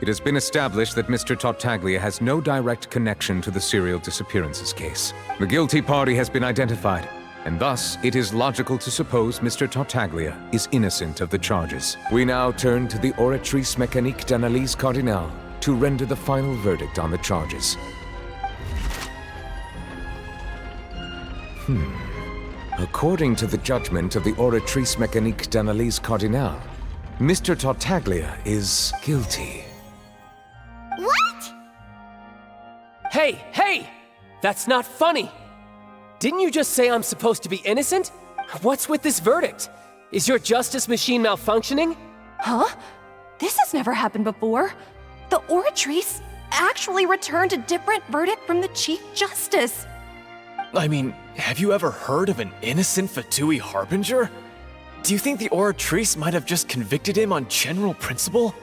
it has been established that Mr. Tartaglia has no direct connection to the serial disappearances case. The guilty party has been identified, and thus it is logical to suppose Mr. Tartaglia is innocent of the charges. We now turn to the Oratrice Mécanique d'Analyse Cardinale to render the final verdict on the charges. According to the judgment of the Oratrice Mécanique d'Analyse Cardinale, Mr. Tartaglia is guilty. What? Hey! That's not funny! Didn't you just say I'm supposed to be innocent? What's with this verdict? Is your justice machine malfunctioning? Huh? This has never happened before. The Oratrice actually returned a different verdict from the Chief Justice. I mean, have you ever heard of an innocent Fatui Harbinger? Do you think the Oratrice might have just convicted him on general principle?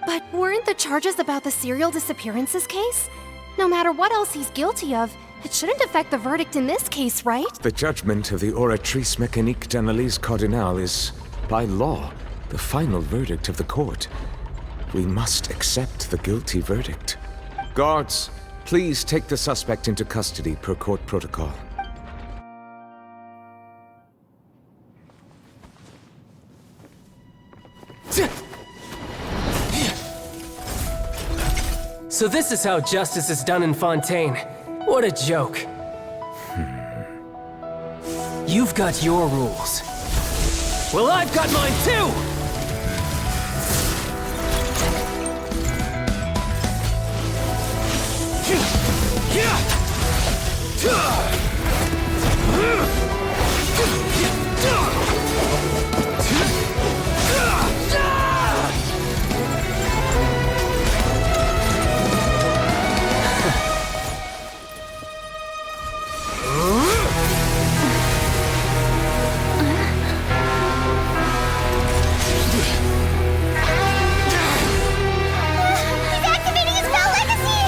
But weren't the charges about the serial disappearances case? No matter what else he's guilty of, it shouldn't affect the verdict in this case, right? The judgment of the Oratrice Mécanique d'Analyse Cardinale is, by law, the final verdict of the court. We must accept the guilty verdict. Guards, please take the suspect into custody per court protocol. So this is how justice is done in Fontaine. What a joke. You've got your rules. Well, I've got mine too! He's activating his spell legacy!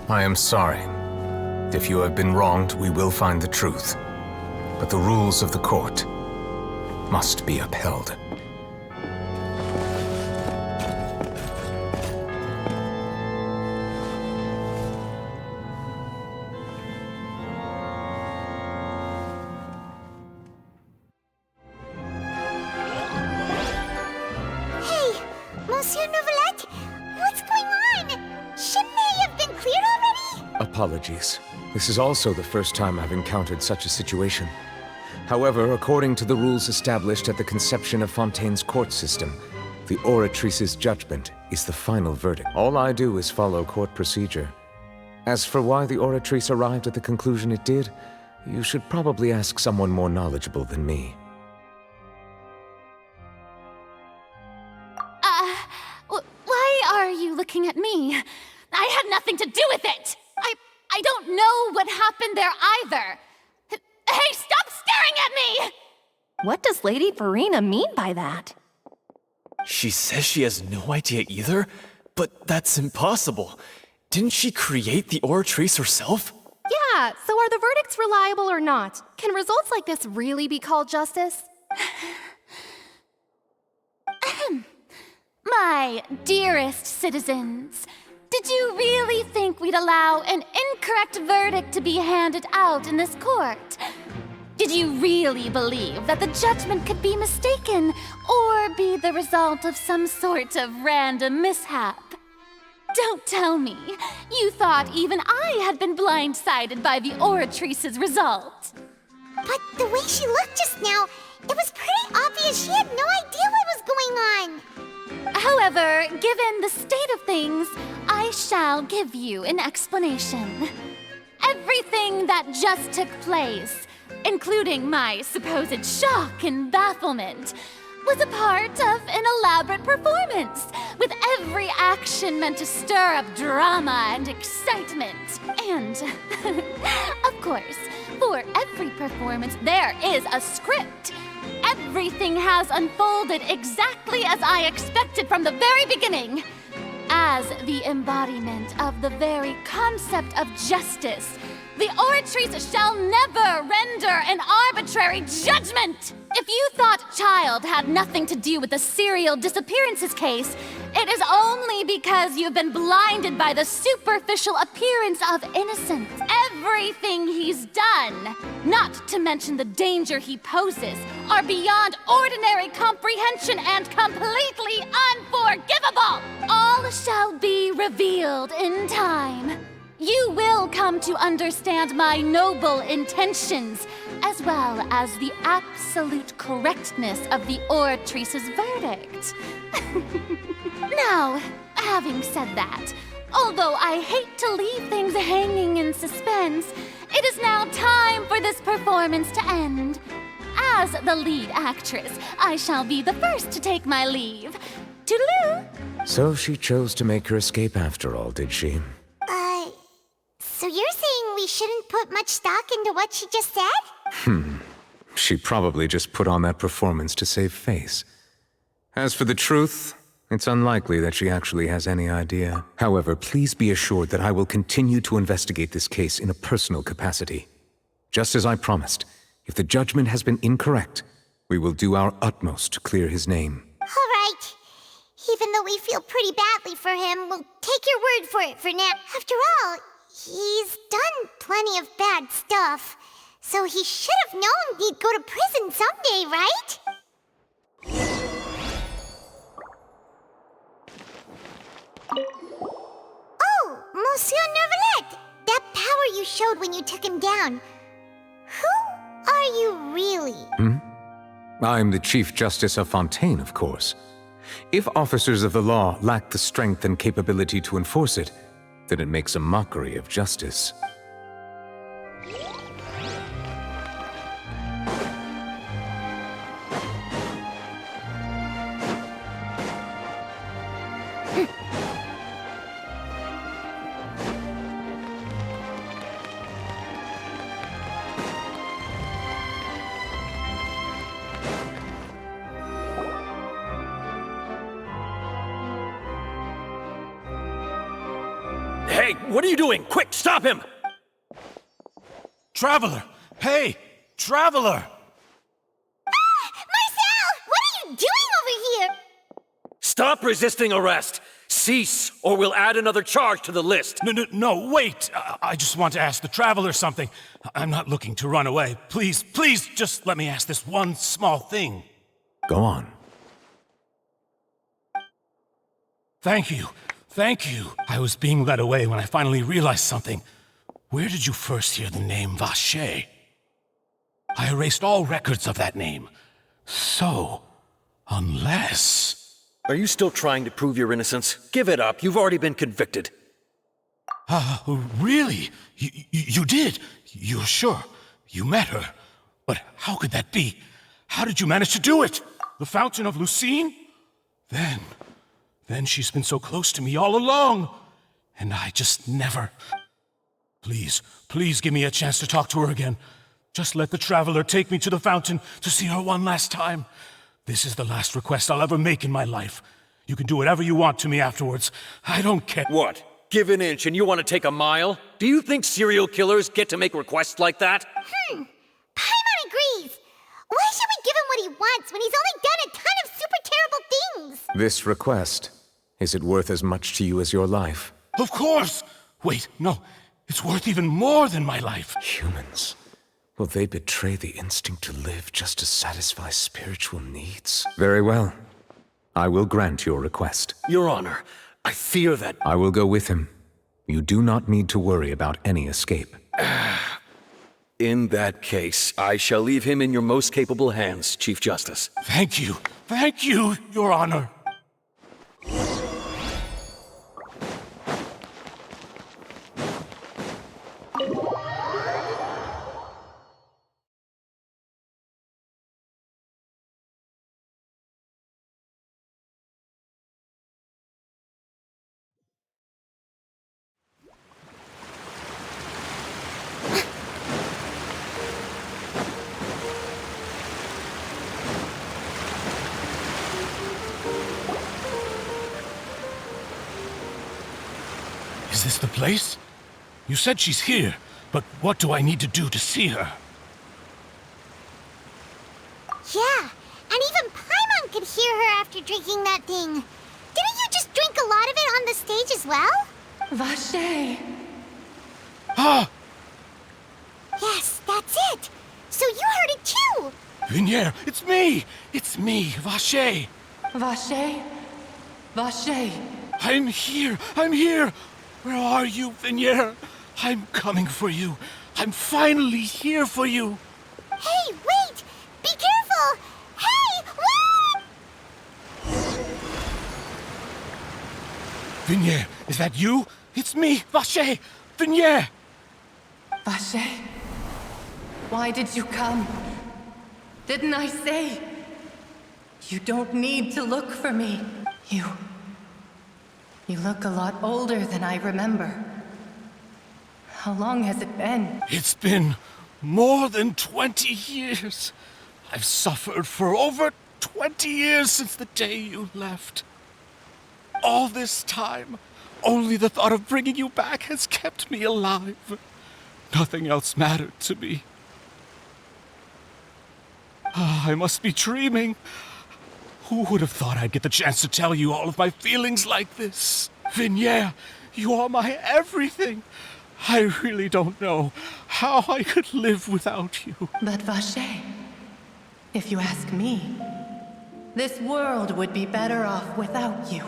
I am sorry. If you have been wronged, we will find the truth. But the rules of the court must be upheld. Hey, Monsieur Nouvelette, what's going on? Shipment! apologies. This is also the first time I've encountered such a situation. However, according to the rules established at the conception of Fontaine's court system, the Oratrice's judgment is the final verdict. All I do is follow court procedure. As for why the Oratrice arrived at the conclusion it did, you should probably ask someone more knowledgeable than me. Why are you looking at me? I had nothing to do with it! I don't know what happened there either! Hey, stop staring at me! What does Lady Verena mean by that? She says she has no idea either? But that's impossible. Didn't she create the Oratrice herself? Yeah, so are the verdicts reliable or not? Can results like this really be called justice? My dearest citizens, did you really think we'd allow an incorrect verdict to be handed out in this court? Did you really believe that the judgment could be mistaken or be the result of some sort of random mishap? Don't tell me you thought even I had been blindsided by the Oratrice's result. But the way she looked just now, it was pretty obvious she had no idea what was going on. However, given the state of things, I shall give you an explanation. Everything that just took place, including my supposed shock and bafflement, was a part of an elaborate performance, with every action meant to stir up drama and excitement. And, of course, for every performance, there is a script. Everything has unfolded exactly as I expected from the very beginning. As the embodiment of the very concept of justice, the Oratrice shall never render an arbitrary judgment! If you thought Child had nothing to do with the serial disappearances case, it is only because you've been blinded by the superficial appearance of innocence. Everything he's done, not to mention the danger he poses, are beyond ordinary comprehension and completely unforgivable! All shall be revealed in time. You will come to understand my noble intentions, as well as the absolute correctness of the Oratrice's verdict. Now, having said that, although I hate to leave things hanging in suspense, it is now time for this performance to end. As the lead actress, I shall be the first to take my leave. Toodaloo! So she chose to make her escape after all, did she? So you're saying we shouldn't put much stock into what she just said? She probably just put on that performance to save face. As for the truth, it's unlikely that she actually has any idea. However, please be assured that I will continue to investigate this case in a personal capacity. Just as I promised, if the judgment has been incorrect, we will do our utmost to clear his name. All right. Even though we feel pretty badly for him, we'll take your word for it for now. After all, he's done plenty of bad stuff, so he should have known he'd go to prison someday, right? Oh, Monsieur Neuvillette! That power you showed when you took him down. Who are you really? I'm the Chief Justice of Fontaine, of course. If officers of the law lack the strength and capability to enforce it, then it makes a mockery of justice. Hey, what are you doing? Quick, stop him! Traveler! Hey! Traveler! Marcel! What are you doing over here? Stop resisting arrest! Cease, or we'll add another charge to the list. No, wait! I just want to ask the Traveler something. I'm not looking to run away. Please, just let me ask this one small thing. Go on. Thank you. I was being led away when I finally realized something. where did you first hear the name Vache? I erased all records of that name. So, unless... Are you still trying to prove your innocence? Give it up. You've already been convicted. Really? You did? You're sure? You met her? But how could that be? How did you manage to do it? The Fountain of Lucine? Then she's been so close to me all along. And I just never... Please give me a chance to talk to her again. Just let the Traveler take me to the fountain to see her one last time. This is the last request I'll ever make in my life. You can do whatever you want to me afterwards. I don't care. What? Give an inch and you want to take a mile? Do you think serial killers get to make requests like that? Paimon agrees. Why should we give him what he wants when he's only done a ton of super terrible things? This request, is it worth as much to you as your life? Of course! Wait, no. It's worth even more than my life. Humans. Will they betray the instinct to live just to satisfy spiritual needs? Very well. I will grant your request. Your Honor, I fear that... I will go with him. You do not need to worry about any escape. In that case, I shall leave him in your most capable hands, Chief Justice. Thank you. Thank you, Your Honor. Is this the place? You said she's here, but what do I need to do to see her? Yeah, and even Paimon could hear her after drinking that thing. Didn't you just drink a lot of it on the stage as well? Vache! Ah! Yes, that's it. So you heard it too. Vignier, it's me! It's me, Vache! Vache? Vache! I'm here! I'm here! Where are you, Vignier? I'm coming for you. I'm finally here for you. Hey, wait! Be careful! Hey, wait! Vignier, is that you? It's me, Vache! Vignier! Vache? Why did you come? Didn't I say? You don't need to look for me. You look a lot older than I remember. How long has it been? It's been more than 20 years. I've suffered for over 20 years since the day you left. All this time, only the thought of bringing you back has kept me alive. Nothing else mattered to me. I must be dreaming. Who would have thought I'd get the chance to tell you all of my feelings like this? Vignier, you are my everything. I really don't know how I could live without you. But Vache, if you ask me, this world would be better off without you.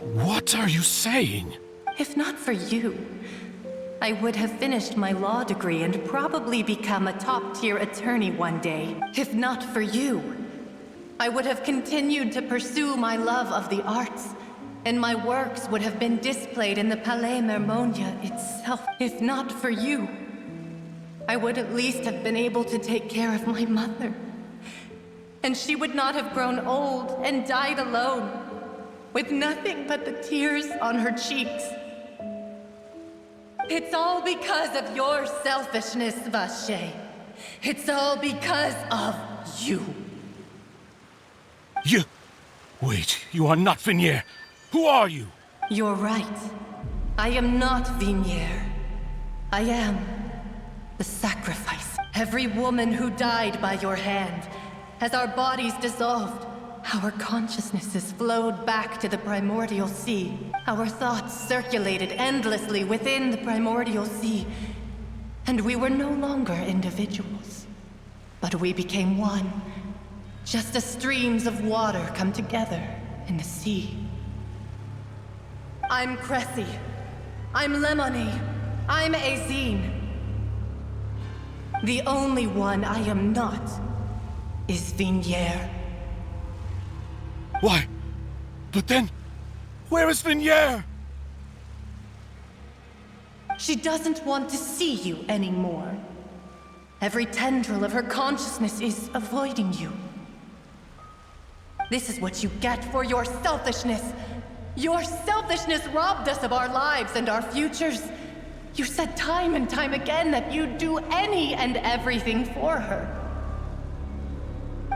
What are you saying? If not for you, I would have finished my law degree and probably become a top-tier attorney one day. If not for you, I would have continued to pursue my love of the arts, and my works would have been displayed in the Palais Mermonia itself. If not for you, I would at least have been able to take care of my mother. And she would not have grown old and died alone, with nothing but the tears on her cheeks. It's all because of your selfishness, Vache. It's all because of you. Wait, you are not Vignier. Who are you? You're right. I am not Vignier. I am the sacrifice. Every woman who died by your hand, as our bodies dissolved, our consciousnesses flowed back to the primordial sea. Our thoughts circulated endlessly within the primordial sea, and we were no longer individuals, but we became one. Just as streams of water come together in the sea. I'm Cressy. I'm Lemony. I'm Azine. The only one I am not is Vignier. Why? But then, where is Vignier? She doesn't want to see you anymore. Every tendril of her consciousness is avoiding you. This is what you get for your selfishness. Your selfishness robbed us of our lives and our futures. You said time and time again that you'd do any and everything for her.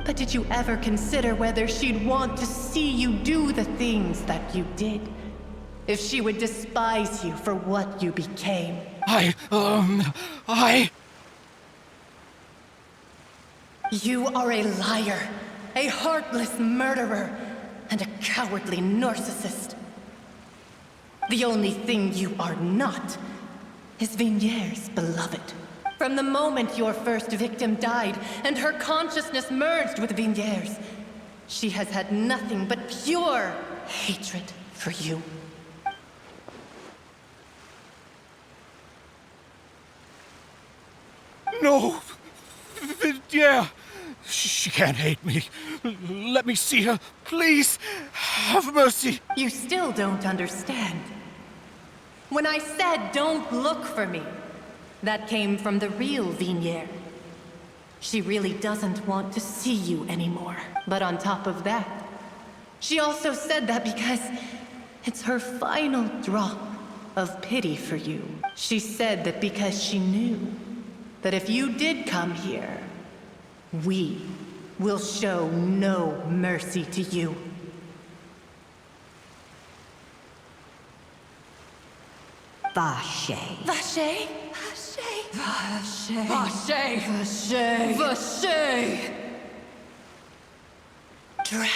But did you ever consider whether she'd want to see you do the things that you did? If she would despise you for what you became? You are a liar, a heartless murderer, and a cowardly narcissist. The only thing you are not is Vignier's beloved. From the moment your first victim died and her consciousness merged with Vignier's, she has had nothing but pure hatred for you. No! Vignier! She can't hate me. Let me see her, please. Have mercy. You still don't understand. When I said don't look for me, that came from the real Vignier. She really doesn't want to see you anymore. But on top of that, she also said that because it's her final drop of pity for you. She said that because she knew that if you did come here, we will show no mercy to you. Vache. Vache? Vache. Vache. Vache. Vache. Drown.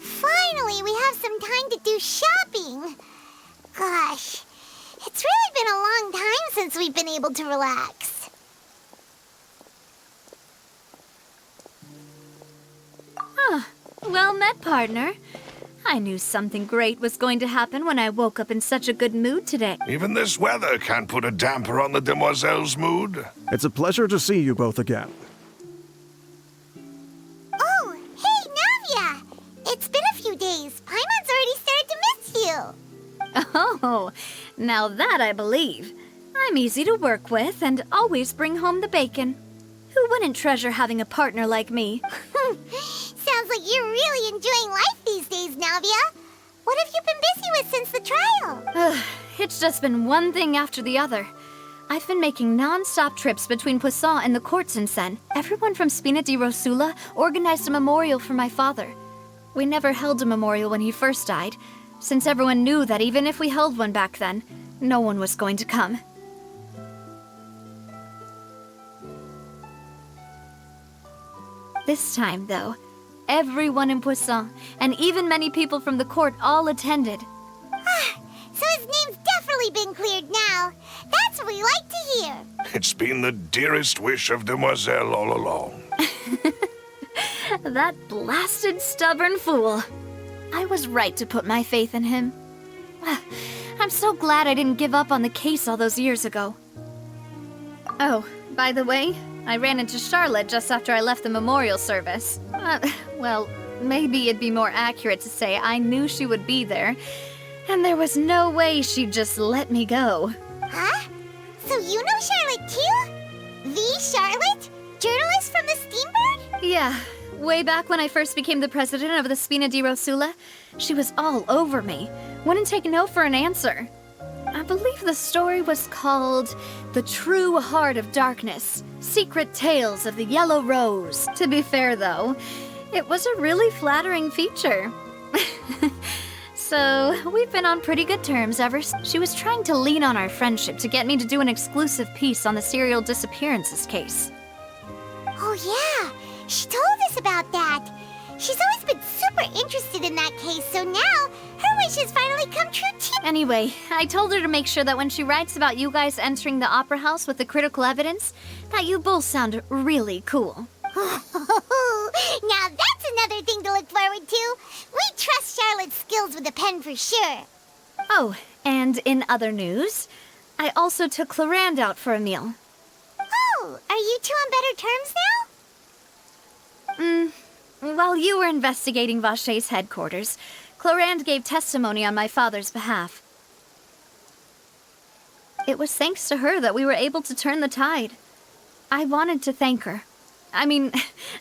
Finally, we have some time to do shopping. Gosh, it's really been a long time since we've been able to relax. Well met, partner. I knew something great was going to happen when I woke up in such a good mood today. Even this weather can't put a damper on the demoiselle's mood. It's a pleasure to see you both again. Oh, hey, Navia! It's been a few days. Paimon's already started to miss you. Oh, now that I believe. I'm easy to work with and always bring home the bacon. Who wouldn't treasure having a partner like me? Sounds like you're really enjoying life these days, Navia. What have you been busy with since the trial? It's just been one thing after the other. I've been making non-stop trips between Poisson and the courts in Seine. Everyone from Spina di Rosula organized a memorial for my father. We never held a memorial when he first died, since everyone knew that even if we held one back then, no one was going to come. This time, though, everyone in Poisson, and even many people from the court, all attended. So his name's definitely been cleared now. That's what we like to hear. It's been the dearest wish of Demoiselle all along. That blasted stubborn fool. I was right to put my faith in him. I'm so glad I didn't give up on the case all those years ago. Oh, by the way, I ran into Charlotte just after I left the memorial service. Well, maybe it'd be more accurate to say I knew she would be there, and there was no way she'd just let me go. Huh? So you know Charlotte too? The Charlotte? Journalist from the Steambird? Yeah, way back when I first became the president of the Spina di Rosula, she was all over me. Wouldn't take no for an answer. I believe the story was called The True Heart of Darkness, Secret Tales of the Yellow Rose. To be fair, though, it was a really flattering feature. So, we've been on pretty good terms ever since. She was trying to lean on our friendship to get me to do an exclusive piece on the serial disappearances case. Oh yeah, she told us about that. She's always been super interested in that case, so now her wish has finally come true too. Anyway, I told her to make sure that when she writes about you guys entering the opera house with the critical evidence, that you both sound really cool. Now that's another thing to look forward to. We trust Charlotte's skills with a pen for sure. Oh, and in other news, I also took Clarand out for a meal. Oh, are you two on better terms now? While you were investigating Vashay's headquarters, Clarand gave testimony on my father's behalf. It was thanks to her that we were able to turn the tide. I wanted to thank her. I mean,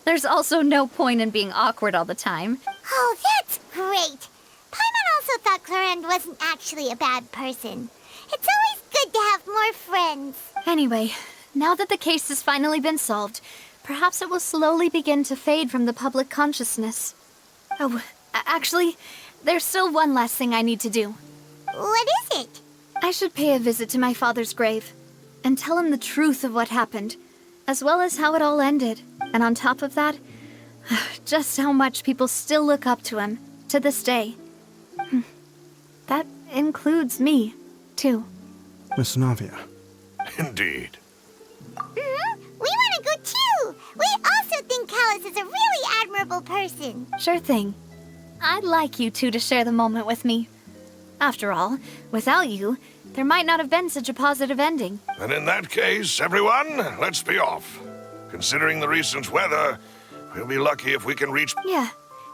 there's also no point in being awkward all the time. Oh, that's great. Paimon also thought Clarand wasn't actually a bad person. It's always good to have more friends. Anyway, now that the case has finally been solved, perhaps it will slowly begin to fade from the public consciousness. Oh, actually, there's still one last thing I need to do. What is it? I should pay a visit to my father's grave and tell him the truth of what happened, as well as how it all ended. And on top of that, just how much people still look up to him to this day. That includes me, too. Miss Navia. Indeed. We want to go too. We also think Callus is a really admirable person. Sure thing. I'd like you two to share the moment with me. After all, without you, there might not have been such a positive ending. And in that case, everyone, let's be off. Considering the recent weather, we'll be lucky if we can reach... Yeah,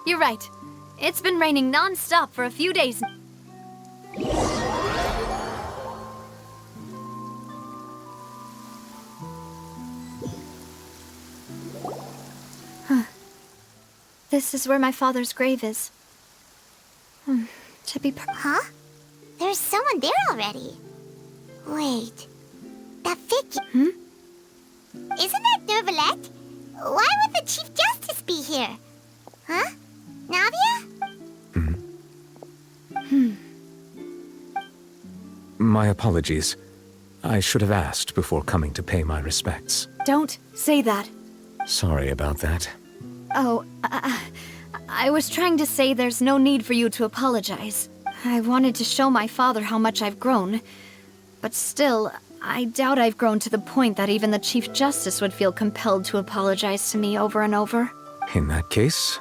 you're right. It's been raining non-stop for a few days. This is where my father's grave is. Should be Huh? There's someone there already. Wait. That figure... Isn't that Neuvillette? Why would the Chief Justice be here? Huh? Navia? My apologies. I should have asked before coming to pay my respects. Don't say that. Sorry about that. Oh, I was trying to say there's no need for you to apologize. I wanted to show my father how much I've grown. But still, I doubt I've grown to the point that even the Chief Justice would feel compelled to apologize to me over and over. In that case,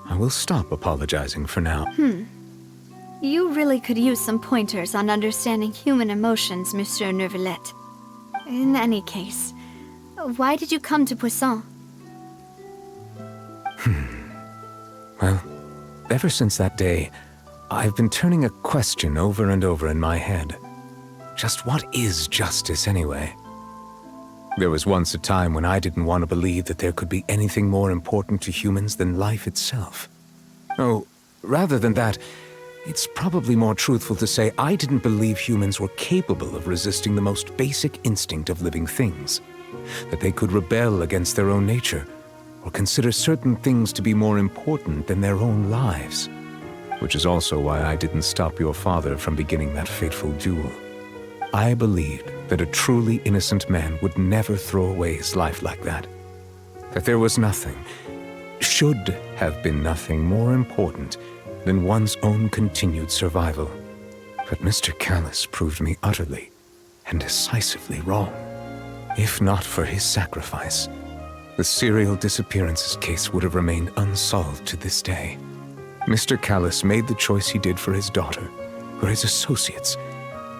I will stop apologizing for now. You really could use some pointers on understanding human emotions, Monsieur Neuvillette. In any case, why did you come to Poisson? Well, ever since that day, I've been turning a question over and over in my head. Just what is justice, anyway? There was once a time when I didn't want to believe that there could be anything more important to humans than life itself. Oh, rather than that, it's probably more truthful to say I didn't believe humans were capable of resisting the most basic instinct of living things. That they could rebel against their own nature, or consider certain things to be more important than their own lives. Which is also why I didn't stop your father from beginning that fateful duel. I believed that a truly innocent man would never throw away his life like that. That there was nothing, should have been nothing more important than one's own continued survival. But Mr. Callus proved me utterly and decisively wrong. If not for his sacrifice, the serial disappearances case would have remained unsolved to this day. Mr. Callus made the choice he did for his daughter, for his associates,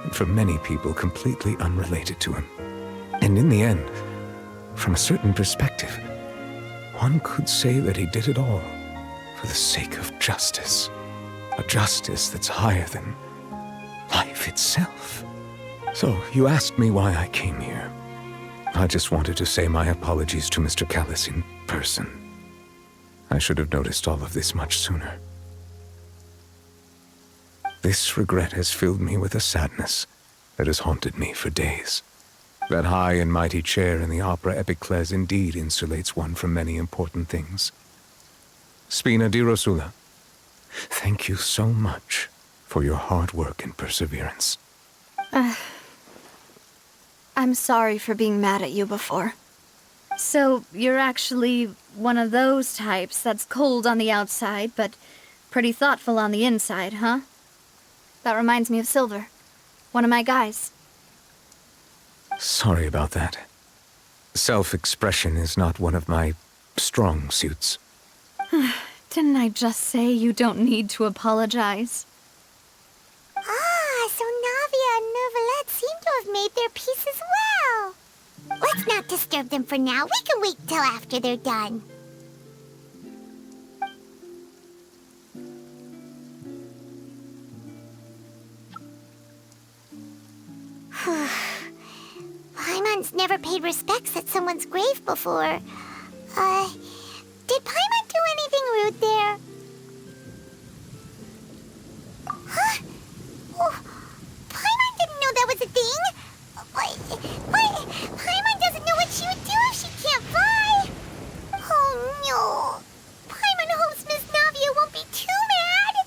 and for many people completely unrelated to him. And in the end, from a certain perspective, one could say that he did it all for the sake of justice. A justice that's higher than life itself. So, you asked me why I came here. I just wanted to say my apologies to Mr. Callus in person. I should have noticed all of this much sooner. This regret has filled me with a sadness that has haunted me for days. That high and mighty chair in the Opera Epiclese indeed insulates one from many important things. Spina di Rosula, thank you so much for your hard work and perseverance. I'm sorry for being mad at you before. So, you're actually one of those types that's cold on the outside, but pretty thoughtful on the inside, huh? That reminds me of Silver, one of my guys. Sorry about that. Self-expression is not one of my strong suits. Didn't I just say you don't need to apologize? Ah, so Navia and Neuvillette seem to have made their peace as well. Let's not disturb them for now. We can wait till after they're done. Paimon's never paid respects at someone's grave before. Did Paimon do anything rude there? Huh? Oh, Paimon didn't know that was a thing. What? Paimon doesn't know what she would do if she can't fly. Oh no. Paimon hopes Miss Navia won't be too mad.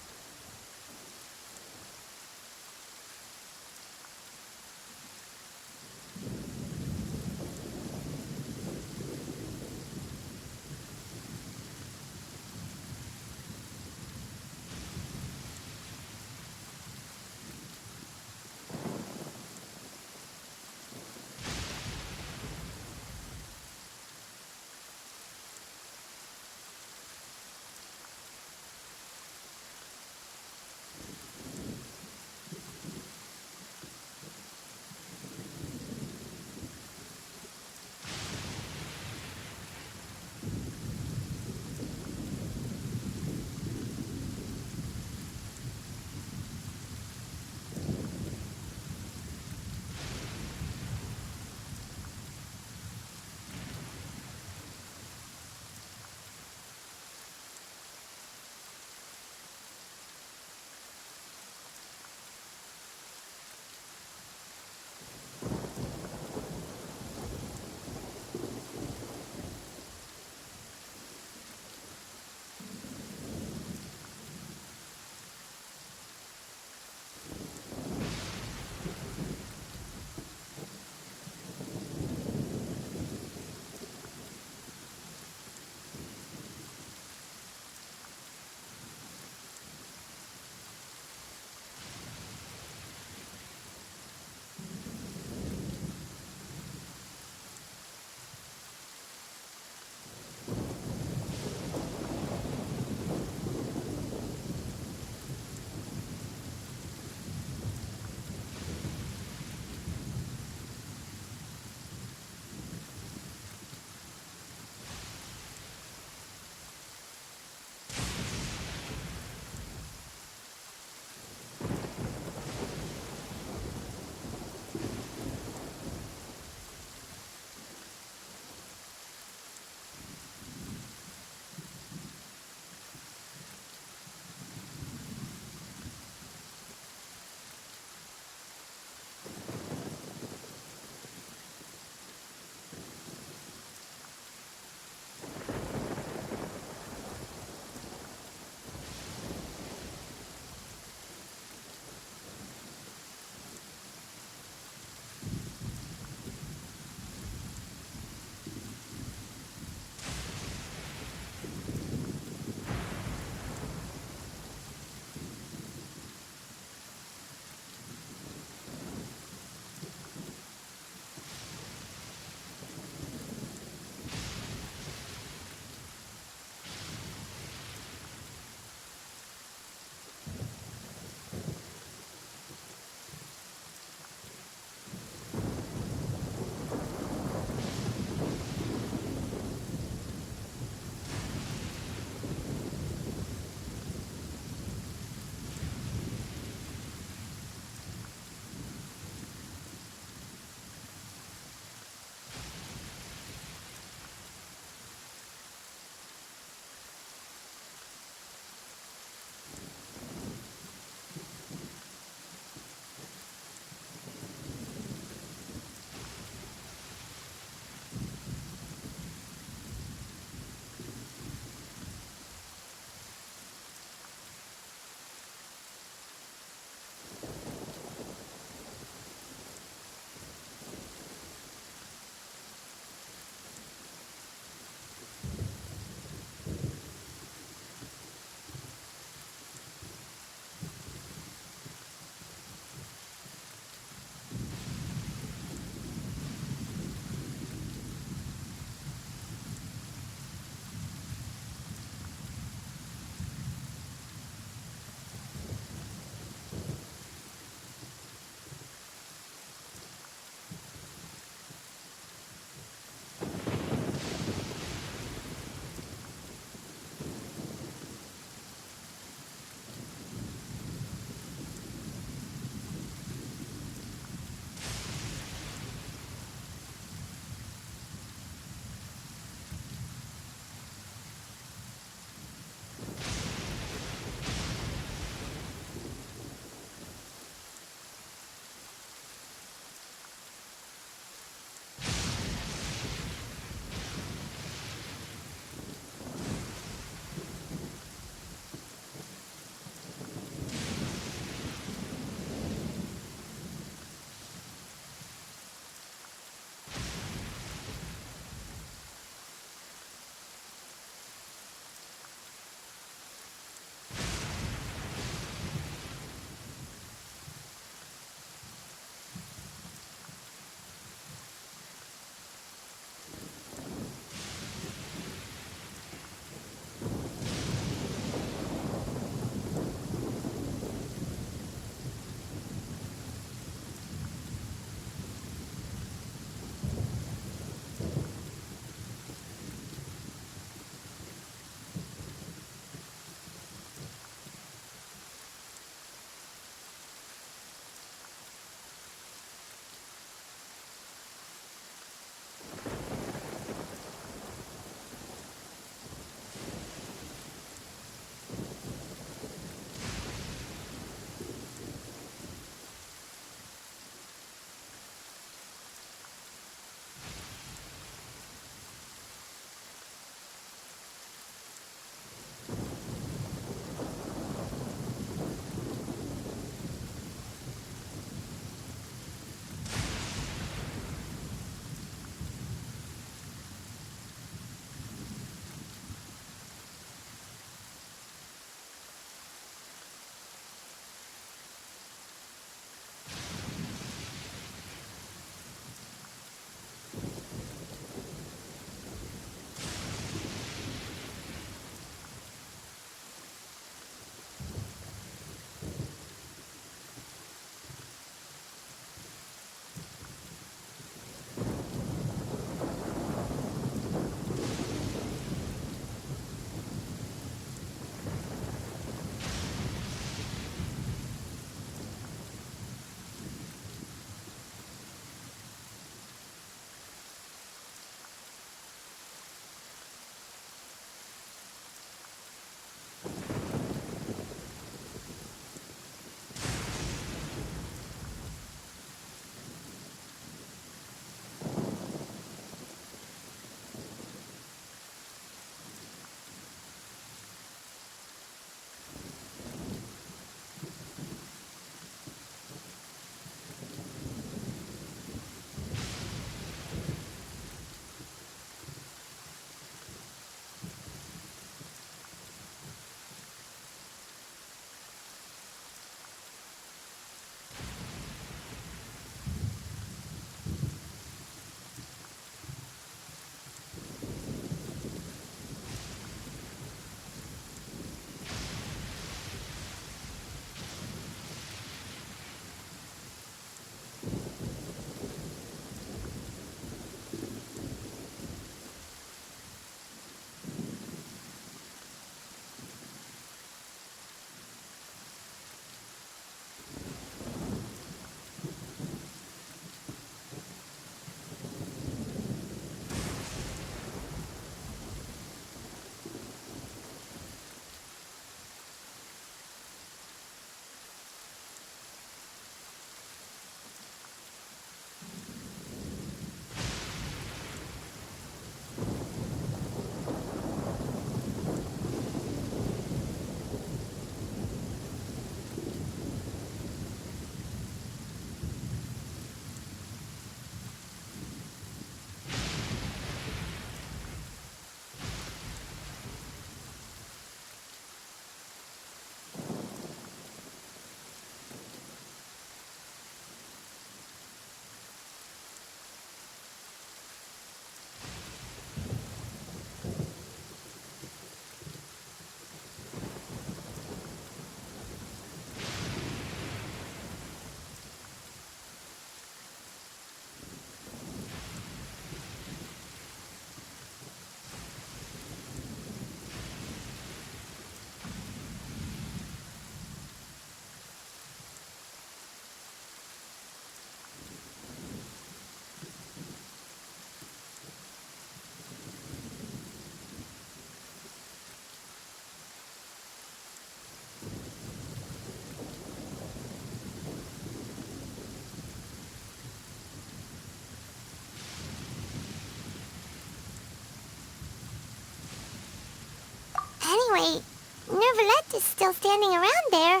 Neuvillette is still standing around there.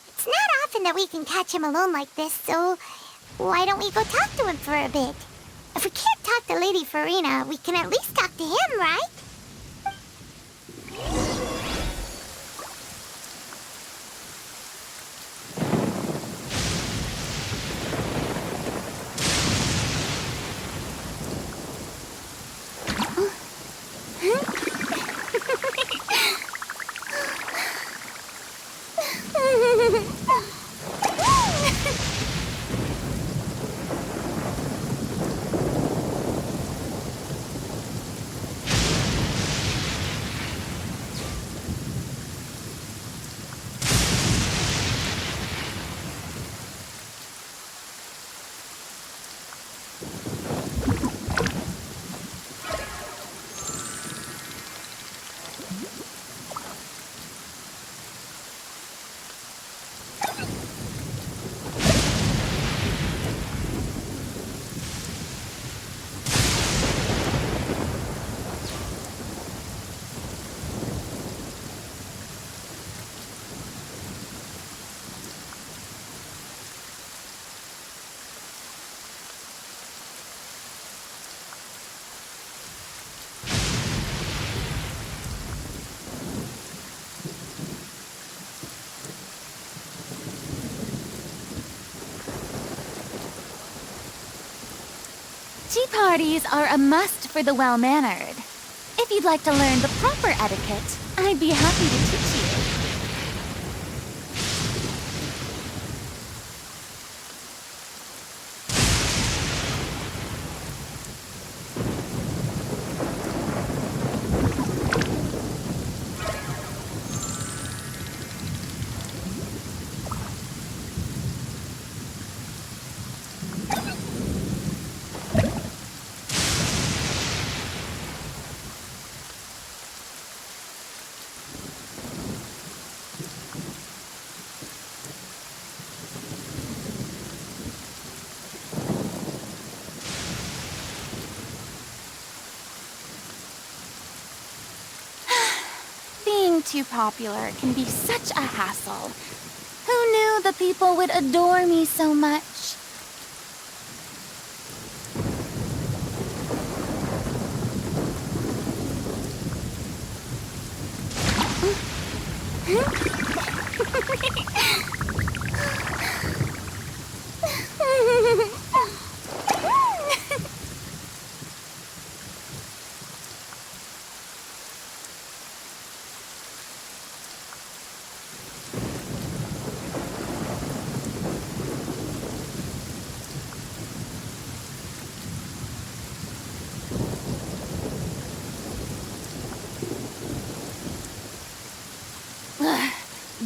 It's not often that we can catch him alone like this, so why don't we go talk to him for a bit? If we can't talk to Lady Farina, we can at least talk to him, right? Tea parties are a must for the well-mannered. If you'd like to learn the proper etiquette, I'd be happy to teach you. Being too popular can be such a hassle. Who knew the people would adore me so much?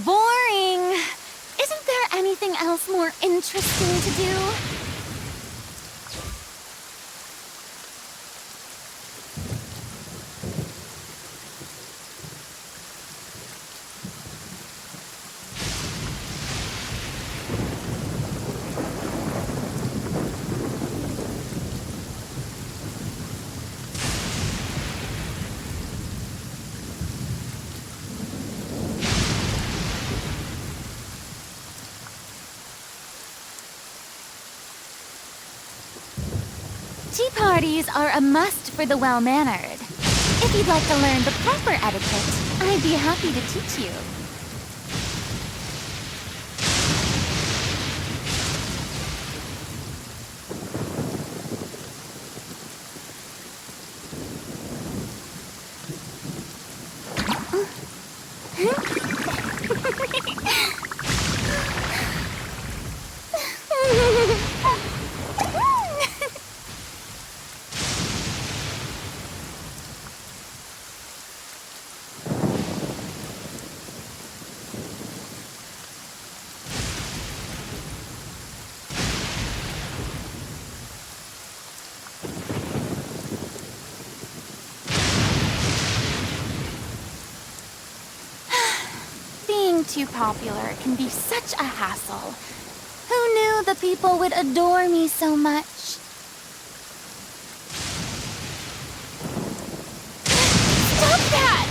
Boring. Isn't there anything else more interesting to do? Tea parties are a must for the well-mannered. If you'd like to learn the proper etiquette, I'd be happy to teach you. Too popular can be such a hassle. Who knew the people would adore me so much? Stop that!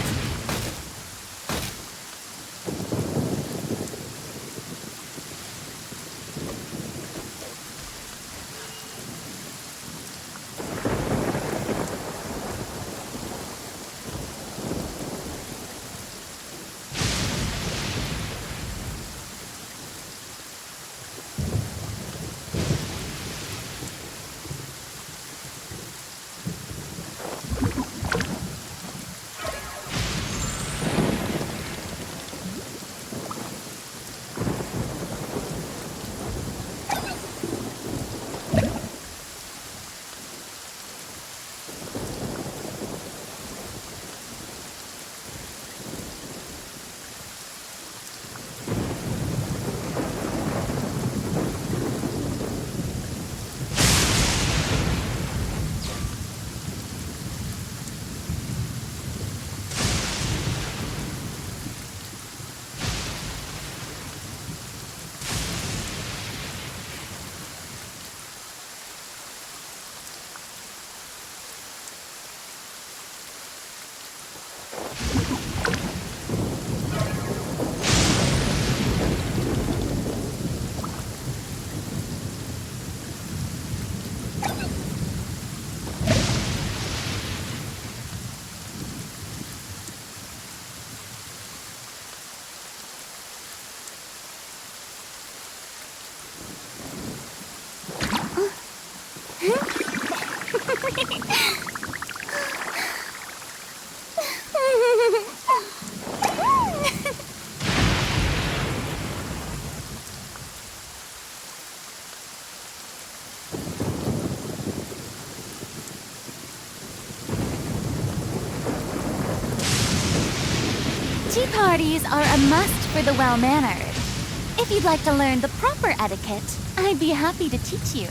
parties are a must for the well-mannered. If you'd like to learn the proper etiquette, I'd be happy to teach you.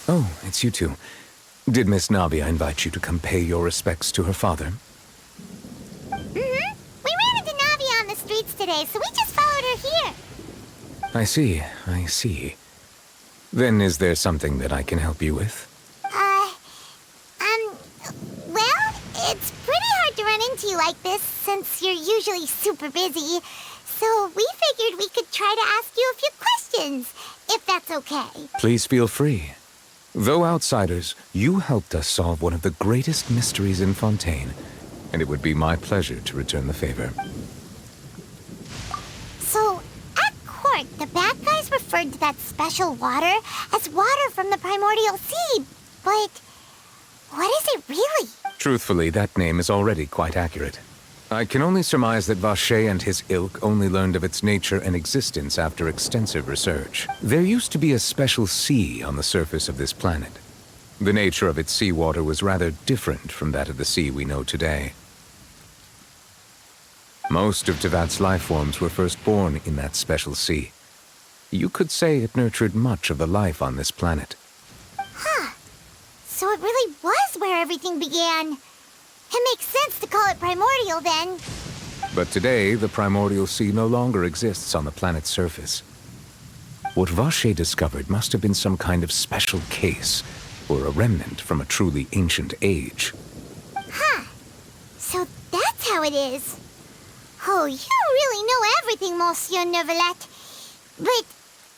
Oh, it's you two. Did Miss Navia invite you to come pay your respects to her father? We ran into Navia on the streets today, so we just followed her here. I see. Then is there something that I can help you with? Well, it's pretty hard to run into you like this, since you're usually super busy. So we figured we could try to ask you a few questions, if that's okay. Please feel free. Though outsiders, you helped us solve one of the greatest mysteries in Fontaine, and it would be my pleasure to return the favor. So, at court, the bad guys referred to that special water as water from the primordial sea, but what is it really? Truthfully, that name is already quite accurate. I can only surmise that Vacher and his ilk only learned of its nature and existence after extensive research. There used to be a special sea on the surface of this planet. The nature of its seawater was rather different from that of the sea we know today. Most of Tevat's life forms were first born in that special sea. You could say it nurtured much of the life on this planet. Huh. So it really was where everything began. It makes sense to call it primordial, then. But today, the primordial sea no longer exists on the planet's surface. What Vacher discovered must have been some kind of special case, or a remnant from a truly ancient age. Huh. So that's how it is. Oh, you really know everything, Monsieur Neuvillette. But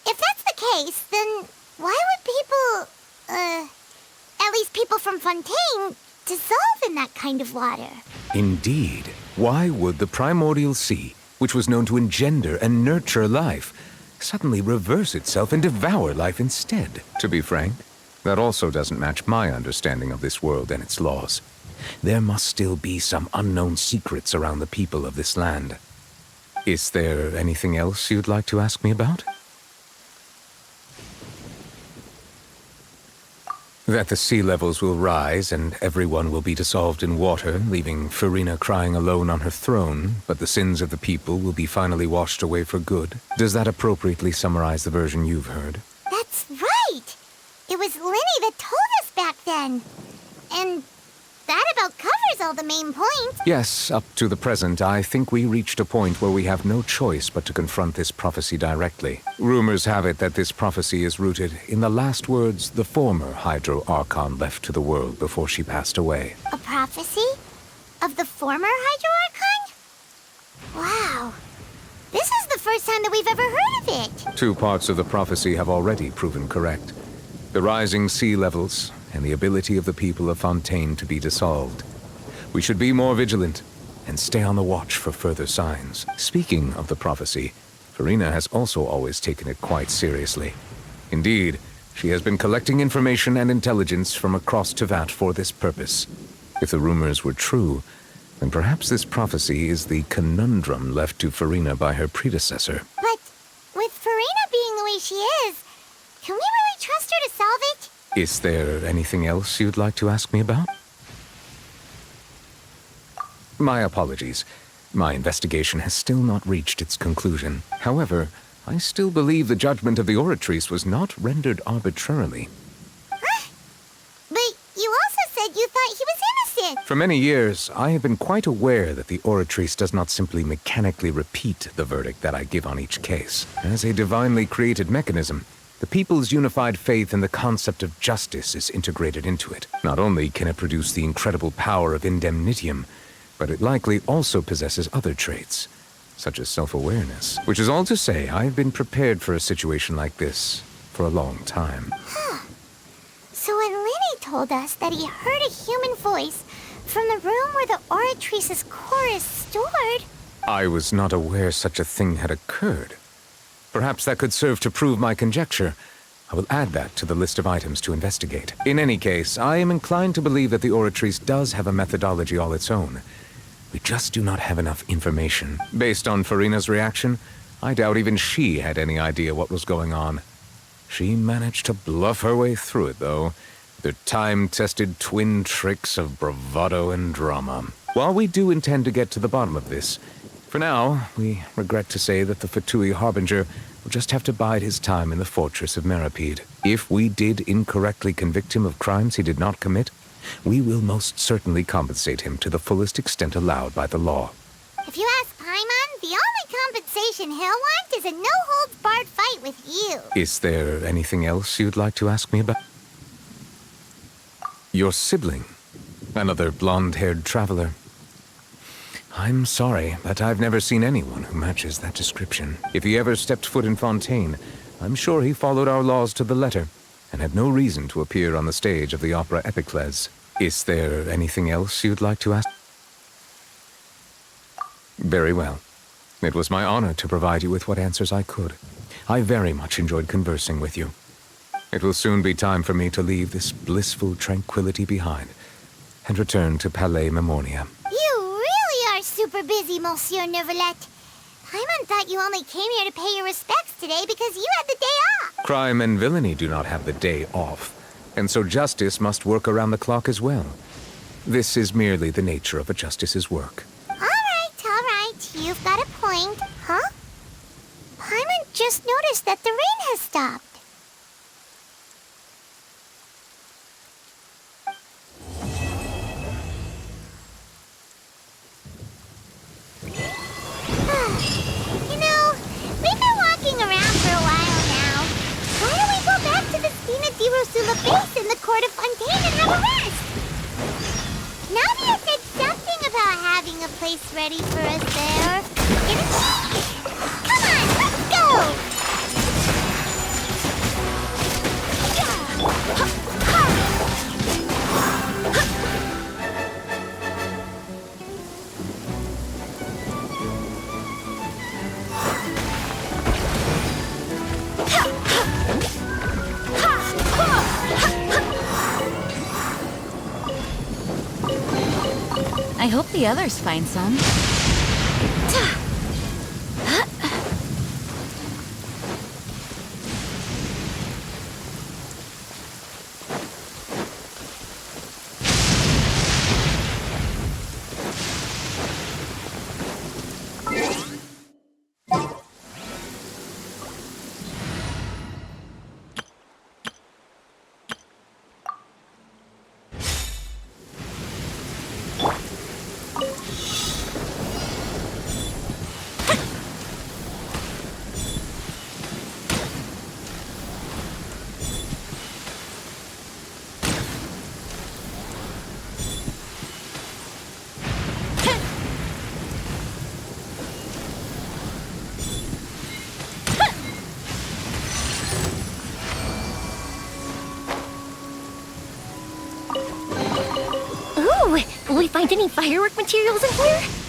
if that's the case, then why would people, at least people from Fontaine, dissolve in that kind of water? Indeed. Why would the primordial sea, which was known to engender and nurture life, suddenly reverse itself and devour life instead? To be frank, that also doesn't match my understanding of this world and its laws. There must still be some unknown secrets around the people of this land. Is there anything else you'd like to ask me about? That the sea levels will rise and everyone will be dissolved in water, leaving Farina crying alone on her throne, but the sins of the people will be finally washed away for good. Does that appropriately summarize the version you've heard? That's right! It was Linny that told us back then. And that about covers all the main points. Yes, up to the present, I think we reached a point where we have no choice but to confront this prophecy directly. Rumors have it that this prophecy is rooted in the last words the former Hydro Archon left to the world before she passed away. A prophecy? Of the former Hydro Archon? Wow. This is the first time that we've ever heard of it. 2 parts of the prophecy have already proven correct. The rising sea levels and the ability of the people of Fontaine to be dissolved. We should be more vigilant and stay on the watch for further signs. Speaking of the prophecy, Farina has also always taken it quite seriously. Indeed, she has been collecting information and intelligence from across Tevat for this purpose. If the rumors were true, then perhaps this prophecy is the conundrum left to Farina by her predecessor. But with Farina being the way she is, can we really trust her to solve it? Is there anything else you'd like to ask me about? My apologies. My investigation has still not reached its conclusion. However, I still believe the judgment of the Oratrice was not rendered arbitrarily. Huh? But you also said you thought he was innocent! For many years, I have been quite aware that the Oratrice does not simply mechanically repeat the verdict that I give on each case. As a divinely created mechanism, the people's unified faith in the concept of justice is integrated into it. Not only can it produce the incredible power of indemnitium, but it likely also possesses other traits, such as self-awareness. Which is all to say, I have been prepared for a situation like this for a long time. Huh. So when Lenny told us that he heard a human voice from the room where the Oratrice's core is stored... I was not aware such a thing had occurred. Perhaps that could serve to prove my conjecture. I will add that to the list of items to investigate. In any case, I am inclined to believe that the Oratrice does have a methodology all its own. We just do not have enough information. Based on Farina's reaction, I doubt even she had any idea what was going on. She managed to bluff her way through it, though, with her time-tested twin tricks of bravado and drama. While we do intend to get to the bottom of this, for now, we regret to say that the Fatui Harbinger will just have to bide his time in the fortress of Meripede. If we did incorrectly convict him of crimes he did not commit, we will most certainly compensate him to the fullest extent allowed by the law. If you ask Paimon, the only compensation he'll want is a no-holds-barred fight with you. Is there anything else you'd like to ask me about? Your sibling, another blonde-haired traveler. I'm sorry, but I've never seen anyone who matches that description. If he ever stepped foot in Fontaine, I'm sure he followed our laws to the letter, and had no reason to appear on the stage of the opera Epicles. Is there anything else you'd like to ask? Very well. It was my honor to provide you with what answers I could. I very much enjoyed conversing with you. It will soon be time for me to leave this blissful tranquility behind, and return to Palais Memornia. You really are super busy, Monsieur Neuvillette. Paimon thought you only came here to pay your respects today because you had the day off. Crime and villainy do not have the day off, and so justice must work around the clock as well. This is merely the nature of a justice's work. All right. You've got a point. Huh? Paimon just noticed that the rain has stopped. You know, we've been walking around for a while now. Why don't we go back to the Spina di Rosula base in the court of Fontaine and have a rest? Navia said something about having a place ready for us there. Didn't she? Come on, let's go! I hope the others find some. we find any firework materials in here?